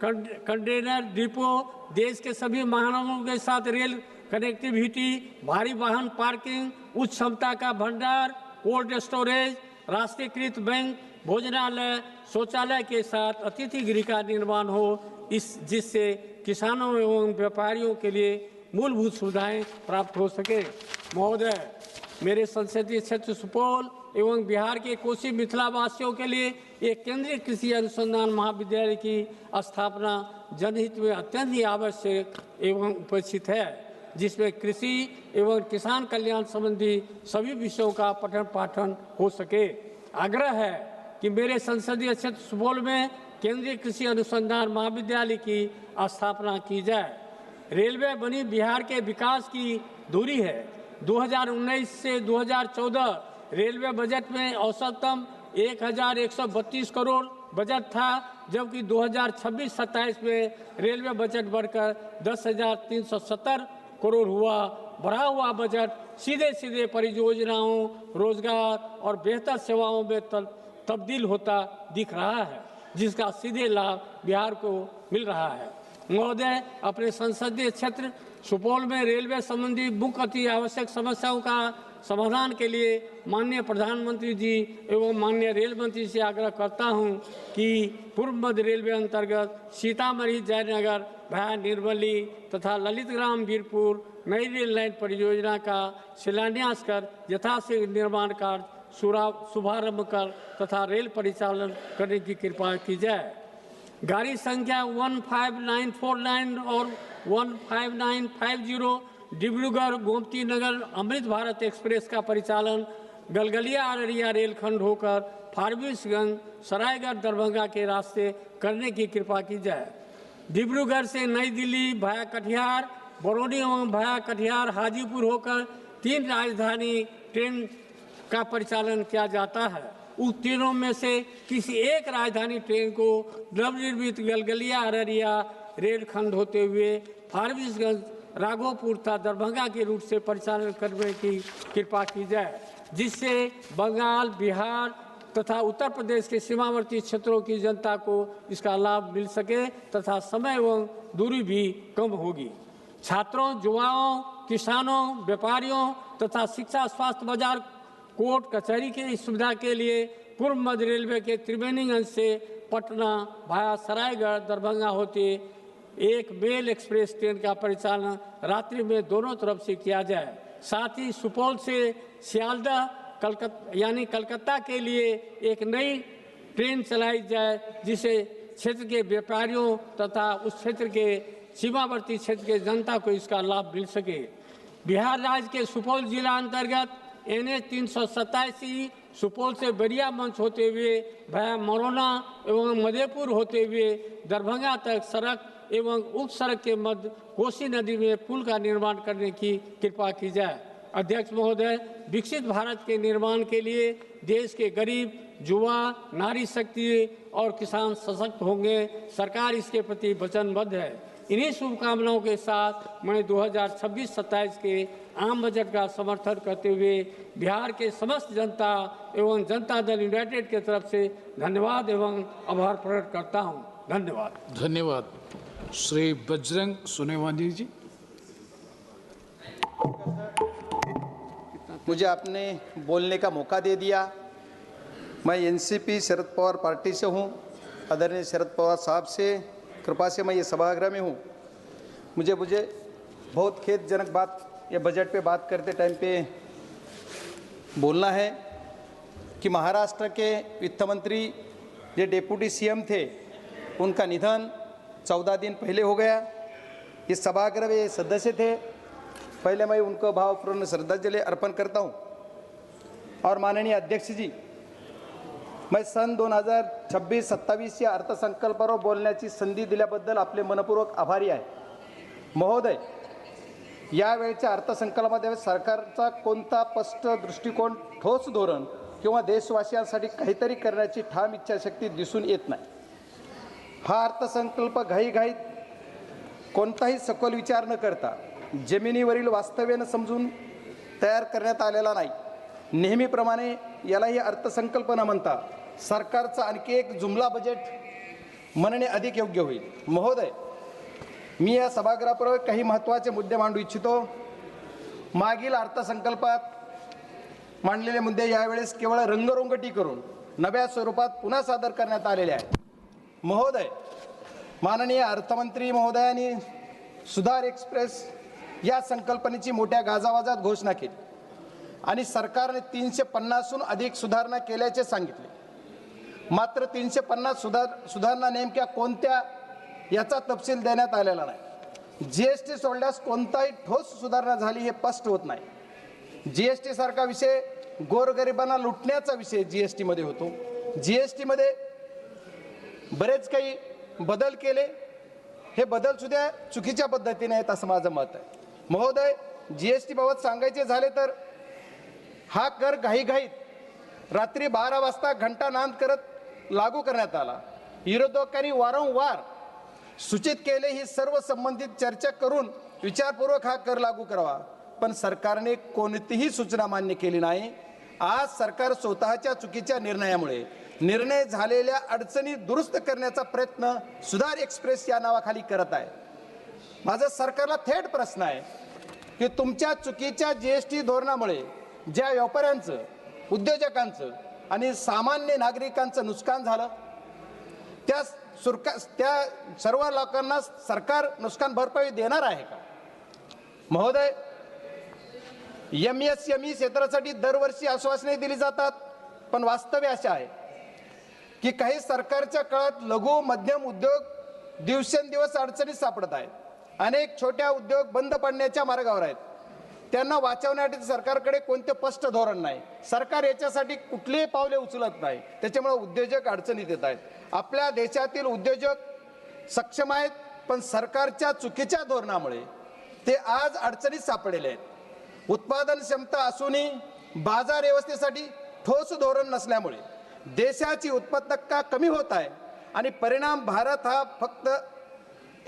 कंटेनर डिपो, देश के सभी महानगरों के साथ रेल कनेक्टिविटी, भारी वाहन पार्किंग, उच्च क्षमता का भंडार, कोल्ड स्टोरेज, राष्ट्रीयकृत बैंक, भोजनालय, शौचालय के साथ अतिथि गृह का निर्माण हो, जिससे किसानों एवं व्यापारियों के लिए मूलभूत सुविधाएं प्राप्त हो सके। महोदय, मेरे संसदीय क्षेत्र सुपौल एवं बिहार के कोसी मिथिला वासियों के लिए एक केंद्रीय कृषि अनुसंधान महाविद्यालय की स्थापना जनहित में अत्यंत ही आवश्यक एवं उपेक्षित है, जिसमें कृषि एवं किसान कल्याण संबंधी सभी विषयों का पठन पाठन हो सके। आग्रह है कि मेरे संसदीय क्षेत्र सुपौल में केंद्रीय कृषि अनुसंधान महाविद्यालय की स्थापना की जाए। रेलवे बनी बिहार के विकास की धुरी है। 2019 से 2014 रेलवे बजट में औसतम 1132 करोड़ बजट था, जबकि 2026-27 में रेलवे बजट बढ़कर 10,370 करोड़ हुआ। बढ़ा हुआ बजट सीधे सीधे परियोजनाओं, रोजगार और बेहतर सेवाओं में तब्दील होता दिख रहा है, जिसका सीधे लाभ बिहार को मिल रहा है। महोदय, अपने संसदीय क्षेत्र सुपौल में रेलवे संबंधी मुख्य अति आवश्यक समस्याओं का समाधान के लिए माननीय प्रधानमंत्री जी एवं माननीय रेल मंत्री से आग्रह करता हूं कि पूर्व मध्य रेलवे अंतर्गत सीतामढ़ी, जयनगर, भाया निर्मली तथा ललितग्राम वीरपुर नई रेल लाइन परियोजना का शिलान्यास कर यथाशीघ्र निर्माण कार्य शुभारंभ कर तथा रेल परिचालन करने की कृपा की जाए। गाड़ी संख्या 15949 और 15950 डिब्रूगढ़ गोमती नगर अमृत भारत एक्सप्रेस का परिचालन गलगलिया अररिया रेलखंड होकर फारबिसगंज सरायगढ़ दरभंगा के रास्ते करने की कृपा की जाए। डिब्रूगढ़ से नई दिल्ली भाया कटिहार, बरौनी एवं भाया कटिहार हाजीपुर होकर 3 राजधानी ट्रेन का परिचालन किया जाता है। उस तीनों में से किसी एक राजधानी ट्रेन को नवनिर्मित गलगलिया अररिया रेलखंड होते हुए फारबिसगंज राघोपुर तथा दरभंगा के रूट से परिचालन करने की कृपा की जाए, जिससे बंगाल, बिहार तथा उत्तर प्रदेश के सीमावर्ती क्षेत्रों की जनता को इसका लाभ मिल सके तथा समय एवं दूरी भी कम होगी। छात्रों, युवाओं, किसानों, व्यापारियों तथा शिक्षा, स्वास्थ्य, बाजार, कोर्ट कचहरी की सुविधा के लिए पूर्व मध्य रेलवे के त्रिवेणीगंज से पटना भाया सरायगढ़ दरभंगा होते एक मेल एक्सप्रेस ट्रेन का परिचालन रात्रि में दोनों तरफ से किया जाए। साथ ही सुपौल से सियालदह कलकत्ता के लिए एक नई ट्रेन चलाई जाए, जिसे क्षेत्र के व्यापारियों तथा उस क्षेत्र के सीमावर्ती क्षेत्र के जनता को इसका लाभ मिल सके। बिहार राज्य के सुपौल जिला अंतर्गत NH 387 सुपौल से बरिया मंच होते हुए भाया मरौना एवं मधेपुर होते हुए दरभंगा तक सड़क एवं उप सड़क के मध्य कोसी नदी में पुल का निर्माण करने की कृपा की जाए। अध्यक्ष महोदय, विकसित भारत के निर्माण के लिए देश के गरीब, युवा, नारी शक्ति और किसान सशक्त होंगे। सरकार इसके प्रति वचनबद्ध है। इन्हीं शुभकामनाओं के साथ मैं 2026-27 के आम बजट का समर्थन करते हुए बिहार के समस्त जनता एवं जनता दल यूनाइटेड के तरफ से धन्यवाद एवं आभार प्रकट करता हूं। धन्यवाद। धन्यवाद। श्री बजरंग सोनेवानी जी। मुझे आपने बोलने का मौका दे दिया। मैं एनसीपी शरद पवार पार्टी से हूं। आदरणीय शरद पवार साहब से कृपा से मैं ये सभागृह में हूँ। मुझे बहुत खेदजनक बात ये बजट पे बात करते टाइम पे बोलना है कि महाराष्ट्र के वित्त मंत्री जो डेप्यूटी सीएम थे, उनका निधन 14 दिन पहले हो गया। इस सभागृह में सदस्य थे। पहले मैं उनको भावपूर्ण श्रद्धांजलि अर्पण करता हूँ। और माननीय अध्यक्ष जी, मैं सन 2026-27 या अर्थसंकल्पावर बोलण्याची संधी दिल्याबद्दल आपले मनपूर्वक आभारी आहे। महोदय, यावेळच्या अर्थसंकल्पामध्ये सरकारचा कोणता स्पष्ट दृष्टिकोन, ठोस धोरण किंवा देशवासियांसाठी काहीतरी करण्याची ठाम इच्छाशक्ती दिसून येत नाही। हा अर्थसंकल्प घाईघाईत कोणताही सखोल विचार न करता जमिनीवरील वास्तव्याने समजून तयार करण्यात आलेला नाही। नेहमीप्रमाणे यालाही अर्थसंकल्प न म्हणता सरकारचा आणखी एक जुमला बजेट म्हणणे अधिक योग्य होईल। महोदय, मी या सभागृहापूर्वी काही महत्त्वाचे मुद्दे मांडू इच्छितो। मागील अर्थसंकल्पात मांडलेले मुद्दे यावेळेस केवळ रंगरंगटी करून नव्या स्वरूपात पुन्हा सादर करण्यात आलेले आहेत। महोदय, माननीय अर्थमंत्री महोदयांनी सुधार एक्सप्रेस या संकल्पनेची मोठ्या गाजावाजात घोषणा केली आणि सरकारने 350हून अधिक सुधारणा केल्याचे सांगितले। मात्र 350 सुधारणा नेमक्या कोणत्या याचा तपशील देण्यात आलेला नाही। जीएसटी सोडल्यास कोणताही ठोस सुधारणा झाली हे स्पष्ट होत नाही। जीएसटी सारखा विषय गोरगरिबांना लुटण्याचा विषय जीएसटी मध्ये होतो। जीएसटी मध्ये बरेच काही बदल केले, हे बदल सुद्धा चुकीच्या पद्धतीने आहेत असं माझं मत आहे। महोदय, जीएसटी बाबत सांगायचे झाले तर हा कर घाईघाईत रात्री 12 वाजता घंटानाद करत लागू करण्यात आला। विरोधकांनी वारंवार सूचित केले ही सर्व संबंधित चर्चा करून विचारपूर्वक हा कर लागू करावा, पण सरकारने कोणतीही सूचना मान्य केली नाही। आज सरकार स्वतःच्या चुकीच्या निर्णयामुळे निर्णय झालेल्या अडचणी दुरुस्त करण्याचा प्रयत्न सुधार एक्सप्रेस या नावाखाली करत आहे। माझा सरकारला थेट प्रश्न आहे की तुमच्या चुकीच्या जीएसटी धोरणामुळे ज्या व्यापाऱ्यांचं, उद्योजकांचं आणि सामान्य नागरिकांचं नुकसान झालं, त्या त्या सर्व लोकांना सरकार नुकसान भरपाई देणार आहे का? महोदय, MSME क्षेत्रासाठी दरवर्षी आश्वासने दिली जातात, पण वास्तव्य असे आहे की काही सरकारच्या काळात लघु मध्यम उद्योग दिवसेंदिवस अडचणीत सापडत आहेत. अनेक छोट्या उद्योग बंद पडण्याच्या मार्गावर आहेत. त्यांना वाचवण्यासाठी सरकारकडे कोणते स्पष्ट धोरण नाही. सरकार याच्यासाठी कुठलीही पावले उचलत नाही. त्याच्यामुळे उद्योजक अडचणीत येत आहेत. आपल्या देशातील उद्योजक सक्षम आहेत, पण सरकारच्या चुकीच्या धोरणामुळे ते आज अडचणीत सापडलेले आहेत. उत्पादन क्षमता असूनही बाजार व्यवस्थेसाठी ठोस धोरण नसल्यामुळे देशाची उत्पादकता कमी होत आहे आणि परिणाम भारत हा फक्त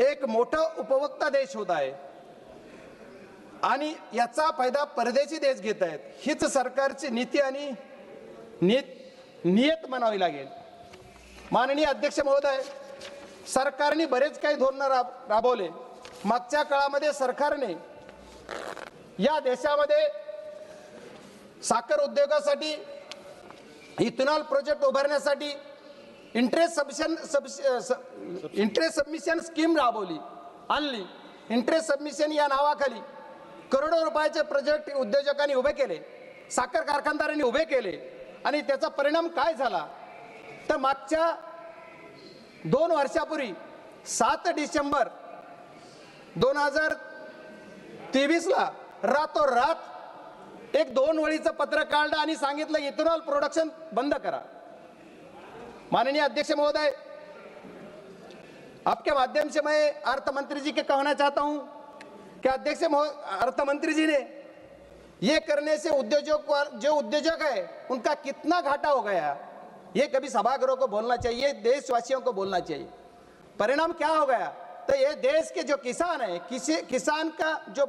एक मोठा उपभोक्ता देश होत आहे आणि याचा फायदा परदेशी देश घेत आहेत. हीच सरकारची नीती आणि नियत म्हणावी लागेल. माननीय अध्यक्ष महोदय, सरकारने बरेच काही धोरणं राबवले. मागच्या काळामध्ये सरकारने या देशामध्ये साखर उद्योगासाठी इथेनॉल प्रोजेक्ट उभारण्यासाठी इंटरेस्ट सबमिशन स्कीम राबवली आणली. इंटरेस्ट सबमिशन या नावाखाली करोडो रुपयाचे प्रोजेक्ट उद्योजकांनी उभे केले, साखर कारखानदारांनी उभे केले आणि त्याचा परिणाम काय झाला तर मागच्या 2 वर्षापूर्वी 7 डिसेंबर 2023 ला रातोरात एक 2 वळीचं पत्र काढलं आणि सांगितलं इथेनॉल प्रोडक्शन बंद करा. माननीय अध्यक्ष महोदय, आपके माध्यम से मैं अर्थ मंत्री जी के कहना चाहता हूं कि अर्थ मंत्री जी ने ये करने से जो उद्योजक है उनका कितना घाटा हो गया, ये कभी सभागृह को बोलना चाहिए, देशवासियों को बोलना चाहिए. परिणाम क्या हो गया तो ये देश के जो किसान है, किसान का जो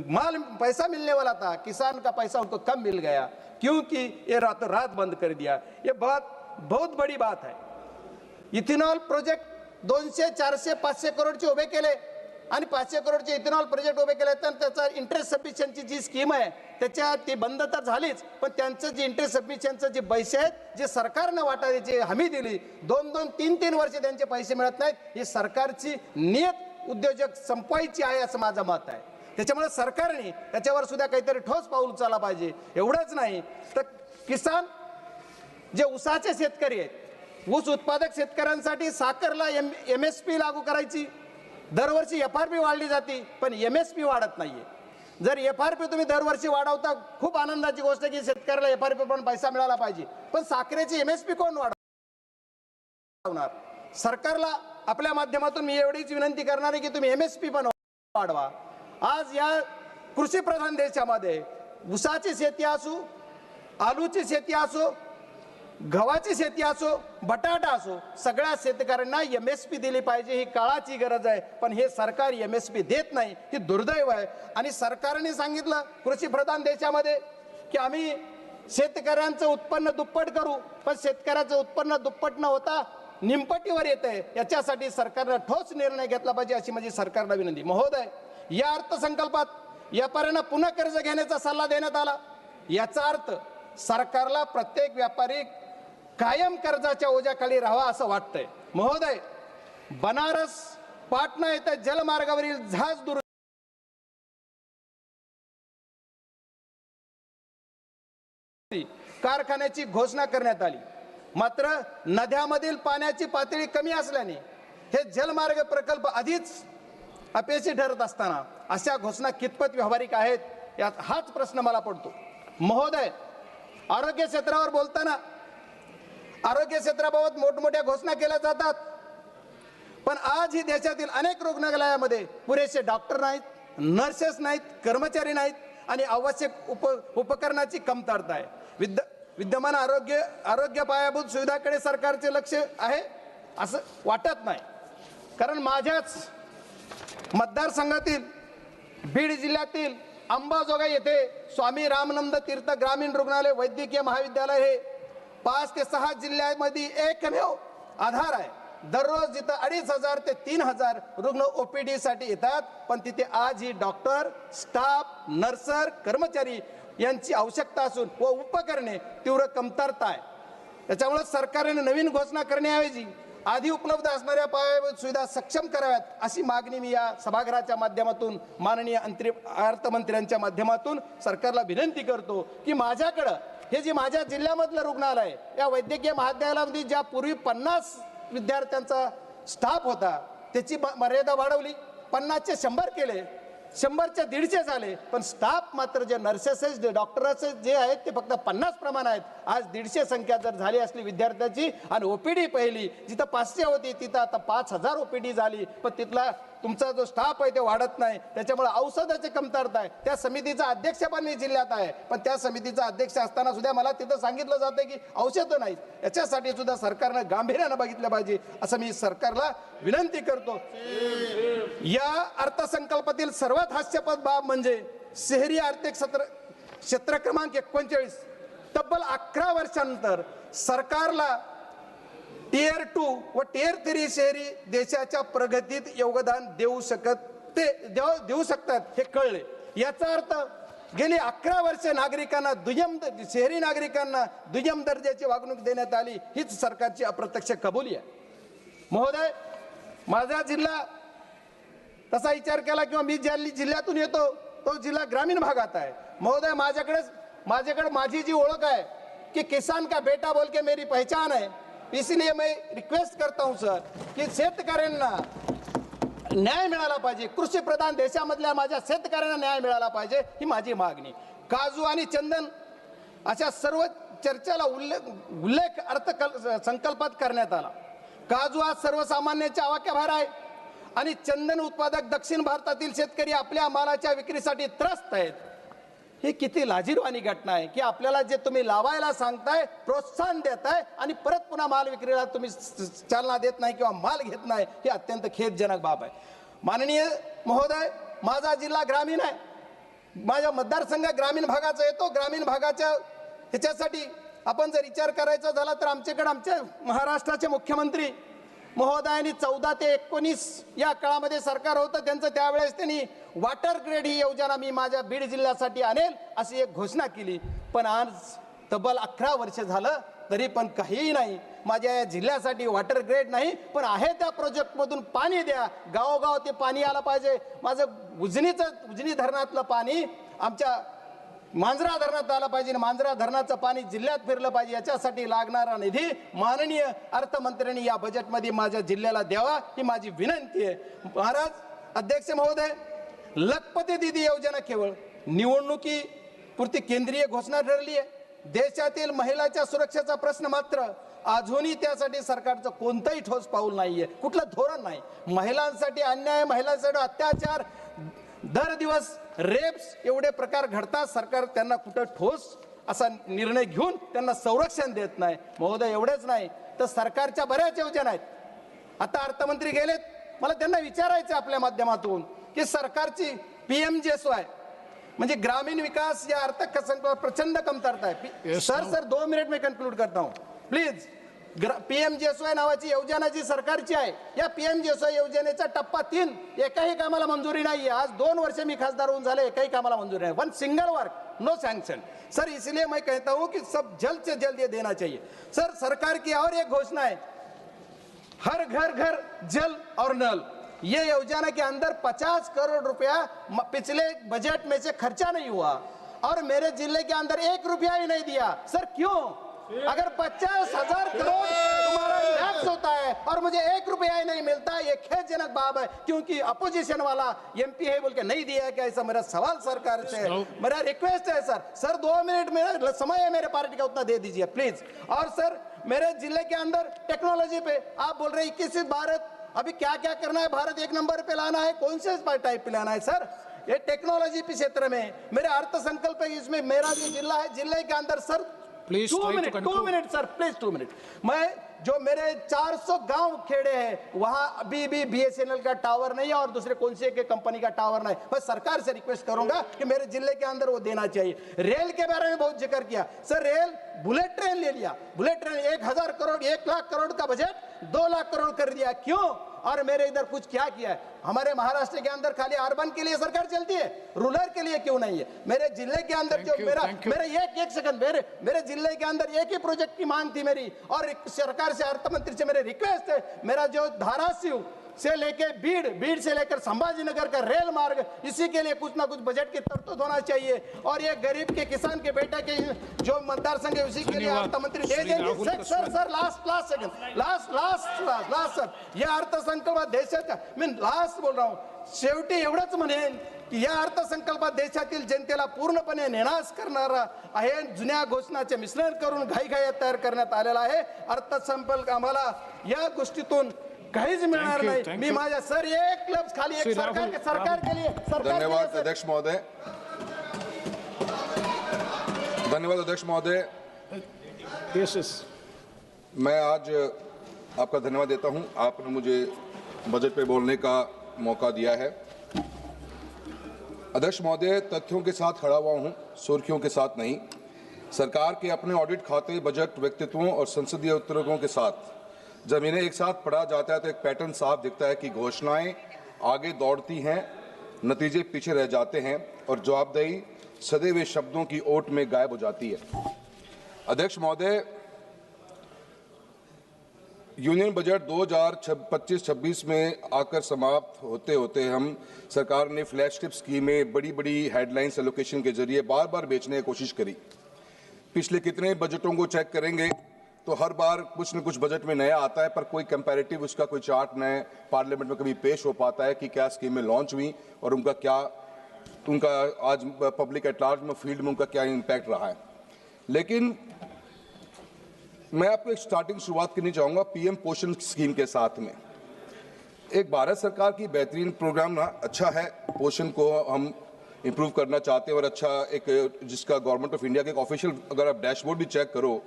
माल पैसा मिलने वाला था, किसान का पैसा उनको कम मिल गया क्योंकि ये रातों रात बंद कर दिया. ये बहुत बड़ी बात है. इथेनॉल प्रोजेक्ट 200, 400, 500 करोडचे उभे केले आणि 500 करोडचे इथेनॉल प्रोजेक्ट उभे केले तर त्याचा इंटरेस्ट सबमिशनची जी स्कीम आहे त्याच्या ती बंद तर झालीच, पण त्यांचं जे इंटरेस्ट सबमिशनचं जे पैसे आहेत जे सरकारनं वाटायची हमी दिली 2-2, 3-3 वर्ष त्यांचे पैसे मिळत नाहीत. ही सरकारची नियत उद्योजक संपवायची आहे असं माझं मत आहे. त्याच्यामुळे सरकारने त्याच्यावर सुद्धा काहीतरी ठोस पाऊल उचलला पाहिजे. एवढंच नाही तर किसान जे ऊसाचे शेतकरी आहेत, ऊस उत्पादक शेतकऱ्यांसाठी साखरला MSP लागू करायची. दरवर्षी FRP वाढली जाते पण MSP वाढत नाहीये. जर FRP तुम्ही दरवर्षी वाढवता खूप आनंदाची गोष्ट की शेतकऱ्याला FRP पण पैसा मिळाला पाहिजे, पण साखरेची MSP कोण वाढवणार? सरकारला आपल्या माध्यमातून मी एवढीच विनंती करणार आहे की तुम्ही MSP पण वाढवा. आज या कृषी प्रधान देशामध्ये ऊसाची शेती असो, आलूची शेती असो, गव्हाची शेती असो, बटाटा असो, सगळ्या शेतकऱ्यांना MSP दिली पाहिजे. ही काळाची गरज आहे, पण हे सरकार MSP देत नाही. ही दुर्दैव आहे. आणि सरकारने सांगितलं कृषी प्रधान देशामध्ये की आम्ही शेतकऱ्यांचं उत्पन्न दुप्पट करू, पण शेतकऱ्याचं उत्पन्न दुप्पट न होता निमपटीवर येते. याच्यासाठी सरकारने ठोस निर्णय घेतला पाहिजे अशी माझी सरकारला विनंती. महोदय, या अर्थसंकल्पात व्यापाऱ्यांना पुन्हा कर्ज घेण्याचा सल्ला देण्यात आला. याचा अर्थ सरकारला प्रत्येक व्यापारी कायम कर्जाच्या ओझ्याखाली राहावा असं वाटतंय. महोदय, बनारस पाटणा येथे जलमार्गावरील जहाज कारखान्याची घोषणा करण्यात आली. मात्र नद्यामधील पाण्याची पातळी कमी असल्याने हे जलमार्ग प्रकल्प आधीच अपयशी ठरत असताना अशा घोषणा कितपत व्यावहारिक आहेत यात हाच प्रश्न मला पडतो. महोदय, आरोग्य क्षेत्रावर बोलताना आरोग्य क्षेत्राबाबत मोठमोठ्या घोषणा केल्या जातात, पण आज ही देशातील अनेक रुग्णालयामध्ये पुरेसे डॉक्टर नाहीत, नर्सेस नाहीत, कर्मचारी नाहीत आणि आवश्यक उपकरणाची कमतरता आहे. विद्यमान आरोग्य पायाभूत सुविधाकडे सरकारचे लक्ष आहे असं वाटत नाही. कारण माझ्याच मतदारसंघातील बीड जिल्ह्यातील अंबाजोगाई येथे स्वामी रामानंद तीर्थ ग्रामीण रुग्णालय वैद्यकीय महाविद्यालय हे 5 ते 6 जिल्ह्यामध्ये एकमेव आधार आहे. दररोज तिथं 2,500 ते 3,000 रुग्ण OPD साठी येतात, पण तिथे आजही डॉक्टर, स्टाफ, नर्सर, कर्मचारी यांची आवश्यकता असून व उपकरणे तीव्र कमतरता आहे. त्याच्यामुळे सरकारने नवीन घोषणा करण्याऐवजी आधी उपलब्ध असणाऱ्या पायाभूत सुविधा सक्षम कराव्यात अशी मागणी मी या सभागृहाच्या माध्यमातून माननीय अर्थमंत्र्यांच्या माध्यमातून सरकारला विनंती करतो की माझ्याकडं हे जे माझ्या जिल्ह्यामधलं रुग्णालय या वैद्यकीय महाविद्यालयामध्ये ज्या पूर्वी 50 विद्यार्थ्यांचा स्टाफ होता त्याची मर्यादा वाढवली, 50चे 100 केले, 100चे 150 झाले, पण स्टाफ मात्र जे नर्सेस डॉक्टर्स जे आहेत ते फक्त 50 प्रमाण आहेत. आज 150 संख्या जर झाली असली विद्यार्थ्याची आणि ओपीडी पहिली जिथं 500 होती तिथं आता 5000 ओपीडी झाली, पण तिथला तुमचा जो स्टाफ आहे ते वाढत नाही. त्याच्यामुळे औषधाची कमतरता आहे. त्या समितीचा अध्यक्ष पण मी जिल्ह्यात आहे, पण त्या समितीचा अध्यक्ष असताना सुद्धा मला तिथं सांगितलं जातं की औषधं नाहीत. याच्यासाठी सुद्धा सरकारनं गांभीर्यानं बघितलं पाहिजे असं मी सरकारला विनंती करतो. या अर्थसंकल्पातील सर्वात हास्यास्पद बाब म्हणजे शहरी आर्थिक क्षेत्र क्रमांक 39 तब्बल 11 वर्षांनंतर सरकारला टियर 2 व टियर 3 शहरी देशाच्या प्रगतीत योगदान देऊ शकतात हे कळले. याचा अर्थ गेली 11 वर्षे नागरिकांना शहरी नागरिकांना दुय्यम दर्जाची वागणूक देण्यात आली, हीच सरकारची अप्रत्यक्ष कबुली आहे. महोदय, माझा जिल्हा तसा विचार केला किंवा मी ज्या जिल्ह्यातून येतो तो जिल्हा ग्रामीण भागात आहे. महोदय, माझ्याकडे माझी जी ओळख आहे कि किसान का बेटा बोल के मेरी पहचान है, इसलिए मैं रिक्वेस्ट करता हूं सर की शेतकऱ्यांना न्याय मिळाला पाहिजे. कृषी प्रधान देशामधल्या माझ्या शेतकऱ्यांना न्याय मिळाला पाहिजे ही माझी मागणी. काजू आणि चंदन अशा सर्व चर्चेला उल्लेख अर्थसंकल्पात करण्यात आला. काजू आज सर्वसामान्यांच्या आवाक्याबाहेर आहे आणि चंदन उत्पादक दक्षिण भारतातील शेतकरी आपल्या मालाच्या विक्रीसाठी त्रस्त आहेत. ही किती लाजिरवाणी घटना आहे की आपल्याला जे तुम्ही लावायला सांगताय, प्रोत्साहन देताय आणि परत पुन्हा माल विक्रीला तुम्ही चालना देत नाही किंवा माल घेत नाही, ही अत्यंत खेदजनक बाब आहे. माननीय महोदय, माझा जिल्हा ग्रामीण आहे, माझा मतदारसंघ ग्रामीण भागाचा येतो. ग्रामीण भागाच्या ह्याच्यासाठी आपण जर विचार करायचा झाला तर आमच्याकडे आमच्या महाराष्ट्राचे मुख्यमंत्री महोदयांनी 14 ते 19 या काळामध्ये सरकार होतं त्यांचं, त्यावेळेस त्यांनी वॉटर ग्रेड ही योजना मी माझ्या बीड जिल्ह्यासाठी आणेल अशी एक घोषणा केली. पण आज तब्बल 11 वर्ष झालं तरी पण काहीही नाही. माझ्या या जिल्ह्यासाठी वॉटर ग्रेड नाही, पण आहे त्या प्रोजेक्टमधून पाणी द्या. गावोगाव ते पाणी आलं पाहिजे. माझं उजनी धरणातलं पाणी आमच्या मांजरा धरणात आलं पाहिजे, मांजरा धरणाचं पाणी जिल्ह्यात फिरलं पाहिजे. याच्यासाठी लागणारा निधी माननीय अर्थमंत्र्यांनी या बजेटमध्ये माझ्या जिल्ह्याला द्यावा ही माझी विनंती आहे. महाराज अध्यक्ष महोदय, लखपती दीदी योजना केवळ निवडणुकीपुरती केंद्रीय घोषणा ठरली आहे. देशातील महिलांच्या सुरक्षेचा प्रश्न मात्र अजूनही त्यासाठी सरकारचं कोणतंही ठोस पाऊल नाहीये, कुठलं धोरण नाही. महिलांसाठी अन्याय, महिलांसाठी अत्याचार, दर दिवस रेप्स एवढे प्रकार घडतात. सरकार त्यांना कुठं ठोस असा निर्णय घेऊन त्यांना संरक्षण देत नाही. महोदय, एवढेच नाही तर सरकारच्या बऱ्याच योजना आहेत. आता अर्थमंत्री गेलेत, मला त्यांना विचारायचं आपल्या माध्यमातून की सरकारची PMGSY म्हणजे ग्रामीण विकास या अर्थसंकल्पात प्रचंड कमतरता आहे. सर 2 मिनिट में कंक्लूड करता हूं प्लीज. PMGSY नावाची योजना जी सरकारची आहे, या PMGSY योजनेचा टप्पा 3 एकाही कामाला मंजुरी नाही आहे. आज 2 वर्ष मी खासदार होऊन झाले, एकाही कामाला मंजुरी नाही. 1 single work, no sanction. Sir इसलिए मैं कहता हूं कि सब जल्द से जल्द ये देना चाहिए. सर सरकार की और एक घोषणा है, हर घर घर जल और नल. ये योजना के अंदर 50 करोड़ रुपया पिछले बजट में से खर्चा नहीं हुआ और मेरे जिले के अंदर 1 रुपया ही नहीं दिया. सर क्यों? अगर 50,000 करोड़ तुम्हारा लैप्स होता है और मुझे 1 रुपया ही नहीं मिलता, ये खेदजनक बात है. क्योंकि अपोजिशन वाला MP है बोल के नहीं दिया क्या? ऐसा मेरा सवाल सरकार से, मेरा रिक्वेस्ट है सर 2 मिनट मेरा समय है मेरे पार्टी का, उतना दे दीजिए प्लीज. और सर मेरे जिले के अंदर टेक्नोलॉजी पे आप बोल रहे 21 भारत, अभी क्या क्या करना है? भारत 1 नंबर पे लाना है, कौन से टाइप पे लाना है सर? ये टेक्नोलॉजी के क्षेत्र में मेरे अर्थसंकल्प है, इसमें मेरा जो जिला है, जिले के अंदर sir please 2 minute sir, please 2 minute. मैं जो मेरे 400 गांव खेड़े हैं वहां अभी भी BSNL का टावर नहीं है और दूसरे कौन से के कंपनी का टावर नहीं. मैं सरकार से रिक्वेस्ट करूंगा कि मेरे जिले के अंदर वो देना चाहिए. रेल के बारे में बहुत जिक्र किया सर, रेल बुलेट ट्रेन ले लिया, बुलेट ट्रेन 1,000 करोड़ 1 लाख करोड़ का बजट 2 लाख करोड़ कर दिया. क्यों? और मेरे इधर कुछ क्या किया है? हमारे महाराष्ट्र के अंदर खाली अर्बन के लिए सरकार चलती है, रूरल के लिए क्यों नहीं है? मेरे जिले के अंदर जो एक सेकंड, मेरे जिले के अंदर एक ही प्रोजेक्ट की मांग थी मेरी, और सरकार से, अर्थ मंत्री से मेरे रिक्वेस्ट है, मेरा जो धाराशिव से लेके बीड़ से लेकर संभाजीनगर का रेल मार्ग, इसी के लिए कुछ ना कुछ बजट की तरतूद होना चाहिए। और ये गरीब के, किसान के बेटा के जो मतदार संघ है, उसी के लिए अर्थ मंत्री दे देंगे। Sir last second, last sir, या अर्थसंकल्पात देशाच्या, मी लास्ट बोल रहा हूँ, शेवटी एवढंच म्हणेन की या अर्थसंकल्पात देशातील जनतेला पूर्णपणे निराश करणारा आहे। जुन्या घोषणाचे मिश्रण करून घाईघाईत तयार करण्यात आलेला आहे अर्थसंकल्प। आम्हाला या गोष्टीतून काहीच मिळणार नाही। मी माझ्या सर एक लफ्ज खाली, एक सरकार के लिए धन्यवाद अध्यक्ष महोदय, धन्यवाद अध्यक्ष महोदय। मैं आज आपका धन्यवाद देता हूं, आपने मुझे बजट पे बोलने का मौका दिया है। अध्यक्ष महोदय, तथ्यों के साथ खड़ा हुआ हूं, सुर्खियों के साथ नहीं। सरकार के अपने ऑडिट खाते, बजट, व्यक्तित्वों और संसदीय उत्तरों के साथ जब इन्हें एक साथ पढ़ा जाता है तो एक पैटर्न साफ दिखता है कि घोषणाएं आगे दौड़ती हैं, नतीजे पीछे रह जाते हैं और जवाबदेही सदे हुए शब्दों की ओट में गायब हो जाती है। अध्यक्ष महोदय, यूनियन बजट 2025-26 में आकर समाप्त होते होते हम सरकार ने फ्लैगशिप स्कीमें, बड़ी बड़ी हेडलाइंस एलोकेशन के जरिए बार बार बेचने की कोशिश करी। पिछले कितने बजटों को चेक करेंगे तो हर बार कुछ न कुछ बजट में नया आता है, पर कोई कंपैरेटिव उसका कोई चार्ट नए पार्लियामेंट में कभी पेश हो पाता है कि क्या स्कीमें लॉन्च हुई और उनका आज पब्लिक एट लार्ज में, फील्ड में उनका क्या इम्पैक्ट रहा है। लेकिन मैं आपको एक स्टार्टिंग शुरुआत करनी चाहूँगा पीएम पोषण स्कीम के साथ में। एक भारत सरकार की बेहतरीन प्रोग्राम ना, अच्छा है, पोषण को हम इम्प्रूव करना चाहते हैं और अच्छा एक जिसका गवर्नमेंट ऑफ इंडिया के एक ऑफिशियल अगर आप डैशबोर्ड भी चेक करो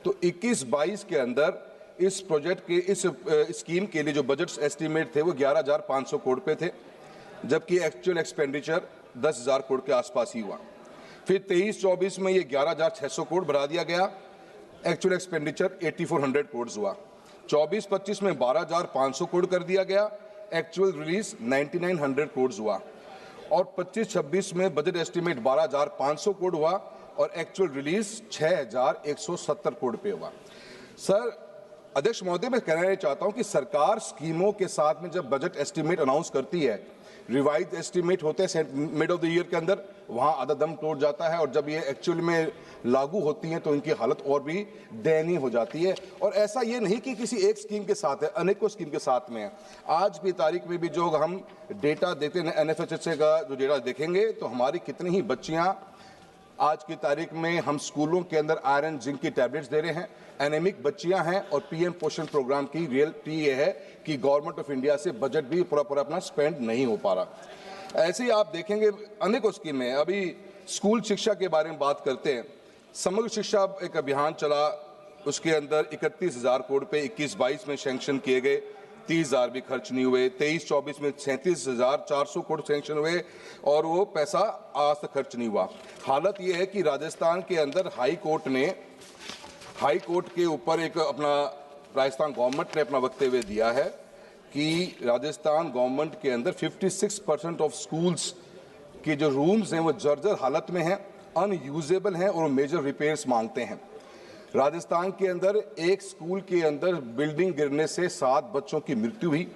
तो 21-22 के अंदर इस प्रोजेक्ट के, इस स्कीम के लिए जो बजट एस्टीमेट थे वो 11,500 करोड़ पे थे, जबकि एक्चुअल एक्सपेंडिचर 10,000 करोड़ के आसपास ही हुआ। फिर 23-24 में ये 11,600 करोड़ बढ़ा दिया गया, एक्चुअल एक्सपेंडिचर 8,400 करोड़ हुआ। 24-25 में 12,500 करोड़ कर दिया गया, एक्चुअल रिलीज 9,900 करोड़ हुआ। और 25-26 में बजट एस्टीमेट 12,500 करोड़ हुआ और एक्चुअल रिलीज 6,170 करोड़ पे हुआ। सर अध्यक्ष महोदय, मैं कहना चाहता हूं कि सरकार स्कीमों के साथ में जब बजट एस्टीमेट अनाउंस करती है, रिवाइज एस्टीमेट होते हैं मिड ऑफ द ईयर के अंदर, वहां आधा दम तोड़ जाता है और जब ये एक्चुअल में लागू होती हैं तो इनकी हालत और भी दयनीय हो जाती है। और ऐसा ये नहीं कि किसी एक स्कीम के साथ है, अनेकों स्कीम के साथ में है। आज की तारीख में भी जो हम डेटा देखते हैं, NFHSA का जो डेटा देखेंगे तो हमारी कितनी ही बच्चियां आज की तारीख में, हम स्कूलों के अंदर आयरन जिंक की टैबलेट्स दे रहे हैं, एनेमिक बच्चियां हैं। और पीएम पोषण प्रोग्राम की रियलिटी ये है कि गवर्नमेंट ऑफ इंडिया से बजट भी पूरा अपना स्पेंड नहीं हो पा रहा। ऐसे ही आप देखेंगे अनेकों स्कीमें। अभी स्कूल शिक्षा के बारे में बात करते हैं, समग्र शिक्षा एक अभियान चला, उसके अंदर 31,000 करोड़ पे 21-22 में सैंक्शन किए गए, 30,000 भी खर्च नहीं हुए। 23-24 में 37,400 करोड़ सैंक्शन हुए और वो पैसा आज तक खर्च नहीं हुआ। हालत ये है कि राजस्थान के अंदर हाई कोर्ट के ऊपर एक अपना राजस्थान गवर्नमेंट ने अपना वक्तव्य दिया है कि राजस्थान गवर्नमेंट के अंदर 56% ऑफ स्कूल्स के जो रूम्स हैं वो जर्जर हालत में हैं, अनयूजेबल हैं और मेजर रिपेयर्स मांगते हैं। राजस्थान के अंदर एक स्कूल के अंदर बिल्डिंग गिरने से 7 बच्चों की मृत्यु हुई।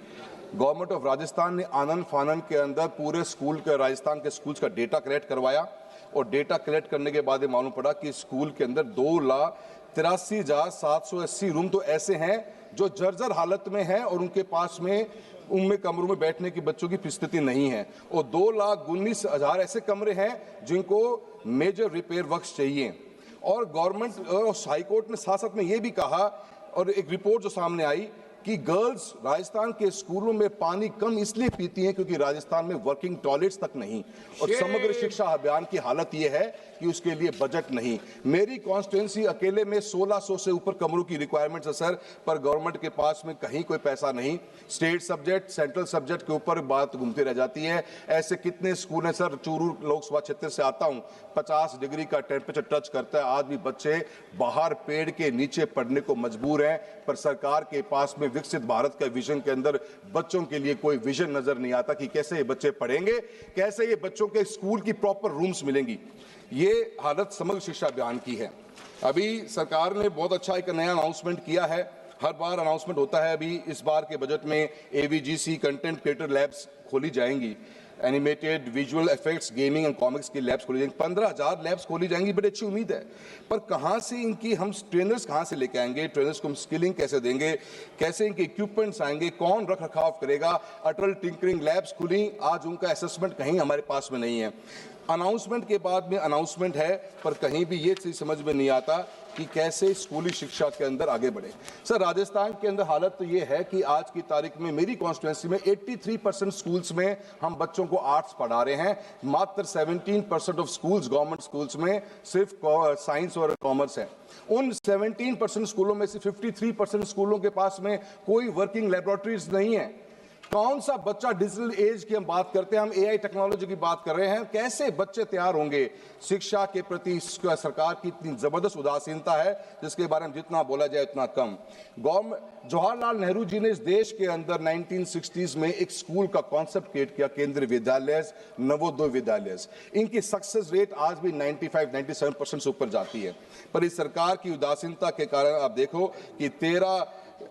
गवर्नमेंट ऑफ राजस्थान ने आनन फानन के अंदर पूरे स्कूल के, राजस्थान के स्कूल्स का डेटा कलेक्ट करवाया और डेटा कलेक्ट करने के बाद ये मालूम पड़ा कि स्कूल के अंदर 2,83,780 रूम तो ऐसे हैं जो जर्जर हालत में हैं और उनके पास में उनमें कमरों में बैठने की बच्चों की स्थिति नहीं है। और 2,19,000 ऐसे कमरे हैं जिनको मेजर रिपेयर वर्क्स चाहिए। और गवर्नमेंट और हाई कोर्ट ने साथ साथ में ये भी कहा, और एक रिपोर्ट जो सामने आई कि गर्ल्स राजस्थान के स्कूलों में पानी कम इसलिए पीती हैं क्योंकि राजस्थान में वर्किंग टॉयलेट्स तक नहीं। और समग्र शिक्षा अभियान की हालत ये है कि उसके लिए बजट नहीं। मेरी कॉन्स्टिट्यूंसी अकेले में 1600 से ऊपर कमरों की रिक्वायरमेंट्स है सर, पर गवर्नमेंट के पास में कहीं कोई पैसा नहीं। स्टेट सब्जेक्ट, सेंट्रल सब्जेक्ट के ऊपर बात घूमती रह जाती है। ऐसे कितने स्कूल हैं सर, चूरू लोकसभा क्षेत्र से आता हूँ, 50 डिग्री का टेम्परेचर टच करता है, आज भी बच्चे बाहर पेड़ के नीचे पढ़ने को मजबूर हैं, पर सरकार के पास में विकसित भारत का विजन के अंदर बच्चों के लिए कोई विजन नजर नहीं आता कि कैसे ये बच्चे पढ़ेंगे, कैसे ये बच्चों के स्कूल की प्रॉपर रूम्स मिलेंगी। ये हालत समग्र शिक्षा अभियान की है। अभी सरकार ने बहुत अच्छा एक नया अनाउंसमेंट किया है, हर बार अनाउंसमेंट होता है। अभी इस बार के बजट में AVGC कंटेंट क्रिएटर लैब्स खोली जाएंगी, animated, visual effects, gaming and comics की लैब्स खोली जाएंगी। 15,000 लैब्स खोली जाएंगी, बड़ी अच्छी उम्मीद है। पर कहाँ से इनकी हम ट्रेनर्स कहाँ से लेके आएंगे, ट्रेनर्स को हम स्किलिंग कैसे देंगे, कैसे इनके इक्विपमेंट्स आएंगे, कौन रख रखाव करेगा। अटल टिंकरिंग लैब्स खुली, आज उनका असेसमेंट कहीं हमारे पास में नहीं है। अनाउंसमेंट के बाद में अनाउंसमेंट है, पर कहीं भी ये चीज समझ में नहीं आता कि कैसे स्कूली शिक्षा के अंदर आगे बढ़े। सर, राजस्थान के अंदर हालत तो ये है कि आज की तारीख में मेरी कॉन्स्टिट्यूंसी में 83% स्कूल्स में हम बच्चों को आर्ट्स पढ़ा रहे हैं। मात्र 17% ऑफ स्कूल्स, गवर्नमेंट स्कूल्स में सिर्फ साइंस और कॉमर्स है। उन 17% स्कूलों में से 53% स्कूलों के पास में कोई वर्किंग लेबोरेटरीज नहीं है। कौन सा बच्चा, डिजिटल एज की हम बात करते हैं, हम AI टेक्नोलॉजी की बात कर रहे हैं, कैसे बच्चे तैयार होंगे। शिक्षा के प्रति सरकार की इतनी जबरदस्त उदासीनता है जिसके बारे में जितना बोला जाए उतना कम। जवाहरलाल नेहरू जी ने इस देश के अंदर 1960s में एक स्कूल का कॉन्सेप्ट क्रिएट किया, केंद्रीय विद्यालय, नवोदय विद्यालय। इनकी सक्सेस रेट आज भी 95-97% से ऊपर जाती है। पर इस सरकार की उदासीनता के कारण आप देखो कि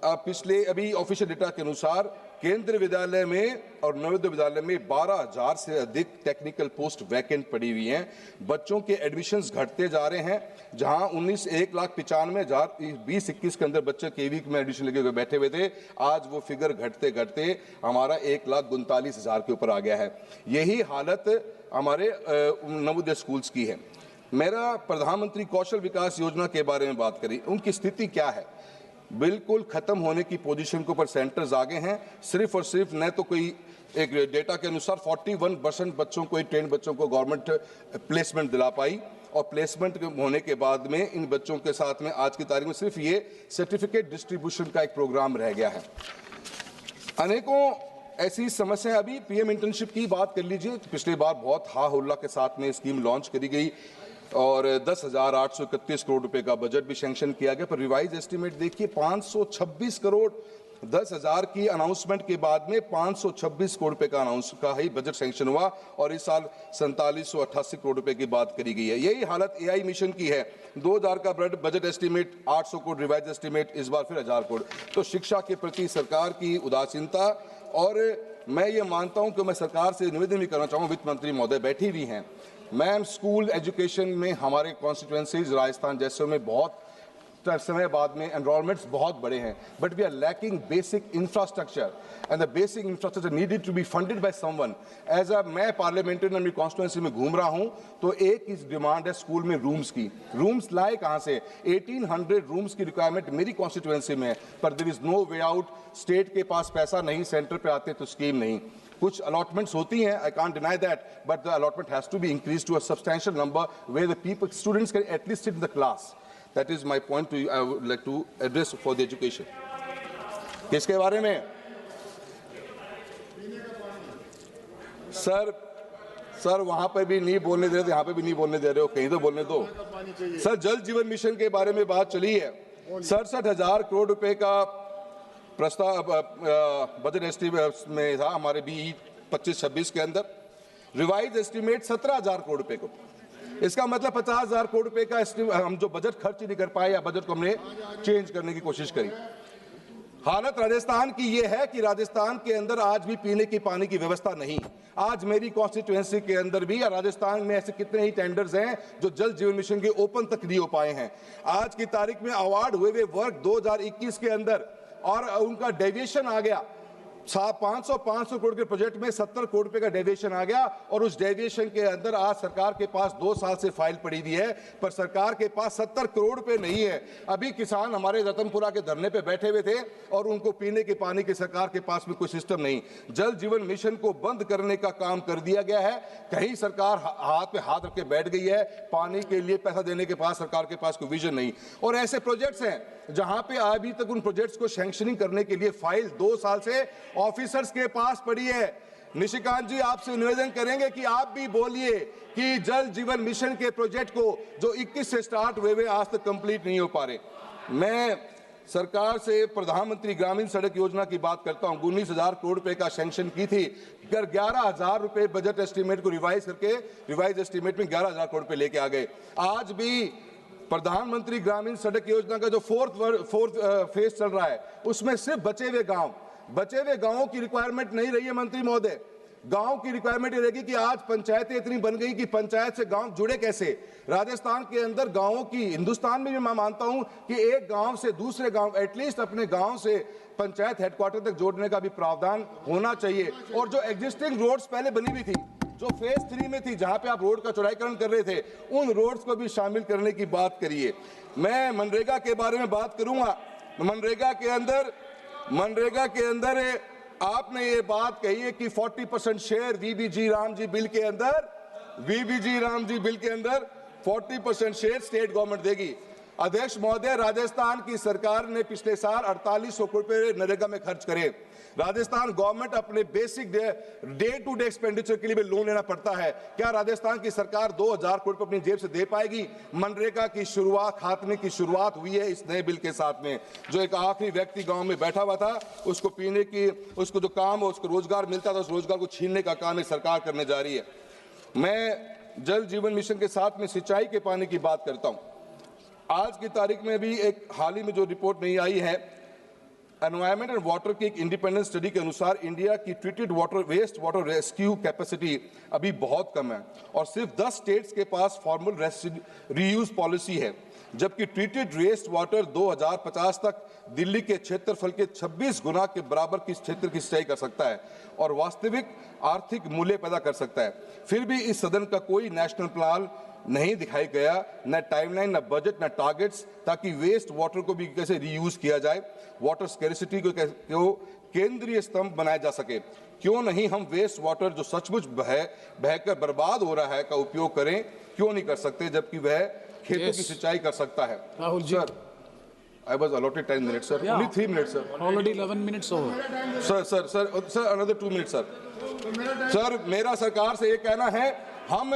पिछले अभी ऑफिशियल डेटा के अनुसार केंद्रीय विद्यालय में और नवोदय विद्यालय में 12,000 से अधिक टेक्निकल पोस्ट वैकेंट पड़ी हुई हैं। बच्चों के एडमिशन्स घटते जा रहे हैं। जहां 1,95,000 20-21 के अंदर बच्चे KV में एडमिशन लेके बैठे हुए थे, आज वो फिगर घटते घटते हमारा 1,39,000 के ऊपर आ गया है। यही हालत हमारे नवोदय स्कूल्स की है। मेरा प्रधानमंत्री कौशल विकास योजना के बारे में बात करी, उनकी स्थिति क्या है? बिल्कुल खत्म होने की पोजीशन के ऊपर सेंटर्स आगे हैं। सिर्फ और सिर्फ न तो कोई एक डेटा के अनुसार 41% बच्चों को, ट्रेन बच्चों को गवर्नमेंट प्लेसमेंट दिला पाई, और प्लेसमेंट होने के बाद में इन बच्चों के साथ में आज की तारीख में सिर्फ ये सर्टिफिकेट डिस्ट्रीब्यूशन का एक प्रोग्राम रह गया है। अनेकों ऐसी समस्या। अभी PM इंटर्नशिप की बात कर लीजिए, पिछली बार बहुत हा हुल्ला के साथ में स्कीम लॉन्च करी गई और 10,831 करोड़ रुपए का बजट भी सैंक्शन किया गया। पर रिवाइज एस्टीमेट देखिए 526 करोड़, 10,000 की अनाउंसमेंट के बाद में 526 करोड़ रुपए का ही बजट सैंक्शन हुआ, और इस साल 4788 करोड़ रुपए की बात करी गई है। यही हालत AI मिशन की है। 2000 का budget estimate, 800 crore revise estimate, इस बार फिर 1000 करोड़। तो शिक्षा के प्रति सरकार की उदासीनता। और मैं ये मानता हूं कि मैं सरकार से निवेदन भी करना चाहूँगा, वित्त मंत्री महोदय बैठी हुई हैं, मैम, स्कूल एजुकेशन में हमारे कॉन्स्टिट्यूएंसीज राजस्थान जैसे में बहुत समय बाद में एनरोलमेंट्स बहुत बड़े हैं, but we are lacking basic infrastructure, and the basic infrastructure needed to be funded by someone. मैं पार्लियामेंटेरियन अपनी कॉन्स्टिट्यूएंसी में घूम रहा हूं तो एक ही डिमांड है स्कूल में रूम्स की। रूम्स लाए कहां से? 1800 रूम्स की रिक्वायरमेंट मेरी कॉन्स्टिट्यूएंसी में है, पर there is no way out. State के पास पैसा नहीं, सेंटर पे आते तो स्कीम नहीं। कुछ अलॉटमेंट्स होती हैं, I can't deny that, but the allotment has to be increase to a substantial number where the students can at least sit in the class. That is my point to you, I would like to address for the education. किसके बारे में? Sir वहां पे भी नहीं बोलने दे रहे थे, यहाँ पे भी नहीं बोलने दे रहे हो, कहीं तो बोलने दो। सर, जल जीवन मिशन के बारे में बात चली है। 67,000 करोड़ रुपए का प्रस्ताव बजट एस्टीमेट में था हमारे BE 25-26 के अंदर। रिवाइज एस्टीमेट 17,000 करोड़ रुपए को। इसका मतलब 50,000 करोड़ रुपए का हम जो बजट खर्च नहीं कर पाए, या बजट को हमने चेंज करने की कोशिश करी। हालत राजस्थान की यह है कि राजस्थान के अंदर आज भी पीने की पानी की व्यवस्था नहीं। आज मेरी कॉन्स्टिट्यूएंसी के अंदर भी, या राजस्थान में ऐसे कितने ही टेंडर्स हैं जो जल जीवन मिशन के ओपन तक नहीं हो पाए हैं। आज की तारीख में अवार्ड हुए वे वर्क 2021 के अंदर, और उनका डेविएशन आ गया 500 करोड़ के प्रोजेक्ट में 70 करोड़ रुपए का डेविएशन आ गया, और उस डेविएशन के अंदर आज सरकार के पास 2 साल से फाइल पड़ी हुई है, पर सरकार के पास 70 करोड़ रुपए नहीं है। अभी किसान हमारे रतनपुरा के धरने पे बैठे हुए थे, और उनको पीने के पानी की सरकार के पास में कोई सिस्टम नहीं। जल जीवन मिशन को बंद करने का काम कर दिया गया है। कहीं सरकार हाथ पे हाथ रख के बैठ गई है, पानी के लिए पैसा देने के पास सरकार के पास कोई विजन नहीं। और ऐसे प्रोजेक्ट्स हैं जहां पे अभी तक उन प्रोजेक्ट्स को सैंक्शनिंग करने के लिए फाइल 2 साल से ऑफिसर्स के पास पड़ी है। निशिकांत जी, आपसे निवेदन करेंगे कि आप भी बोलिए कि जल जीवन मिशन के प्रोजेक्ट को जो 21 से स्टार्ट हुए आज तक कंप्लीट नहीं हो पा रहे। मैं सरकार से प्रधानमंत्री ग्रामीण सड़क योजना की बात करता हूं। 19,000 करोड़ रुपए का सैंक्शन की थी, 11,000 रुपए बजट एस्टीमेट को रिवाइज करके रिवाइज एस्टीमेट में 11,000 करोड़ रुपए लेके आ गए। आज भी प्रधानमंत्री ग्रामीण सड़क योजना का जो फोर्थ फेज चल रहा है, उसमें सिर्फ बचे हुए गांवों की रिक्वायरमेंट नहीं रही है मंत्री महोदय। गांव की रिक्वायरमेंट ये रहेगी कि आज पंचायतें इतनी बन गई कि पंचायत से गांव जुड़े कैसे। राजस्थान के अंदर गांवों की, हिंदुस्तान में भी मैं मानता हूं कि एक गांव से दूसरे गांव, एटलीस्ट अपने गांव से पंचायत हेडक्वार्टर तक जोड़ने का भी प्रावधान होना चाहिए। और जो एग्जिस्टिंग रोड्स पहले बनी हुई थी, जो फेज 3 में थी, जहां पे आप रोड का चौड़ाईकरण कर रहे थे, उन रोड्स को भी शामिल करने की बात करिए। मैं मनरेगा के बारे में बात करूंगा। मनरेगा के अंदर आपने ये बात कही है कि 40% शेयर वीबीजी रामजी बिल के अंदर 40% शेयर स्टेट गवर्नमेंट देगी। अध्यक्ष महोदय, राजस्थान की सरकार ने पिछले साल 4800 करोड़ रुपए नरेगा में खर्च करे। राजस्थान गवर्नमेंट अपने basic day to day expenditure के लिए भी लोन लेना पड़ता है। क्या राजस्थान की सरकार 2000 करोड़ रुपए अपनी जेब से दे पाएगी? मनरेगा की शुरुआत, खात्मे की शुरुआत हुई है इस नए बिल के साथ में। जो एक आखिरी व्यक्ति गांव में बैठा हुआ था, उसको पीने की, उसको जो काम, उसको रोजगार मिलता था, उस रोजगार को छीनने का काम सरकार करने जा रही है। मैं जल जीवन मिशन के साथ में सिंचाई के पानी की बात करता हूं। आज की तारीख में भी एक हाल ही में जो रिपोर्ट नहीं आई है, एनवायरमेंट एंड वाटर की एक इंडिपेंडेंट स्टडी के अनुसार इंडिया की treated water, waste water rescue capacity अभी बहुत कम है और सिर्फ 10 स्टेट्स के पास फॉर्मल रीयूज पॉलिसी है, जबकि ट्रीटेड वेस्ट वाटर 2050 तक दिल्ली के क्षेत्रफल के 26 गुना के बराबर की क्षेत्र की सिंचाई कर सकता है और वास्तविक आर्थिक मूल्य पैदा कर सकता है। फिर भी इस सदन का कोई नेशनल प्लान नहीं दिखाई गया, न टाइमलाइन, न बजट, न टारगेट्स, ताकि वेस्ट वाटर को भी कैसे रीयूज किया जाए, वाटर स्कैरिसिटी को केंद्रीय स्तंभ बनाया जा सके। क्यों नहीं हम वेस्ट वाटर जो सचमुच बहकर बर्बाद हो रहा है का उपयोग करें? क्यों नहीं कर सकते, जबकि वह खेतों की सिंचाई कर सकता है? Rahul ji, I was allotted 10 minutes, sir. Only 3 minutes, sir. Already 11 minutes over. Sir, another 2 minutes, sir. Sir, मेरा सरकार से ये कहना है, हम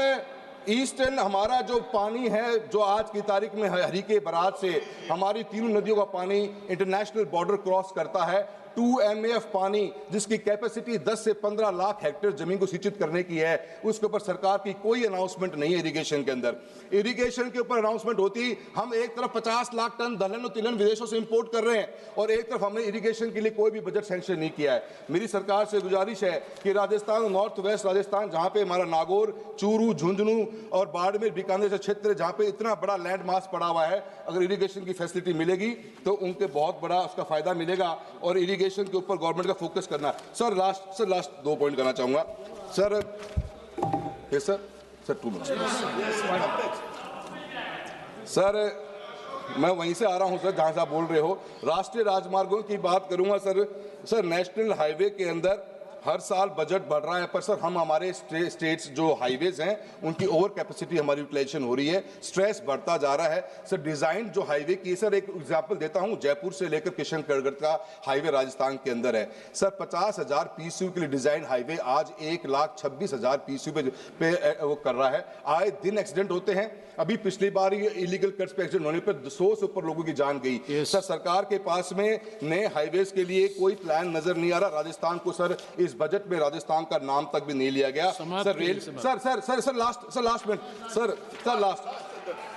ईस्टर्न, हमारा जो पानी है, जो आज की तारीख में हरीके बराज से हमारी तीनों नदियों का पानी इंटरनेशनल बॉर्डर क्रॉस करता है, 2 MAF पानी, जिसकी कैपेसिटी 10 से 15 लाख हेक्टेयर जमीन को सिंचित करने की है, उसके ऊपर सरकार की कोई अनाउंसमेंट नहीं है। इरिगेशन के अंदर, इरिगेशन के ऊपर अनाउंसमेंट होती, हम एक तरफ 50 लाख टन दलहन और तिलहन विदेशों से इंपोर्ट कर रहे हैं और एक तरफ हमने इरिगेशन के लिए कोई भी बजट सैंक्शन नहीं किया है। मेरी सरकार से गुजारिश है कि राजस्थान, नॉर्थ वेस्ट राजस्थान, जहां पे हमारा नागौर, चूरू, झुंझुनू और बाड़मेर, बीकानेर से क्षेत्र, जहां पे इतना बड़ा लैंड मास पड़ा हुआ है, अगर इरिगेशन की फैसिलिटी मिलेगी तो उनके बहुत बड़ा उसका फायदा मिलेगा और इरिगेशन के ऊपर गवर्नमेंट का फोकस करना। सर लास्ट 2 पॉइंट करना चाहूंगा sir. Yes sir 2 minute sir. मैं वहीं से आ रहा हूं सर जहां से आप बोल रहे हो। राष्ट्रीय राजमार्गों की बात करूंगा सर। नेशनल हाईवे के अंदर हर साल बजट बढ़ रहा है, पर सर हम हमारे स्टेट्स जो हाईवेज हैं उनकी ओवर कैपेसिटी हमारी यूटिलाइजेशन हो रही है, स्ट्रेस बढ़ता जा रहा है सर। डिजाइन जो हाईवे की, सर एक एग्जांपल देता हूं, जयपुर से लेकर किशनगढ़ का हाईवे राजस्थान के अंदर है सर। 50,000 PCU के लिए डिजाइन हाईवे आज 1,26,000 PCU पे वो कर रहा है। आए दिन एक्सीडेंट होते हैं। अभी पिछली बार इलीगल कट्स पे एक्सीडेंट होने पर 100 से ऊपर लोगों की जान गई। सर सरकार के पास में नए हाईवेज के लिए कोई प्लान नजर नहीं आ रहा। राजस्थान को सर इस बजट में राजस्थान का नाम तक भी नहीं लिया गया।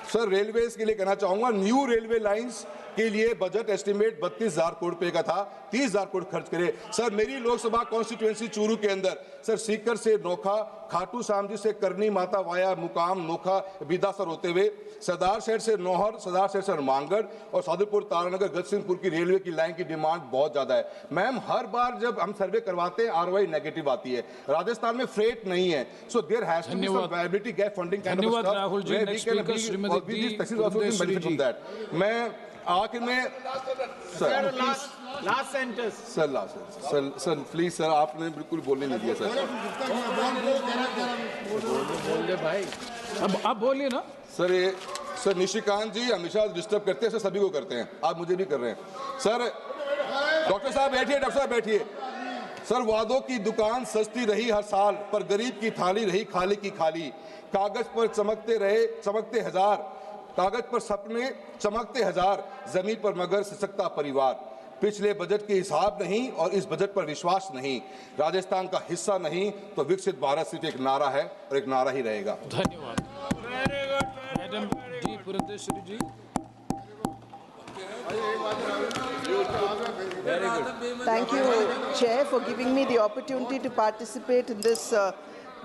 सर रेलवेज के लिए कहना चाहूंगा, न्यू रेलवे लाइंस के लिए बजट एस्टिमेट 32,000 करोड़ रुपए का था, 30,000 करोड़ खर्च करे। सर मेरी लोकसभा कॉन्स्टिट्यूएंसी चूरू के अंदर सर सीकर से नोखा, खाटू श्याम जी से करनी माता वाया मुकाम नोखा बिदासर होते हुए सरदार शहर से नौहर, सरदार शहर से मांगड़ और सादुलपुर तारानगर गजसिंहपुर की रेलवे की लाइन की डिमांड बहुत ज्यादा है। मैम हर बार जब हम सर्वे करवाते हैं ROI नेगेटिव आती है। राजस्थान में फ्रेट नहीं है, so there has to be some viability gap funding kind of stuff. Rahul ji, next speaker Shrimati मैं आखिर में sir last sentence sir please sir, आपने बिल्कुल बोलने नहीं दिया सर। भाई अब बोलिए ना सर। ये सर निशिकांत जी हमेशा डिस्टर्ब करते हैं सर, सभी को करते हैं, आप मुझे भी कर रहे हैं सर। डॉक्टर साहब बैठिए, डॉक्टर साहब बैठिए। सर वादों की दुकान सस्ती रही हर साल, पर गरीब की थाली रही खाली की खाली। कागज पर चमकते हजार, कागज पर सपने चमकते हजार, जमीन पर मगर सिसकता परिवार। पिछले बजट के हिसाब नहीं और इस बजट पर विश्वास नहीं। राजस्थान का हिस्सा नहीं तो विकसित भारत सिर्फ एक नारा है और एक नारा ही रहेगा। धन्यवाद। Madam ji Purandeswari ji. Thank you, Chair, for giving me the opportunity to participate in this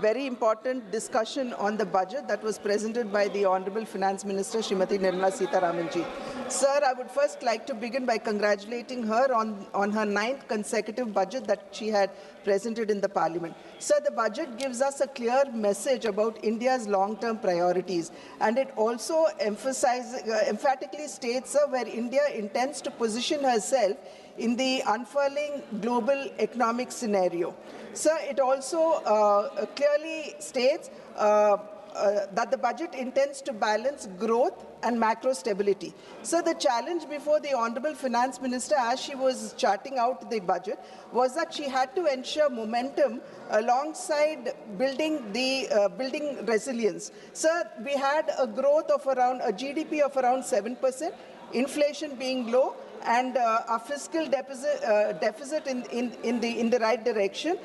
very important discussion on the budget that was presented by the Honorable Finance Minister, Srimati Nirmala Sitharaman ji. Sir, I would first like to begin by congratulating her on her 9th consecutive budget that she had presented in the Parliament. Sir, the budget gives us a clear message about India's long-term priorities, and it also emphatically states, sir, where India intends to position herself in the unfurling global economic scenario. Sir, it also clearly states that the budget intends to balance growth and macro stability. So the challenge before the Honorable Finance Minister, as she was charting out the budget, was that she had to ensure momentum alongside building resilience. Sir, we had a growth of around a GDP of around 7%, inflation being low, and a fiscal deficit in the right direction.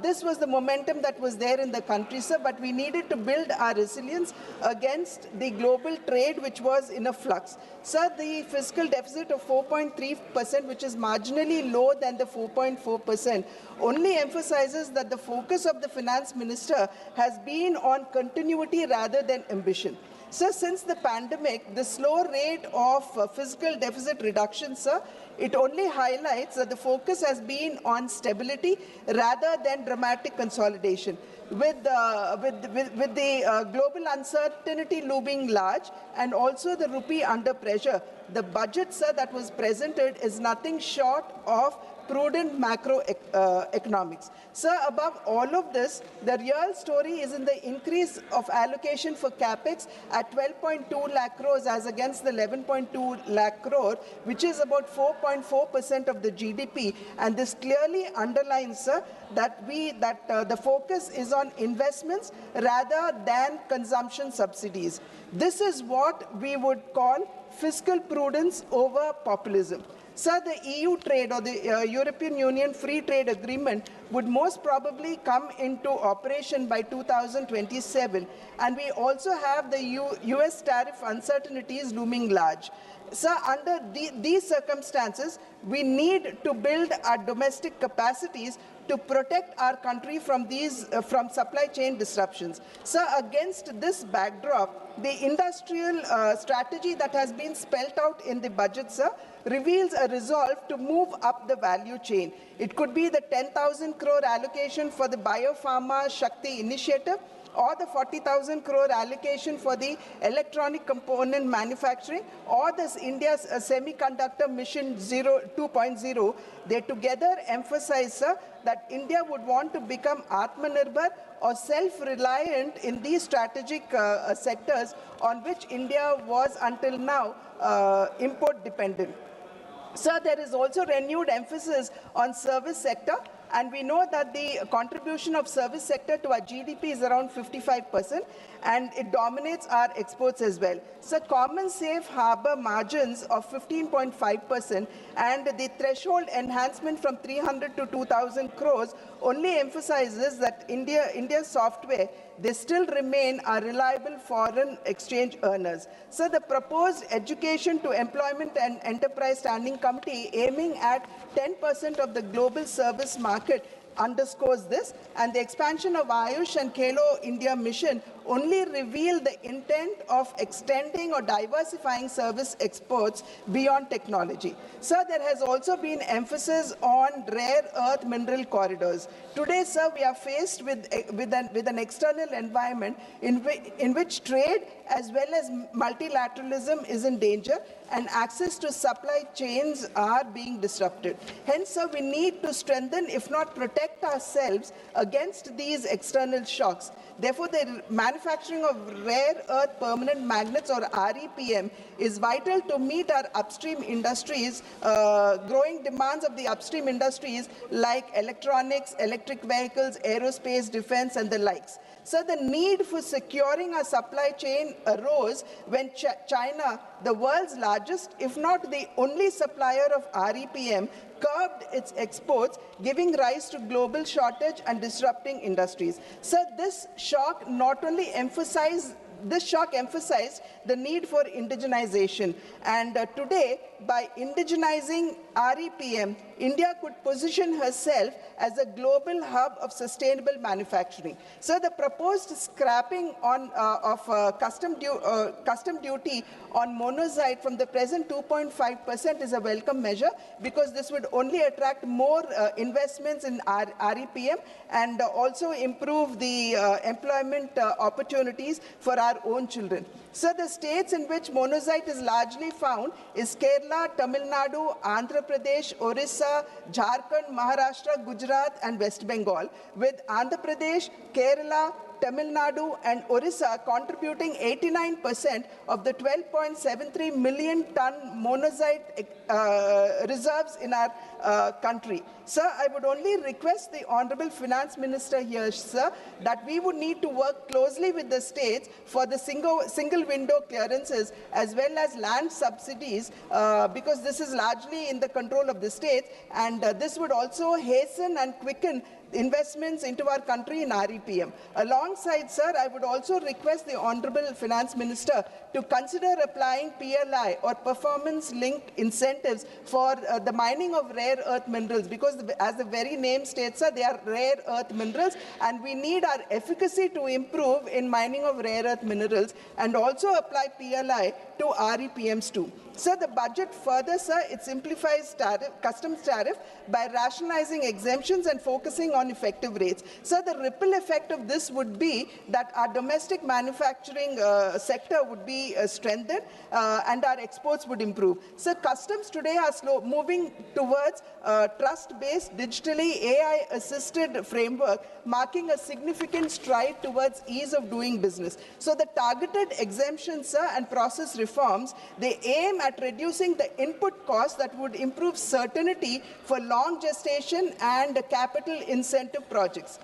This was the momentum that was there in the country, sir, but we needed to build our resilience against the global trade, which was in a flux. Sir, the fiscal deficit of 4.3%, which is marginally lower than the 4.4%, only emphasizes that the focus of the finance minister has been on continuity rather than ambition. So since the pandemic, the slow rate of fiscal deficit reduction, sir, it only highlights that the focus has been on stability rather than dramatic consolidation. With the global uncertainty looming large and also the rupee under pressure, the budget, sir, that was presented is nothing short of prudent macroeconomics. Sir, above all of this, the real story is in the increase of allocation for capex at 12.2 lakh crores as against the 11.2 lakh crore, which is about 4.4% of the GDP. And this clearly underlines, sir, that the focus is on investments rather than consumption subsidies. This is what we would call fiscal prudence over populism. Sir, the EU trade or the European Union Free Trade Agreement would most probably come into operation by 2027, and we also have the US tariff uncertainties looming large. Sir, under these circumstances, we need to build our domestic capacities to protect our country from from supply chain disruptions. Sir, against this backdrop, the industrial strategy that has been spelled out in the budget, sir, reveals a resolve to move up the value chain. It could be the 10,000 crore allocation for the Biopharma Shakti initiative, or the 40,000 crore allocation for the electronic component manufacturing, or this India's semiconductor mission 2.0, they together emphasize, sir, that India would want to become Atmanirbhar or self-reliant in these strategic sectors on which India was until now import dependent. Sir, there is also renewed emphasis on service sector, and we know that the contribution of service sector to our GDP is around 55%, and it dominates our exports as well. So common safe harbor margins of 15.5% and the threshold enhancement from 300 to 2,000 crores only emphasizes that India's software, they still remain our reliable foreign exchange earners. So the proposed Education to Employment and Enterprise Standing Committee aiming at 10% of the global service market underscores this, and the expansion of Ayush and Khelo India mission only reveal the intent of extending or diversifying service exports beyond technology. Sir, there has also been emphasis on rare earth mineral corridors. Today, sir, we are faced with an external environment in which trade as well as multilateralism is in danger, and access to supply chains are being disrupted. Hence, sir, we need to strengthen, if not protect ourselves against these external shocks. Therefore, the manufacturing of rare earth permanent magnets, or REPM, is vital to meet our upstream industries, growing demands of the upstream industries like electronics, electric vehicles, aerospace, defense, and the likes. So the need for securing our supply chain arose when China, the world's largest, if not the only supplier of REPM, curbed its exports, giving rise to global shortage and disrupting industries. So this shock not only emphasized the need for indigenization. And today, by indigenizing REPM, India could position herself as a global hub of sustainable manufacturing. So the proposed scrapping of custom duty on monazite from the present 2.5% is a welcome measure, because this would only attract more investments in REPM and also improve the employment opportunities for our own children. So the states in which monazite is largely found is Kerala, Tamil Nadu, Andhra Pradesh, Orissa, Jharkhand, Maharashtra, Gujarat and West Bengal, with Andhra Pradesh, Kerala, Tamil Nadu and Orissa contributing 89% of the 12.73 million ton monazite reserves in our country. Sir, I would only request the Honorable Finance Minister here, sir, that we would need to work closely with the states for the single window clearances as well as land subsidies, because this is largely in the control of the states, and this would also hasten and quicken investments into our country in REPM. Alongside, sir, I would also request the Honorable Finance Minister to consider applying PLI or performance-linked incentives for the mining of rare earth minerals, because as the very name states, sir, they are rare earth minerals, and we need our efficacy to improve in mining of rare earth minerals, and also apply PLI to REPMs too. Sir, the budget further, sir, it simplifies customs tariff by rationalizing exemptions and focusing on effective rates. Sir, the ripple effect of this would be that our domestic manufacturing sector would be strengthened and our exports would improve. Sir, customs today are moving towards trust-based, digitally AI-assisted framework, marking a significant stride towards ease of doing business. So the targeted exemptions, sir, and process reforms, they aim at reducing the input costs that would improve certainty for long gestation and capital incentive projects.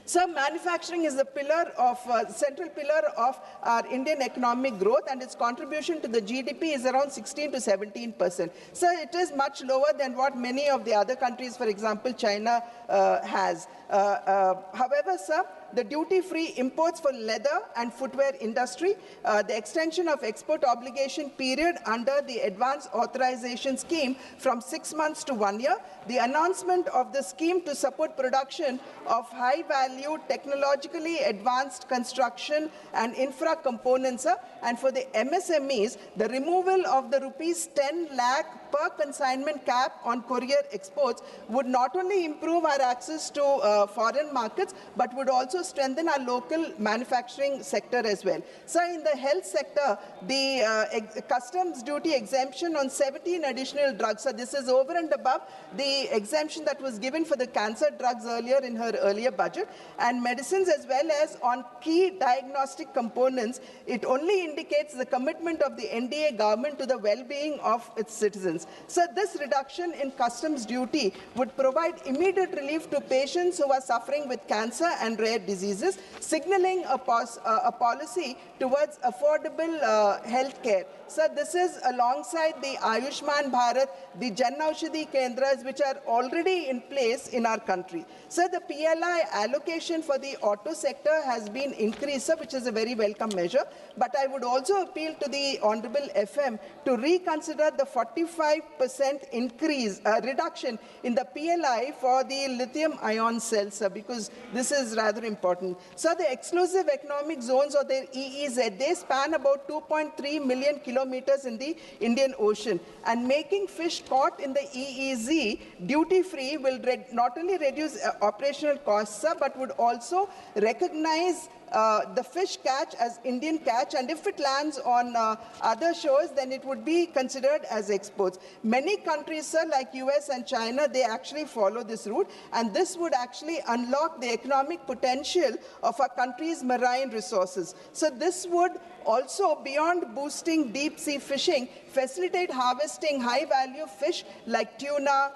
So manufacturing is the central pillar of our Indian economic growth, and its contribution to the GDP is around 16 to 17%. So it is much lower than what many of the other countries, for example, China has. However, sir, the duty-free imports for leather and footwear industry, the extension of export obligation period under the advance authorization scheme from 6 months to 1 year, the announcement of the scheme to support production of high-value, technologically advanced construction and infra components, and for the MSMEs, the removal of the rupees 10 lakh per consignment cap on courier exports would not only improve our access to foreign markets, but would also strengthen our local manufacturing sector as well. So in the health sector, the customs duty exemption on 17 additional drugs, so this is over and above the exemption that was given for the cancer drugs earlier in her earlier budget, and medicines as well as on key diagnostic components, it only indicates the commitment of the NDA government to the well-being of its citizens. So this reduction in customs duty would provide immediate relief to patients who are suffering with cancer and rare diseases, signaling a policy towards affordable health care. So this is alongside the Ayushman Bharat, the Jan Aushadhi Kendras, which are already in place in our country. So the PLI allocation for the auto sector has been increased, sir, which is a very welcome measure. But I would also appeal to the Honorable FM to reconsider the 45% reduction in the PLI for the lithium-ion cells, sir, because this is rather important. So the exclusive economic zones, or the EEZ, they span about 2.3 million kilometers in the Indian Ocean, and making fish caught in the EEZ duty-free will not only reduce operational costs, sir, but would also recognize the fish catch as Indian catch, and if it lands on other shores, then it would be considered as exports. Many countries, sir, like US and China, they actually follow this route, and this would actually unlock the economic potential of our country's marine resources. So this would also, beyond boosting deep-sea fishing, facilitate harvesting high-value fish like tuna,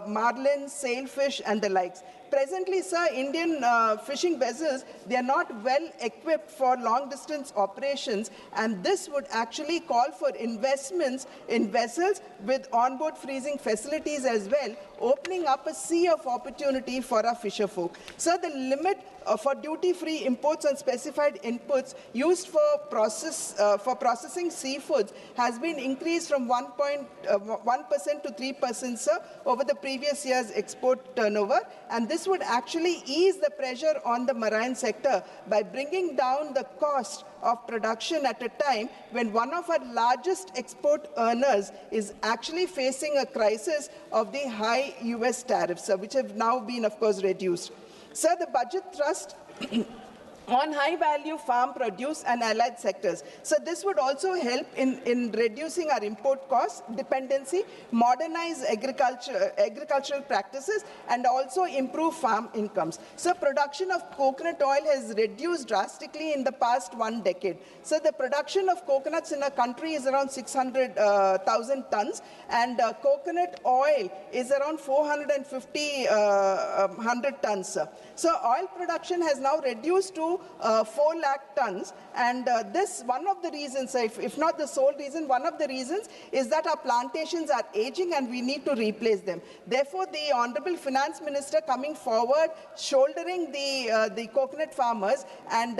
marlin, sailfish, and the likes. Presently, sir, Indian fishing vessels, they are not well equipped for long-distance operations, and this would actually call for investments in vessels with onboard freezing facilities as well, opening up a sea of opportunity for our fisherfolk. Sir, the limit for duty-free imports on specified inputs used for processing seafoods has been increased from 1% to 3%, sir, over the previous year's export turnover, and this would actually ease the pressure on the marine sector by bringing down the cost of production at a time when one of our largest export earners is actually facing a crisis of the high US tariffs, which have now been, of course, reduced. Sir, the budget thrust on high-value farm produce and allied sectors. So this would also help in reducing our import costs, dependency, modernize agricultural practices, and also improve farm incomes. So production of coconut oil has reduced drastically in the past 1 decade. So the production of coconuts in our country is around 600,000 tons, and coconut oil is around 450 tons. Sir. So oil production has now reduced to 4 lakh tons, and this, one of the reasons, if not the sole reason, one of the reasons is that our plantations are aging and we need to replace them. Therefore, the Honorable Finance Minister coming forward, shouldering the coconut farmers and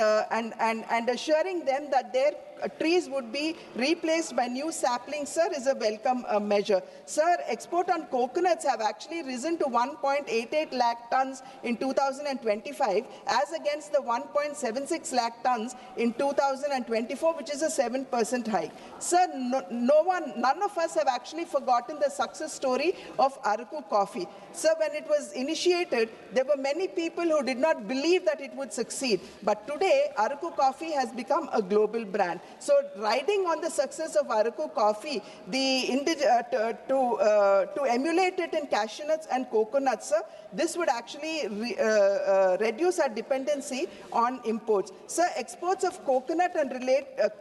assuring them that their trees would be replaced by new saplings, sir, is a welcome measure. Sir, export on coconuts have actually risen to 1.88 lakh tons in 2025 as against the 1.76 lakh tons in 2024, which is a 7% hike. Sir, none of us have actually forgotten the success story of Araku coffee. Sir, when it was initiated, there were many people who did not believe that it would succeed. But today, Araku coffee has become a global brand. So, riding on the success of Araku coffee, to emulate it in cashew nuts and coconuts, sir, this would actually reduce our dependency on imports. Sir, exports of coconut and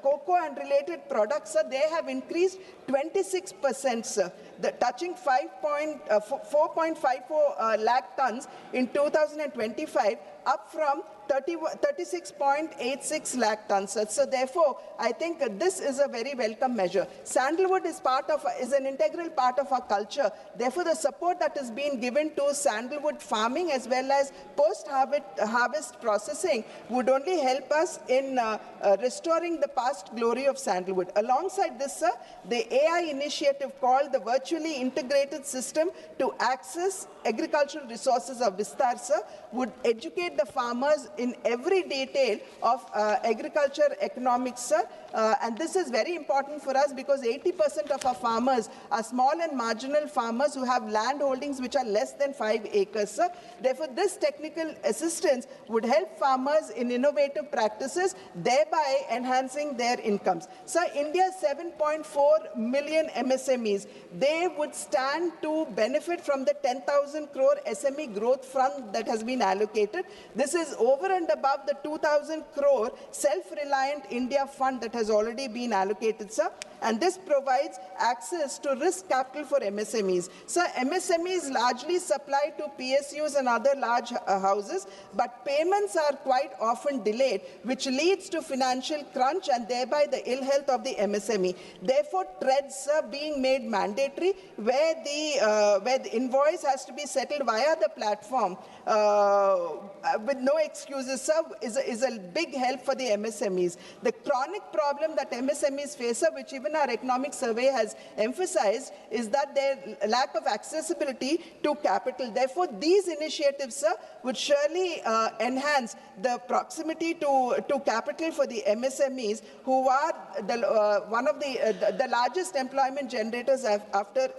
cocoa and related products, sir, they have increased 26%, sir, touching 4.54 lakh tons in 2025, up from 36.86 lakh tons. So therefore, I think this is a very welcome measure. Sandalwood is an integral part of our culture. Therefore, the support that is being given to sandalwood farming as well as post-harvest processing would only help us in restoring the past glory of sandalwood. Alongside this, sir, the AI initiative called the Virtually Integrated System to Access Agricultural Resources of Vistar, sir, would educate the farmers in every detail of agriculture economics, sir. And this is very important for us because 80% of our farmers are small and marginal farmers who have land holdings which are less than 5 acres, sir. Therefore, this technical assistance would help farmers in innovative practices, thereby enhancing their incomes. Sir, India's 7.4 million MSMEs, they would stand to benefit from the 10,000 crore SME growth fund that has been allocated. This is over and above the 2,000 crore self-reliant India fund that has already been allocated, sir. And this provides access to risk capital for MSMEs. Sir, MSMEs largely supply to PSUs and other large houses, but payments are quite often delayed, which leads to financial crunch and thereby the ill health of the MSME. Therefore, TREDs are being made mandatory, where the invoice has to be settled via the platform with no excuses, sir, is a big help for the MSMEs. The chronic problem that MSMEs face, sir, which even our economic survey has emphasized, is that their lack of accessibility to capital. Therefore, these initiatives, sir, would surely enhance the proximity to capital for the MSMEs, who are one of the largest employment generators after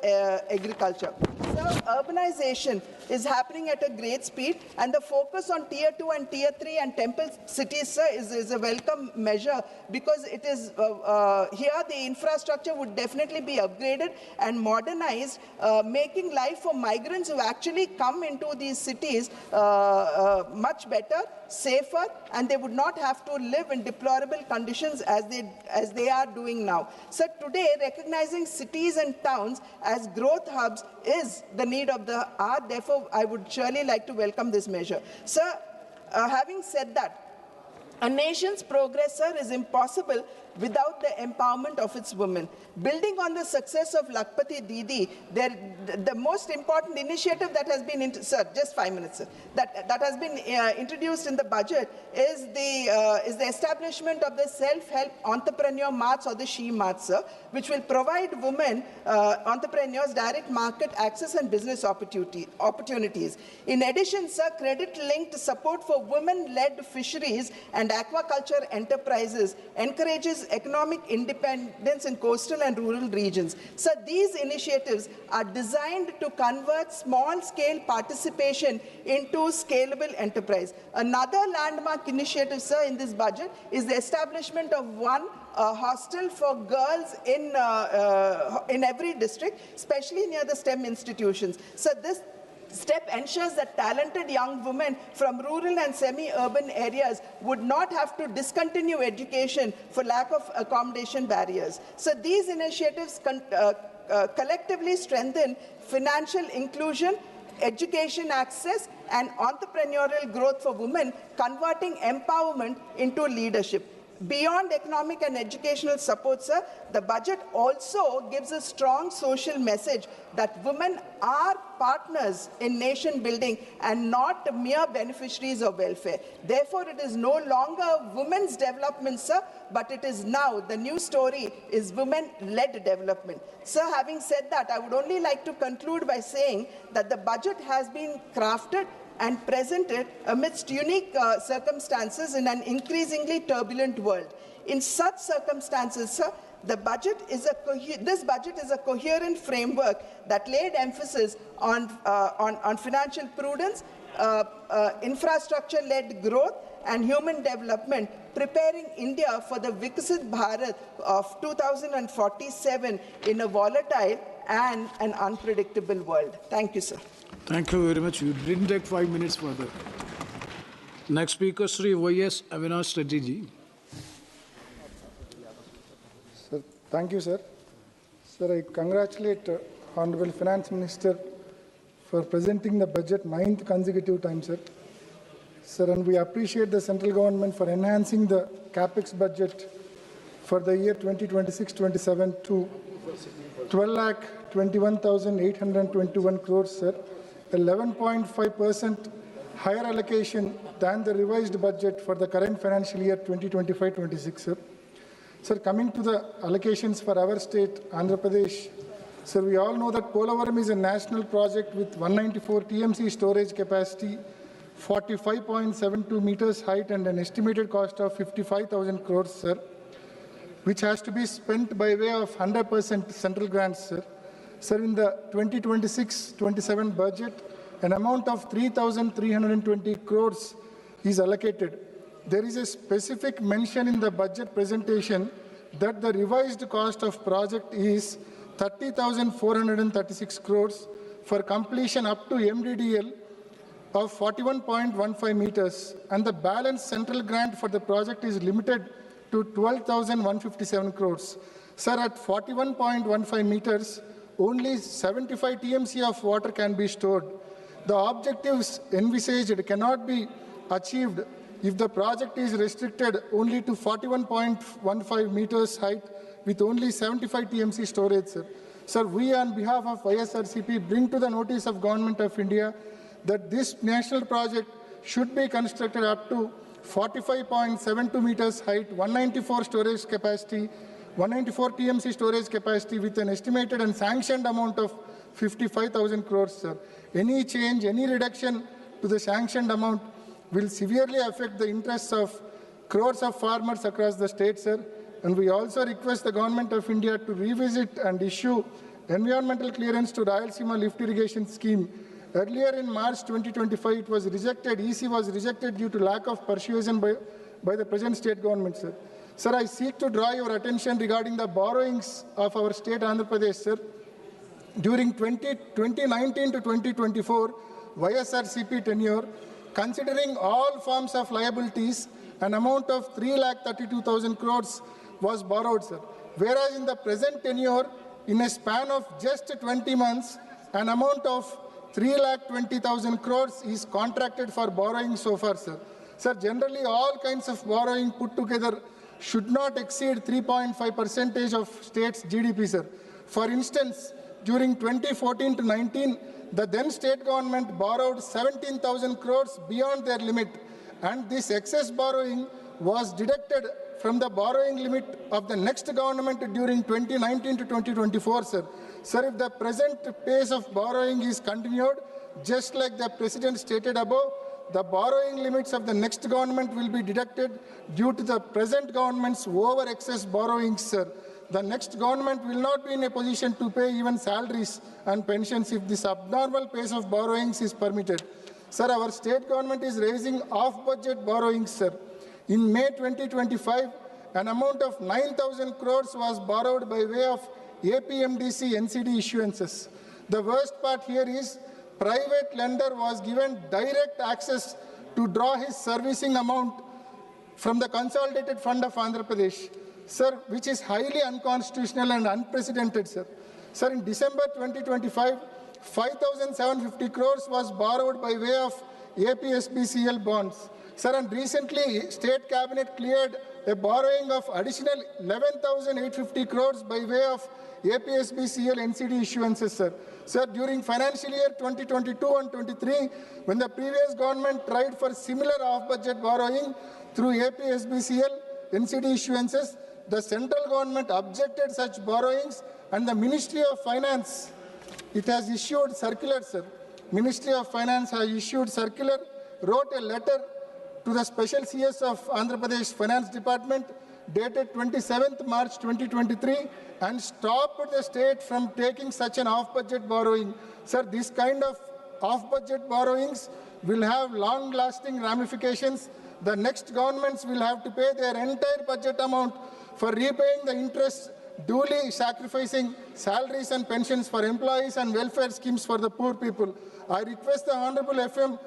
agriculture. So, urbanization is happening at a great speed, and the focus on Tier 2 and Tier 3 and temple cities, sir, is a welcome measure, because it is here the infrastructure would definitely be upgraded and modernized, making life for migrants who actually come into these cities much better, safer, and they would not have to live in deplorable conditions as they are doing now. So today, recognizing cities and towns as growth hubs is the need of the hour. Therefore, I would surely like to welcome this measure. Sir, having said that, a nation's progress, sir, is impossible without the empowerment of its women. Building on the success of Lakpati Didi, the most important initiative that has been, sir, just 5 minutes, sir, that has been introduced in the budget is the establishment of the self-help entrepreneur marts or the She Marts, sir, which will provide women entrepreneurs direct market access and business opportunities. In addition, sir, credit-linked support for women-led fisheries and aquaculture enterprises encourages economic independence in coastal and rural regions. So these initiatives are designed to convert small-scale participation into scalable enterprise. Another landmark initiative, sir, in this budget is the establishment of one hostel for girls in every district, especially near the STEM institutions. So this step ensures that talented young women from rural and semi-urban areas would not have to discontinue education for lack of accommodation barriers. So these initiatives collectively strengthen financial inclusion, education access, and entrepreneurial growth for women, converting empowerment into leadership. Beyond economic and educational support, sir, the budget also gives a strong social message that women are partners in nation building and not mere beneficiaries of welfare. Therefore, it is no longer women's development, sir, but it is now, the new story is women-led development. Sir, having said that, I would only like to conclude by saying that the budget has been crafted and presented amidst unique circumstances in an increasingly turbulent world. In such circumstances, sir, this budget is a coherent framework that laid emphasis on financial prudence, infrastructure-led growth, and human development, preparing India for the Viksit Bharat of 2047 in a volatile and an unpredictable world. Thank you, sir. Thank you very much. You didn't take 5 minutes further. Next speaker, Sri Y.S. Avinash Reddy ji. Sir, thank you, sir. Sir, I congratulate Honorable Finance Minister for presenting the budget 9th consecutive time, sir. Sir, and we appreciate the central government for enhancing the capex budget for the year 2026-27 to 12,21,821 crores, sir. 11.5% higher allocation than the revised budget for the current financial year 2025-26, sir. Sir, coming to the allocations for our state, Andhra Pradesh, sir, we all know that Polavaram is a national project with 194 TMC storage capacity, 45.72 meters height and an estimated cost of 55,000 crores, sir, which has to be spent by way of 100% central grants, sir. Sir, in the 2026-27 budget, an amount of 3,320 crores is allocated. There is a specific mention in the budget presentation that the revised cost of project is 30,436 crores for completion up to MDDL of 41.15 meters, and the balance central grant for the project is limited to 12,157 crores. Sir, at 41.15 meters, only 75 TMC of water can be stored. The objectives envisaged cannot be achieved if the project is restricted only to 41.15 meters height with only 75 TMC storage, sir. Sir, we on behalf of ISRCP bring to the notice of Government of India that this national project should be constructed up to 45.72 meters height, 194 storage capacity, 194 TMC storage capacity with an estimated and sanctioned amount of 55,000 crores, sir. Any change, any reduction to the sanctioned amount will severely affect the interests of crores of farmers across the state, sir. And we also request the Government of India to revisit and issue environmental clearance to Rayalaseema lift irrigation scheme. Earlier in March 2025, it was rejected. EC was rejected due to lack of persuasion by the present state government, sir. Sir, I seek to draw your attention regarding the borrowings of our state, Andhra Pradesh, sir. During 2019 to 2024, YSRCP tenure, considering all forms of liabilities, an amount of 3,32,000 crores was borrowed, sir. Whereas in the present tenure, in a span of just 20 months, an amount of 3,20,000 crores is contracted for borrowing so far, sir. Sir, generally all kinds of borrowing put together should not exceed 3.5% of state's GDP, sir. For instance, during 2014 to 19, the then state government borrowed 17,000 crores beyond their limit, and this excess borrowing was deducted from the borrowing limit of the next government during 2019 to 2024, sir. Sir, if the present pace of borrowing is continued, just like the President stated above, the borrowing limits of the next government will be deducted due to the present government's over-excess borrowings, sir. The next government will not be in a position to pay even salaries and pensions if this abnormal pace of borrowings is permitted. Sir, our state government is raising off-budget borrowings, sir. In May 2025, an amount of 9,000 crores was borrowed by way of APMDC NCD issuances. The worst part here is private lender was given direct access to draw his servicing amount from the Consolidated Fund of Andhra Pradesh, sir, which is highly unconstitutional and unprecedented, sir. Sir, in December 2025, 5,750 crores was borrowed by way of APSBCL bonds. Sir, and recently, State Cabinet cleared a borrowing of additional 11,850 crores by way of APSBCL NCD issuances, sir. Sir, during financial year 2022 and 23, when the previous government tried for similar off-budget borrowing through APSBCL NCD issuances, the central government objected such borrowings, and the Ministry of Finance, it has issued circular, sir. Ministry of Finance has issued circular, wrote a letter to the Special CS of Andhra Pradesh Finance Department dated 27th March 2023 and stopped the state from taking such an off-budget borrowing. Sir, this kind of off-budget borrowings will have long-lasting ramifications. The next governments will have to pay their entire budget amount for repaying the interest, duly sacrificing salaries and pensions for employees and welfare schemes for the poor people. I request the Honorable FM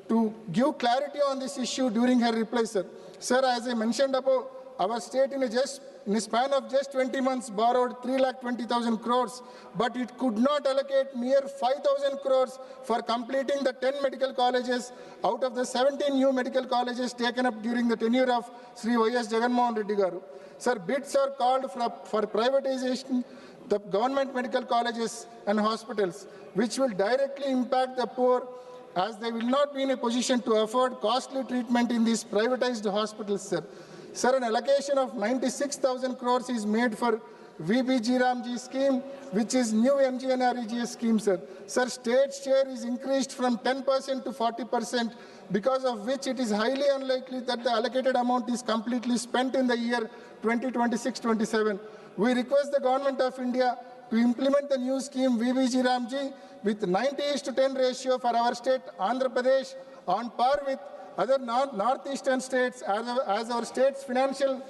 to give clarity on this issue during her reply, sir. Sir, as I mentioned above, our state in a span of just 20 months borrowed 3,20,000 crores, but it could not allocate mere 5,000 crores for completing the 10 medical colleges out of the 17 new medical colleges taken up during the tenure of Sri Y.S. Jagannath Reddy Garu. Sir, bids are called for privatization the government medical colleges and hospitals, which will directly impact the poor, as they will not be in a position to afford costly treatment in these privatized hospitals, sir. Sir, an allocation of 96,000 crores is made for VBG Ramji scheme, which is new MGNREGS scheme, sir. Sir, state share is increased from 10% to 40%, because of which it is highly unlikely that the allocated amount is completely spent in the year 2026-27. We request the Government of India to implement the new scheme VBG Ramji with 90:10 ratio for our state, Andhra Pradesh, on par with other northeastern states, as our state's financial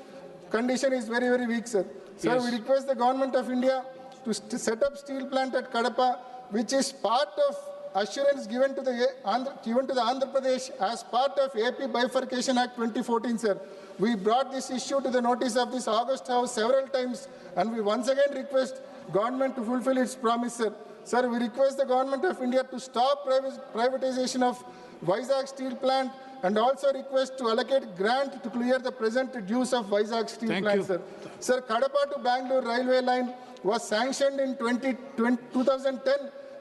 condition is very, very weak, sir. Sir, we request the Government of India to set up steel plant at Kadapa, which is part of assurance given to the Andhra Pradesh as part of AP Bifurcation Act 2014, sir. We brought this issue to the notice of this August House several times, and we once again request government to fulfill its promise, sir. Sir, we request the Government of India to stop privatization of Vizag steel plant, and also request to allocate grant to clear the present dues of Vizag steel plant, sir. Sir, Kadapa to Bangalore railway line was sanctioned in 2010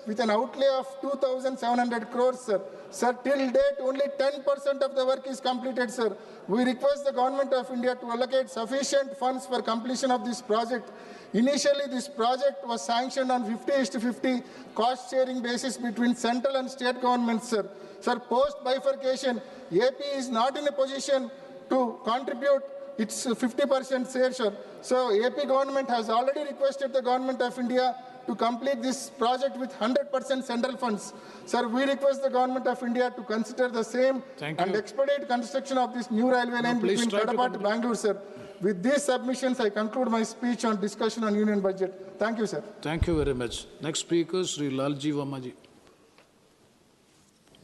with an outlay of 2,700 crores, sir. Sir, till date, only 10% of the work is completed, sir. We request the Government of India to allocate sufficient funds for completion of this project. Initially, this project was sanctioned on 50:50 cost-sharing basis between central and state governments, sir. Sir, post-bifurcation, AP is not in a position to contribute its 50% share, sir. So, AP government has already requested the Government of India to complete this project with 100% central funds. Sir, we request the Government of India to consider the same and expedite construction of this new railway line between Kadapa to Bangalore, sir. With these submissions, I conclude my speech on discussion on union budget. Thank you, sir. Thank you very much. Next speaker, Sri Lalji Vamaji.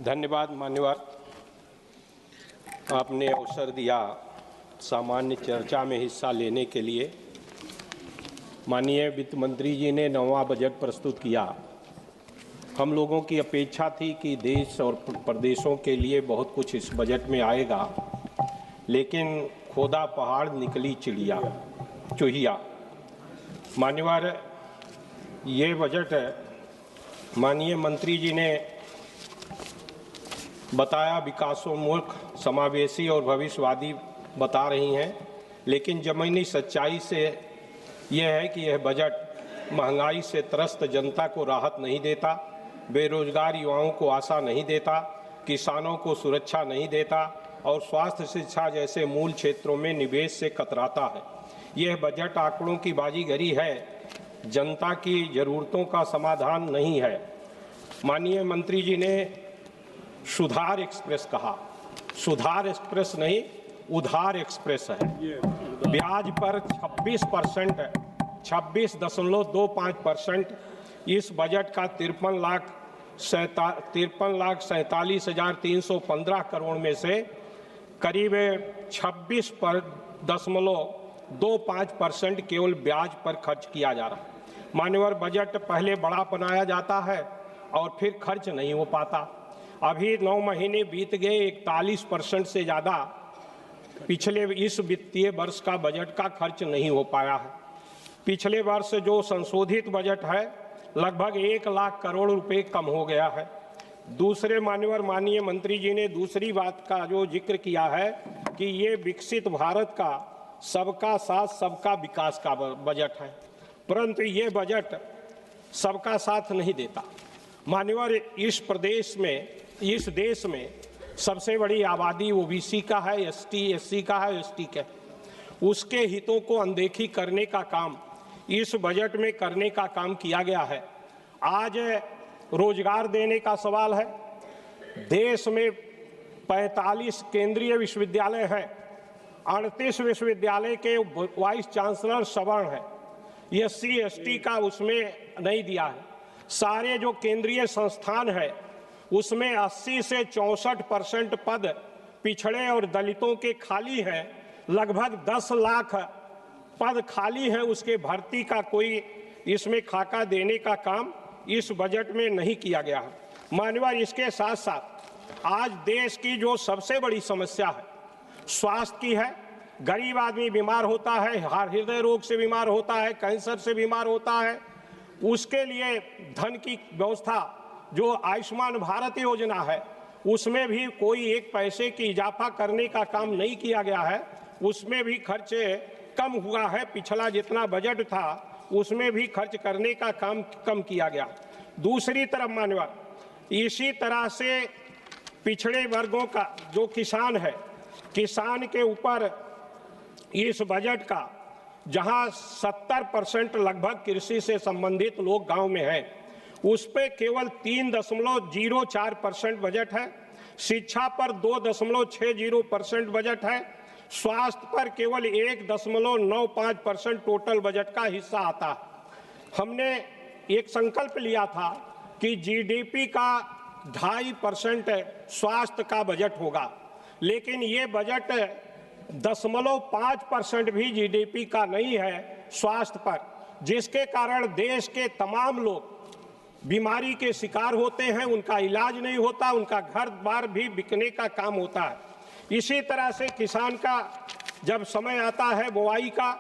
धन्यवाद मान्यवर, आपने अवसर दिया सामान्य चर्चा में हिस्सा लेने के लिए। माननीय वित्त मंत्री जी ने 9वां बजट प्रस्तुत किया। हम लोगों की अपेक्षा थी कि देश और प्रदेशों के लिए बहुत कुछ इस बजट में आएगा, लेकिन खोदा पहाड़ निकली चूहिया। मान्यवर, ये बजट माननीय मंत्री जी ने बताया विकासोन्मुख, समावेशी और भविष्यवादी बता रही हैं, लेकिन ज़मीनी सच्चाई से यह है कि यह बजट महंगाई से त्रस्त जनता को राहत नहीं देता, बेरोजगार युवाओं को आशा नहीं देता, किसानों को सुरक्षा नहीं देता और स्वास्थ्य शिक्षा जैसे मूल क्षेत्रों में निवेश से कतराता है। यह बजट आंकड़ों की बाजीगरी है, जनता की ज़रूरतों का समाधान नहीं है। माननीय मंत्री जी ने सुधार एक्सप्रेस कहा, सुधार एक्सप्रेस नहीं, उधार एक्सप्रेस है। ब्याज पर 26.25% इस बजट का 53,47,315 करोड़ में से करीब 26.25% केवल ब्याज पर खर्च किया जा रहा है। मान्यवर, बजट पहले बड़ा बनाया जाता है और फिर खर्च नहीं हो पाता। अभी 9 महीने बीत गए, 41% से ज़्यादा पिछले इस वित्तीय वर्ष का बजट का खर्च नहीं हो पाया है। पिछले वर्ष जो संशोधित बजट है लगभग 1 लाख करोड़ रुपए कम हो गया है। दूसरे मान्यवर, माननीय मंत्री जी ने दूसरी बात का जो जिक्र किया है कि ये विकसित भारत का सबका साथ सबका विकास का बजट है, परंतु ये बजट सबका साथ नहीं देता। मान्यवर, इस देश में सबसे बड़ी आबादी ओबीसी का है, एसटी एससी का है, एसटी का। उसके हितों को अनदेखी करने का काम इस बजट में करने का काम किया गया है। आज रोजगार देने का सवाल है। देश में 45 केंद्रीय विश्वविद्यालय हैं, 38 विश्वविद्यालय के वाइस चांसलर सवर्ण है, एससी एसटी का उसमें नहीं दिया है। सारे जो केंद्रीय संस्थान है उसमें 80 से 64% पद पिछड़े और दलितों के खाली हैं। लगभग 10 लाख पद खाली हैं, उसके भर्ती का कोई इसमें खाका देने का काम इस बजट में नहीं किया गया है। माननीय, इसके साथ साथ आज देश की जो सबसे बड़ी समस्या है स्वास्थ्य की है। गरीब आदमी बीमार होता है, हृदय रोग से बीमार होता है, कैंसर से बीमार होता है, उसके लिए धन की व्यवस्था जो आयुष्मान भारत योजना है उसमें भी कोई एक पैसे की इजाफा करने का काम नहीं किया गया है, उसमें भी खर्च कम हुआ है। पिछला जितना बजट था उसमें भी खर्च करने का काम कम किया गया। दूसरी तरफ मान्यवर, इसी तरह से पिछड़े वर्गों का जो किसान है, किसान के ऊपर इस बजट का जहां 70% लगभग कृषि से संबंधित लोग गांव में हैं, उस पे केवल 3.04% बजट है। शिक्षा पर 2.60% बजट है। स्वास्थ्य पर केवल 1.95% टोटल बजट का हिस्सा आता है। हमने एक संकल्प लिया था कि जीडीपी का 2.5% स्वास्थ्य का बजट होगा, लेकिन ये बजट 0.5% भी जीडीपी का नहीं है स्वास्थ्य पर, जिसके कारण देश के तमाम लोग बीमारी के शिकार होते हैं, उनका इलाज नहीं होता, उनका घर बार भी बिकने का काम होता है। इसी तरह से किसान का जब समय आता है बुआई का,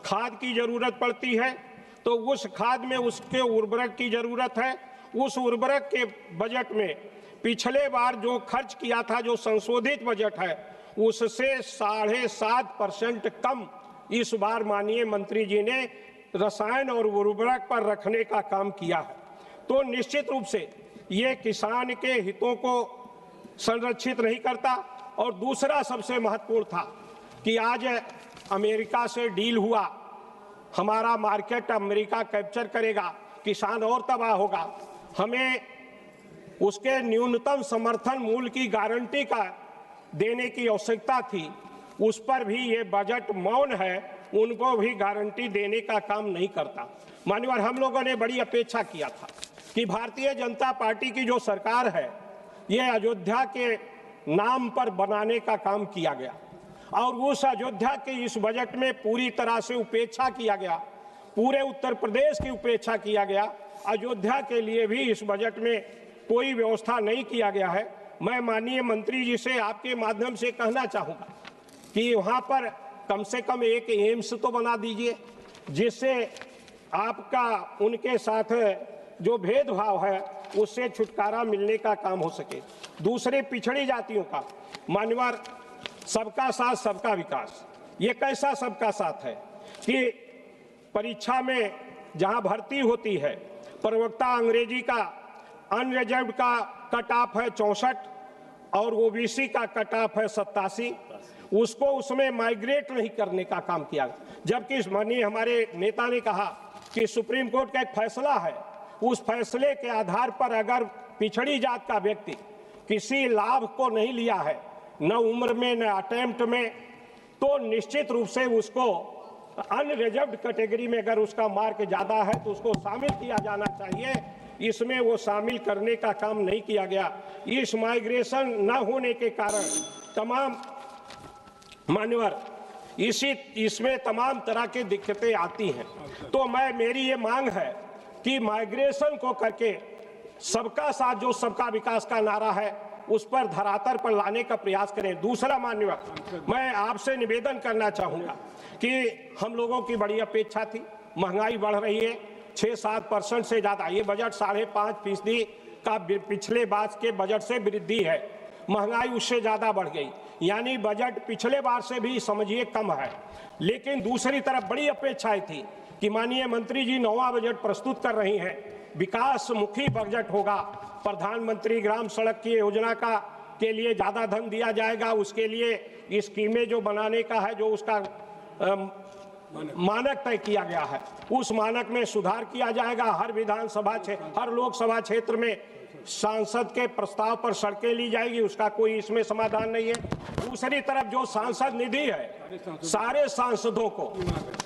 खाद की जरूरत पड़ती है, तो उस खाद में उसके उर्वरक की जरूरत है। उस उर्वरक के बजट में पिछले बार जो खर्च किया था, जो संशोधित बजट है, उससे 7.5% कम इस बार माननीय मंत्री जी ने रसायन और उर्वरक पर रखने का काम किया है। तो निश्चित रूप से ये किसान के हितों को संरक्षित नहीं करता। और दूसरा सबसे महत्वपूर्ण था कि आज अमेरिका से डील हुआ, हमारा मार्केट अमेरिका कैप्चर करेगा, किसान और तबाह होगा। हमें उसके न्यूनतम समर्थन मूल्य की गारंटी का देने की आवश्यकता थी, उस पर भी ये बजट मौन है, उनको भी गारंटी देने का काम नहीं करता। मान्यवर, हम लोगों ने बड़ी अपेक्षा किया था कि भारतीय जनता पार्टी की जो सरकार है ये अयोध्या के नाम पर बनाने का काम किया गया और उस अयोध्या के इस बजट में पूरी तरह से उपेक्षा किया गया। पूरे उत्तर प्रदेश की उपेक्षा किया गया। अयोध्या के लिए भी इस बजट में कोई व्यवस्था नहीं किया गया है। मैं माननीय मंत्री जी से आपके माध्यम से कहना चाहूँगा कि वहाँ पर कम से कम एक एम्स तो बना दीजिए, जिससे आपका उनके साथ जो भेदभाव है उससे छुटकारा मिलने का काम हो सके। दूसरे पिछड़ी जातियों का मान्यवर सबका साथ सबका विकास, ये कैसा सबका साथ है कि परीक्षा में जहां भर्ती होती है प्रवक्ता अंग्रेजी का अनरिजर्व्ड का कट ऑफ है 64 और ओबीसी का कट ऑफ है 87, उसको उसमें माइग्रेट नहीं करने का काम किया। जबकि माननीय हमारे नेता ने कहा कि सुप्रीम कोर्ट का एक फैसला है, उस फैसले के आधार पर अगर पिछड़ी जात का व्यक्ति किसी लाभ को नहीं लिया है, न उम्र में न अटेम्प्ट में, तो निश्चित रूप से उसको अनरिजर्व्ड कैटेगरी में अगर उसका मार्क ज्यादा है तो उसको शामिल किया जाना चाहिए। इसमें वो शामिल करने का काम नहीं किया गया। इस माइग्रेशन न होने के कारण तमाम मान्यवर इसमें तमाम तरह की दिक्कतें आती हैं। तो मेरी ये मांग है कि माइग्रेशन को करके सबका साथ जो सबका विकास का नारा है उस पर धरातल पर लाने का प्रयास करें। दूसरा मान्यवर, मैं आपसे निवेदन करना चाहूंगा कि हम लोगों की बड़ी अपेक्षा थी, महंगाई बढ़ रही है 6-7% से ज्यादा, ये बजट 5.5% का पिछले बार के बजट से वृद्धि है, महंगाई उससे ज्यादा बढ़ गई, यानी बजट पिछले बार से भी समझिए कम है। लेकिन दूसरी तरफ बड़ी अपेक्षाएं थी कि माननीय मंत्री जी 9वां बजट प्रस्तुत कर रही हैं, विकास मुखी बजट होगा, प्रधानमंत्री ग्राम सड़क की योजना के लिए ज्यादा धन दिया जाएगा, उसके लिए स्कीमें जो बनाने का है, जो उसका मानक तय किया गया है, उस मानक में सुधार किया जाएगा। हर विधानसभा हर लोकसभा क्षेत्र में सांसद के प्रस्ताव पर सड़कें ली जाएगी, उसका कोई इसमें समाधान नहीं है। दूसरी तरफ जो सांसद निधि है, सारे सांसदों को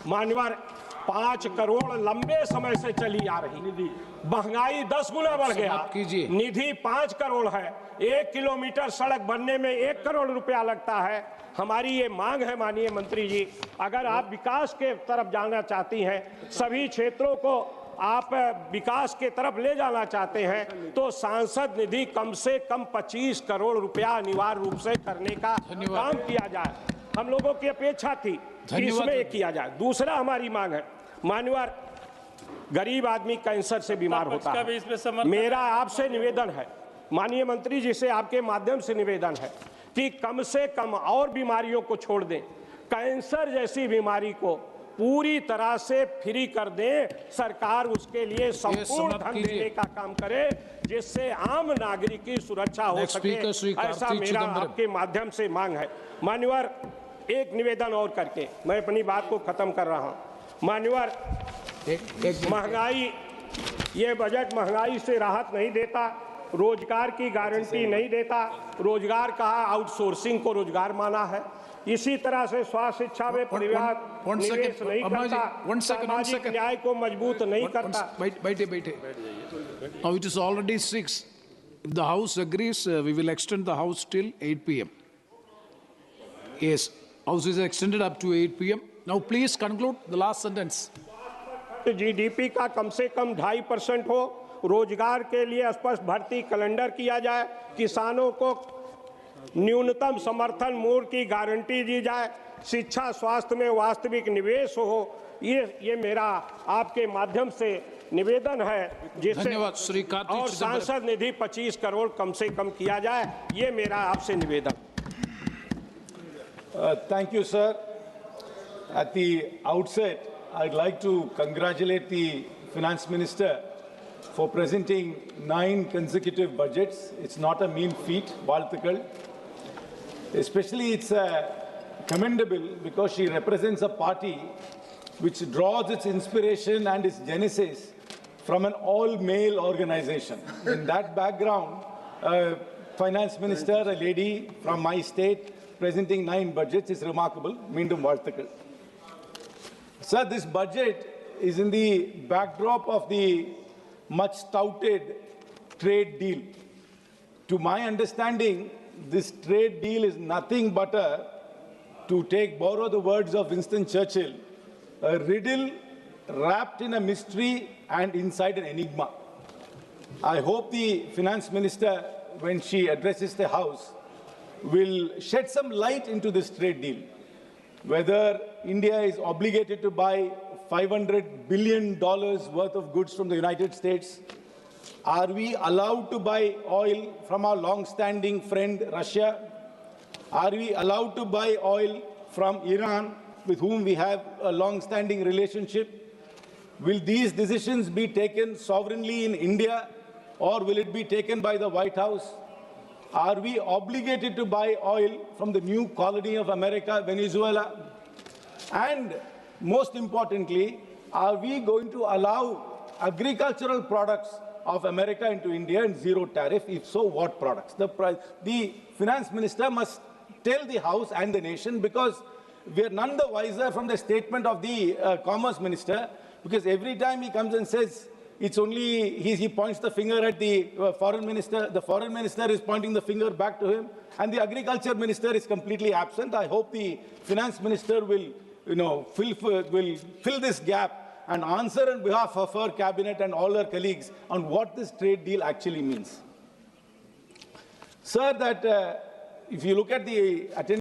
मान्यवर 5 करोड़ लंबे समय से चली आ रही, महंगाई 10 गुना बढ़ गया, निधि 5 करोड़ है, 1 किलोमीटर सड़क बनने में 1 करोड़ रुपया लगता है। हमारी ये मांग है माननीय मंत्री जी, अगर आप विकास के तरफ जाना चाहती हैं, सभी क्षेत्रों को आप विकास के तरफ ले जाना चाहते हैं, तो सांसद निधि कम से कम 25 करोड़ रुपया अनिवार्य रूप से करने का काम किया जाए। हम लोगों की अपेक्षा थी कि इसमें किया जाए। दूसरा हमारी मांग है मान्यवर, गरीब आदमी कैंसर से बीमार होता है, मेरा आपसे निवेदन है माननीय मंत्री जी से, आपके माध्यम से निवेदन है कि कम से कम और बीमारियों को छोड़ दें, कैंसर जैसी बीमारी को पूरी तरह से फ्री कर दें। सरकार उसके लिए संपूर्ण धन देने का काम करे, जिससे आम नागरिक की सुरक्षा हो सके, ऐसा मेरा आपके माध्यम से मांग है। मान्यवर, एक निवेदन और करके मैं अपनी बात को खत्म कर रहा हूं। मान्यवर, महंगाई, ये बजट महंगाई से राहत नहीं देता, रोजगार की गारंटी नहीं देता, रोजगार कहा आउटसोर्सिंग को रोजगार माना है, इसी तरह से स्वास्थ्य शिक्षा में परिवार निवेश नहीं करता, सामाजिक न्याय को मजबूत नहीं करता। बैठे। Now it is already 6. If the House agrees, we will extend the House till 8 p.m. Yes, House is extended up to 8 p.m. Now please conclude the last sentence. GDP का कम से कम 2.5% हो, रोजगार के लिए स्पष्ट भर्ती कैलेंडर किया जाए, किसानों को न्यूनतम समर्थन मूल्य की गारंटी दी जाए, शिक्षा स्वास्थ्य में वास्तविक निवेश हो, ये मेरा आपके माध्यम से निवेदन है, जिससे और सांसद निधि 25 करोड़ कम से कम किया जाए, ये मेरा आपसे निवेदन। Thank you, sir. At the outset, I'd like to congratulate the Finance Minister for presenting 9 consecutive budgets. It's not a mean feat, Valthakal. Especially it's commendable because she represents a party which draws its inspiration and its genesis from an all-male organization. In that background, Finance Minister, a lady from my state, presenting 9 budgets is remarkable. Meendum Valthakal. Sir, this budget is in the backdrop of the much touted trade deal. To my understanding, this trade deal is nothing but borrow the words of Winston Churchill, a riddle wrapped in a mystery and inside an enigma. I hope the finance minister, when she addresses the House, will shed some light into this trade deal. Whether India is obligated to buy $500 billion worth of goods from the United States. Are we allowed to buy oil from our long-standing friend Russia? Are we allowed to buy oil from Iran, with whom we have a long-standing relationship? Will these decisions be taken sovereignly in India, or will it be taken by the White House? Are we obligated to buy oil from the new colony of America, Venezuela? And most importantly, are we going to allow agricultural products of America into India and zero tariff? If so, what products? The finance minister must tell the House and the nation, because we are none the wiser from the statement of the commerce minister, because every time he comes and says it's only, he points the finger at the foreign minister is pointing the finger back to him, and the agriculture minister is completely absent. I hope the finance minister will fill this gap and answer on behalf of her cabinet and all her colleagues on what this trade deal actually means. Sir, that if you look at the attendance